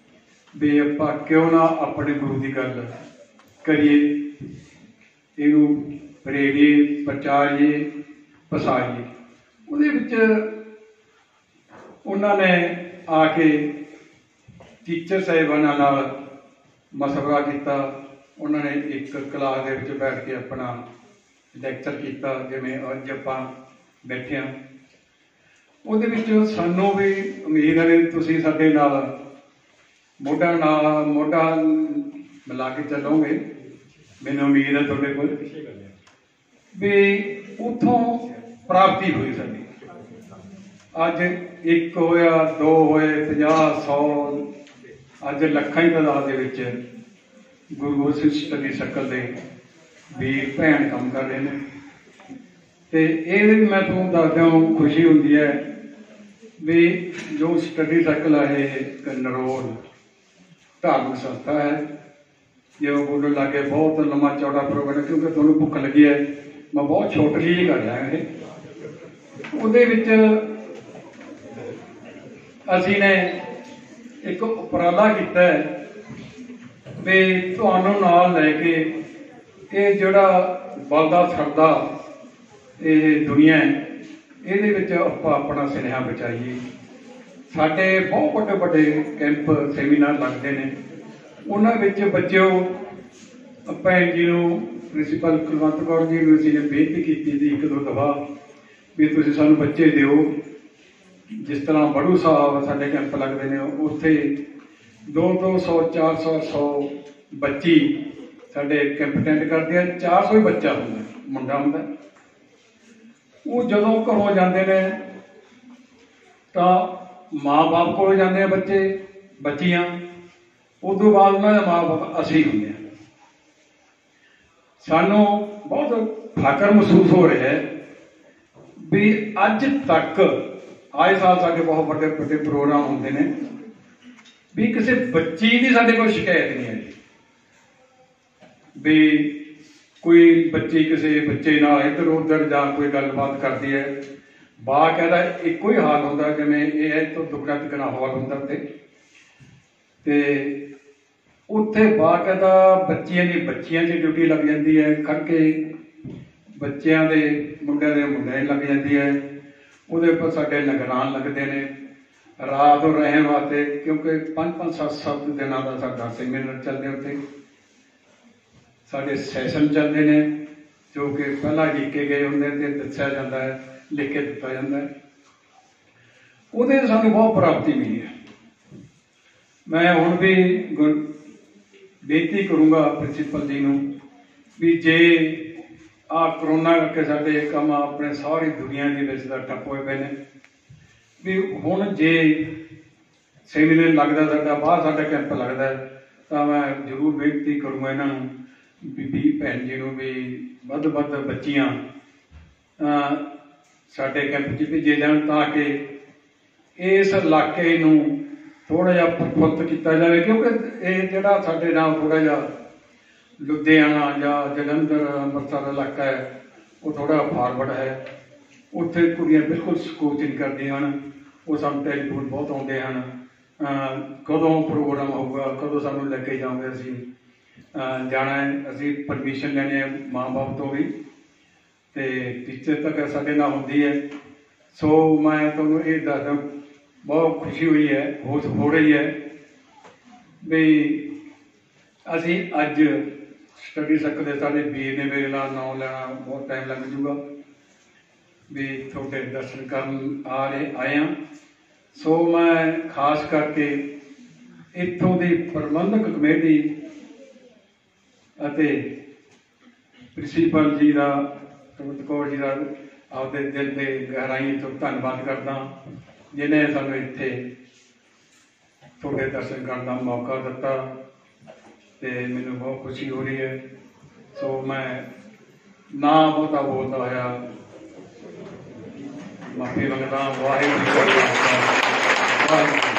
ਵੀ ਆਪਾਂ ਕਿਉਂ ਨਾ ਆਪਣੇ ਗੁਰੂ ਦੀ ਗੱਲ ਕਰੀਏ, ਇਹਨੂੰ ਪ੍ਰੇਰੀਏ, ਪ੍ਰਚਾਰੀਏ, ਪਸਾਰੀਏ। ਉਹਦੇ ਵਿੱਚ ਉਹਨਾਂ ਨੇ ਆ ਕੇ ਟੀਚਰ ਸਾਹਿਬਾਨਾਂ ਨਾਲ ਮਸ਼ਵਰਾ ਕੀਤਾ। ਉਹਨਾਂ ਨੇ ਇੱਕ ਕਲਾਸ ਦੇ ਵਿੱਚ ਬੈਠ ਕੇ ਆਪਣਾ ਲੈਕਚਰ ਕੀਤਾ, ਜਿਵੇਂ ਅੱਜ ਆਪਾਂ ਬੈਠੇ ਹਾਂ। ਉਹਦੇ ਵਿੱਚ ਸਾਨੂੰ ਵੀ ਉਮੀਦ ਹੈ ਵੀ ਤੁਸੀਂ ਸਾਡੇ ਨਾਲ ਮੋਢਾ ਨਾਲ ਮੋਢਾ ਮਿਲਾ ਕੇ ਚੱਲੋਗੇ। ਮੈਨੂੰ ਉਮੀਦ ਹੈ ਤੁਹਾਡੇ ਕੋਲ ਵੀ ਉੱਥੋਂ ਪ੍ਰਾਪਤੀ ਹੋਈ ਸਾਡੀ। ਅੱਜ 1 ਹੋਇਆ, 2 ਹੋਏ, 50, 100, ਅੱਜ ਲੱਖਾਂ ਦੀ ਤਾਦਾਦ ਦੇ ਵਿੱਚ ਗੁਰੂ ਸਟੱਡੀ ਸਰਕਲ ਦੇ ਵੀਰ ਭੈਣ ਕੰਮ ਕਰ ਰਹੇ ਨੇ। ਤੇ ਇਹਦੇ ਵੀ ਮੈਂ ਤੁਹਾਨੂੰ ਦੱਸਦਾ ਖੁਸ਼ੀ ਹੁੰਦੀ ਹੈ ਵੀ ਜੋ ਸਟੱਡੀ ਸਰਕਲ ਹੈ ਇੱਕ ਨਰੋਲ ਧਾਰਮਿਕ ਸੰਸਥਾ ਹੈ। ਜਿਵੇਂ ਬੋਲਣ ਲੱਗੇ ਬਹੁਤ ਲੰਮਾ ਚੌੜਾ ਪ੍ਰੋਗਰਾਮ, ਕਿਉਂਕਿ ਤੁਹਾਨੂੰ ਭੁੱਖ ਲੱਗੀ ਹੈ, ਮੈਂ ਬਹੁਤ ਛੋਟੀ ਜਿਹੀ ਕਰ ਰਿਹਾ ਇਹ। ਉਹਦੇ ਵਿੱਚ ਅਸੀਂ ਨੇ ਇੱਕ ਉਪਰਾਲਾ ਕੀਤਾ ਵੀ ਤੁਹਾਨੂੰ ਨਾਲ ਲੈ ਕੇ ਇਹ ਜਿਹੜਾ ਬਲਦਾ ਸਰਦਾ ਇਹ ਦੁਨੀਆ ਹੈ, ਇਹਦੇ ਵਿੱਚ ਆਪਾਂ ਆਪਣਾ ਸੁਨੇਹਾ ਪਹੁੰਚਾਈਏ। ਸਾਡੇ ਬਹੁਤ ਵੱਡੇ ਵੱਡੇ ਕੈਂਪ ਸੈਮੀਨਾਰ ਲੱਗਦੇ ਨੇ, ਉਹਨਾਂ ਵਿੱਚ ਬੱਚਿਓ ਭੈਣ ਜੀ ਨੂੰ ਪ੍ਰਿੰਸੀਪਲ ਕੁਲਵੰਤ ਕੌਰ ਜੀ ਨੂੰ ਅਸੀਂ ਨੇ ਬੇਨਤੀ ਕੀਤੀ ਸੀ 1-2 ਦਫਾ ਵੀ ਤੁਸੀਂ ਸਾਨੂੰ ਬੱਚੇ ਦਿਓ। ਜਿਸ ਤਰ੍ਹਾਂ ਬੜੂ ਸਾਹਿਬ ਸਾਡੇ ਕੈਂਪ ਲੱਗਦੇ ਨੇ, ਉੱਥੇ 200, 400, 100 ਬੱਚੀ ਸਾਡੇ ਕੈਂਪ ਅਟੈਂਡ ਕਰਦੇ ਆ। 400 ਹੀ ਬੱਚਾ ਹੁੰਦਾ, ਮੁੰਡਾ ਹੁੰਦਾ। ਉਹ ਜਦੋਂ ਘਰੋਂ ਜਾਂਦੇ ਨੇ ਤਾਂ ਮਾਂ-ਬਾਪ ਕੋਲ ਜਾਂਦੇ ਆ ਬੱਚੀਆਂ। ਉਦੋਂ ਬਾਅਦ ਉਹਨਾਂ ਦੇ ਮਾਂ-ਬਾਪ ਅਸੀਂ ਹੁੰਦੇ ਹਾਂ। ਸਾਨੂੰ ਬਹੁਤ ਫਖਰ ਮਹਿਸੂਸ ਹੋ ਰਿਹਾ ਹੈ ਵੀ ਅੱਜ ਤੱਕ ਆਏ ਸਾਲ ਸਾਡੇ ਬਹੁਤ ਵੱਡੇ ਵੱਡੇ ਪ੍ਰੋਗਰਾਮ ਹੁੰਦੇ ਨੇ ਵੀ ਕਿਸੇ ਬੱਚੀ ਦੀ ਸਾਡੇ ਕੋਲ ਸ਼ਿਕਾਇਤ ਨਹੀਂ ਆਈ ਵੀ ਕੋਈ ਬੱਚੀ ਕਿਸੇ ਬੱਚੇ ਨਾਲ ਇੱਧਰ ਉੱਧਰ ਜਾਂ ਕੋਈ ਗੱਲਬਾਤ ਕਰਦੀ ਹੈ। ਬਾਕਾਇਦਾ ਇੱਕੋ ਹੀ ਹਾਲ ਹੁੰਦਾ, ਜਿਵੇਂ ਇਹ ਹੈ ਤੋਂ ਦੁੱਗਣਾ ਤਿੱਗਣਾ ਹਾਲ ਹੁੰਦਾ ਤੇ ਉੱਥੇ ਬਾਕਾਇਦਾ ਬੱਚਿਆਂ ਦੀ ਡਿਊਟੀ ਲੱਗ ਜਾਂਦੀ ਹੈ, ਖੜ ਕੇ ਬੱਚਿਆਂ ਦੇ ਮੁੰਡਿਆਂ ਲੱਗ ਜਾਂਦੀ ਹੈ। ਉਹਦੇ ਉੱਪਰ ਸਾਡੇ ਨਿਗਰਾਨ ਲੱਗਦੇ ਨੇ ਰਾਤ ਨੂੰ ਰਹਿਣ ਵਾਸਤੇ, ਕਿਉਂਕਿ 5-5, 7-7 ਦਿਨਾਂ ਦਾ ਸਾਡਾ ਸੈਮੀਨਾਰ ਚੱਲਦੇ ਉੱਥੇ। ਸਾਡੇ ਸੈਸ਼ਨ ਚੱਲਦੇ ਨੇ ਜੋ ਕਿ ਪਹਿਲਾਂ ਲਿਖੇ ਗਏ ਹੁੰਦੇ ਤੇ ਦੱਸਿਆ ਜਾਂਦਾ ਹੈ, ਲਿਖ ਕੇ ਦਿੱਤਾ ਜਾਂਦਾ ਹੈ। ਉਹਦੇ ਸਾਨੂੰ ਬਹੁਤ ਪ੍ਰਾਪਤੀ ਮਿਲੀ ਹੈ। ਮੈਂ ਹੁਣ ਵੀ ਬੇਨਤੀ ਕਰੂੰਗਾ ਪ੍ਰਿੰਸੀਪਲ ਜੀ ਨੂੰ ਵੀ ਜੇ ਕਰੋਨਾ ਕਰਕੇ ਸਾਡੇ ਕੰਮ ਆਪਣੇ ਸਾਰੀ ਦੁਨੀਆ ਦੇ ਵਿੱਚ ਦਾ ਠੱਪ ਹੋਏ ਪਏ ਨੇ, ਵੀ ਹੁਣ ਜੇ ਸੈਮੀਨਾਰ ਲੱਗਦਾ ਸਾਡਾ ਬਾਹਰ ਸਾਡਾ ਕੈਂਪ ਲੱਗਦਾ ਤਾਂ ਮੈਂ ਜ਼ਰੂਰ ਬੇਨਤੀ ਕਰੂੰਗਾ ਇਹਨਾਂ ਨੂੰ ਬੀਬੀ ਭੈਣ ਜੀ ਨੂੰ ਵੀ ਵੱਧ ਵੱਧ ਬੱਚੀਆਂ ਸਾਡੇ ਕੈਂਪ 'ਚ ਭੇਜੇ ਜਾਣ ਤਾਂ ਕਿ ਇਸ ਇਲਾਕੇ ਨੂੰ ਥੋੜ੍ਹਾ ਜਿਹਾ ਪ੍ਰਫੁੱਲਤ ਕੀਤਾ ਜਾਵੇ, ਕਿਉਂਕਿ ਇਹ ਜਿਹੜਾ ਸਾਡੇ ਨਾਲ ਥੋੜ੍ਹਾ ਜਿਹਾ ਲੁਧਿਆਣਾ ਜਾਂ ਜਲੰਧਰ ਅੰਮ੍ਰਿਤਸਰ ਇਲਾਕਾ ਹੈ ਉਹ ਥੋੜ੍ਹਾ ਫਾਰਵਰਡ ਹੈ। ਉੱਥੇ ਕੁੜੀਆਂ ਬਿਲਕੁਲ ਸਕੋਚ ਨਹੀਂ ਕਰਦੀਆਂ ਹਨ। ਉਹ ਸਾਨੂੰ ਟੈਲੀਫੋਨ ਬਹੁਤ ਆਉਂਦੇ ਹਨ, ਕਦੋਂ ਪ੍ਰੋਗਰਾਮ ਹੋਊਗਾ, ਕਦੋਂ ਸਾਨੂੰ ਲੈ ਕੇ ਜਾਓਗੇ, ਅਸੀਂ ਜਾਣਾ ਹੈ। ਅਸੀਂ ਪਰਮਿਸ਼ਨ ਲੈਣੀ ਹੈ ਮਾਂ ਬਾਪ ਤੋਂ ਵੀ, ਅਤੇ ਟੀਚਰ ਤੱਕ ਸਾਡੇ ਨਾਲ ਹੁੰਦੀ ਹੈ। ਸੋ ਮੈਂ ਤੁਹਾਨੂੰ ਇਹ ਦੱਸਦਾ ਬਹੁਤ ਖੁਸ਼ੀ ਹੋਈ ਹੈ, ਹੋ ਰਹੀ ਹੈ ਵੀ ਅਸੀਂ ਅੱਜ ਸਟੱਡੀ ਸਰਕਲ ਦੇ ਸਾਡੇ ਵੀਰ ਨੇ ਮੇਰੇ ਨਾਲ ਨਾਮ ਲੈਣਾ ਬਹੁਤ ਟਾਈਮ ਲੱਗ ਜੂਗਾ ਵੀ ਤੁਹਾਡੇ ਦਰਸ਼ਨ ਕਰਨ ਆਏ ਹਾਂ। ਸੋ ਮੈਂ ਖਾਸ ਕਰਕੇ ਇੱਥੋਂ ਦੀ ਪ੍ਰਬੰਧਕ ਕਮੇਟੀ ਅਤੇ ਪ੍ਰਿੰਸੀਪਲ ਜੀ ਦਾ ਸੁਮਿਤ ਕੌਰ ਜੀ ਦਾ ਆਪਦੇ ਦਿਲ ਦੇ ਗਹਿਰਾਈ ਤੋਂ ਧੰਨਵਾਦ ਕਰਦਾ ਜਿਨ੍ਹਾਂ ਨੇ ਸਾਨੂੰ ਇੱਥੇ ਤੁਹਾਡੇ ਦਰਸ਼ਨ ਕਰਨ ਦਾ ਮੌਕਾ ਦਿੱਤਾ ਅਤੇ ਮੈਨੂੰ ਬਹੁਤ ਖੁਸ਼ੀ ਹੋ ਰਹੀ ਹੈ। ਸੋ ਮੈਂ ਨਾ ਬਹੁਤਾ ਬੋਲਦਾ ਹੋਇਆ ਮਾਫੀ ਮੰਗਦਾ। ਵਾਹਿਗੁਰੂ ਜੀ ਕਾ ਖਾਲਸਾ।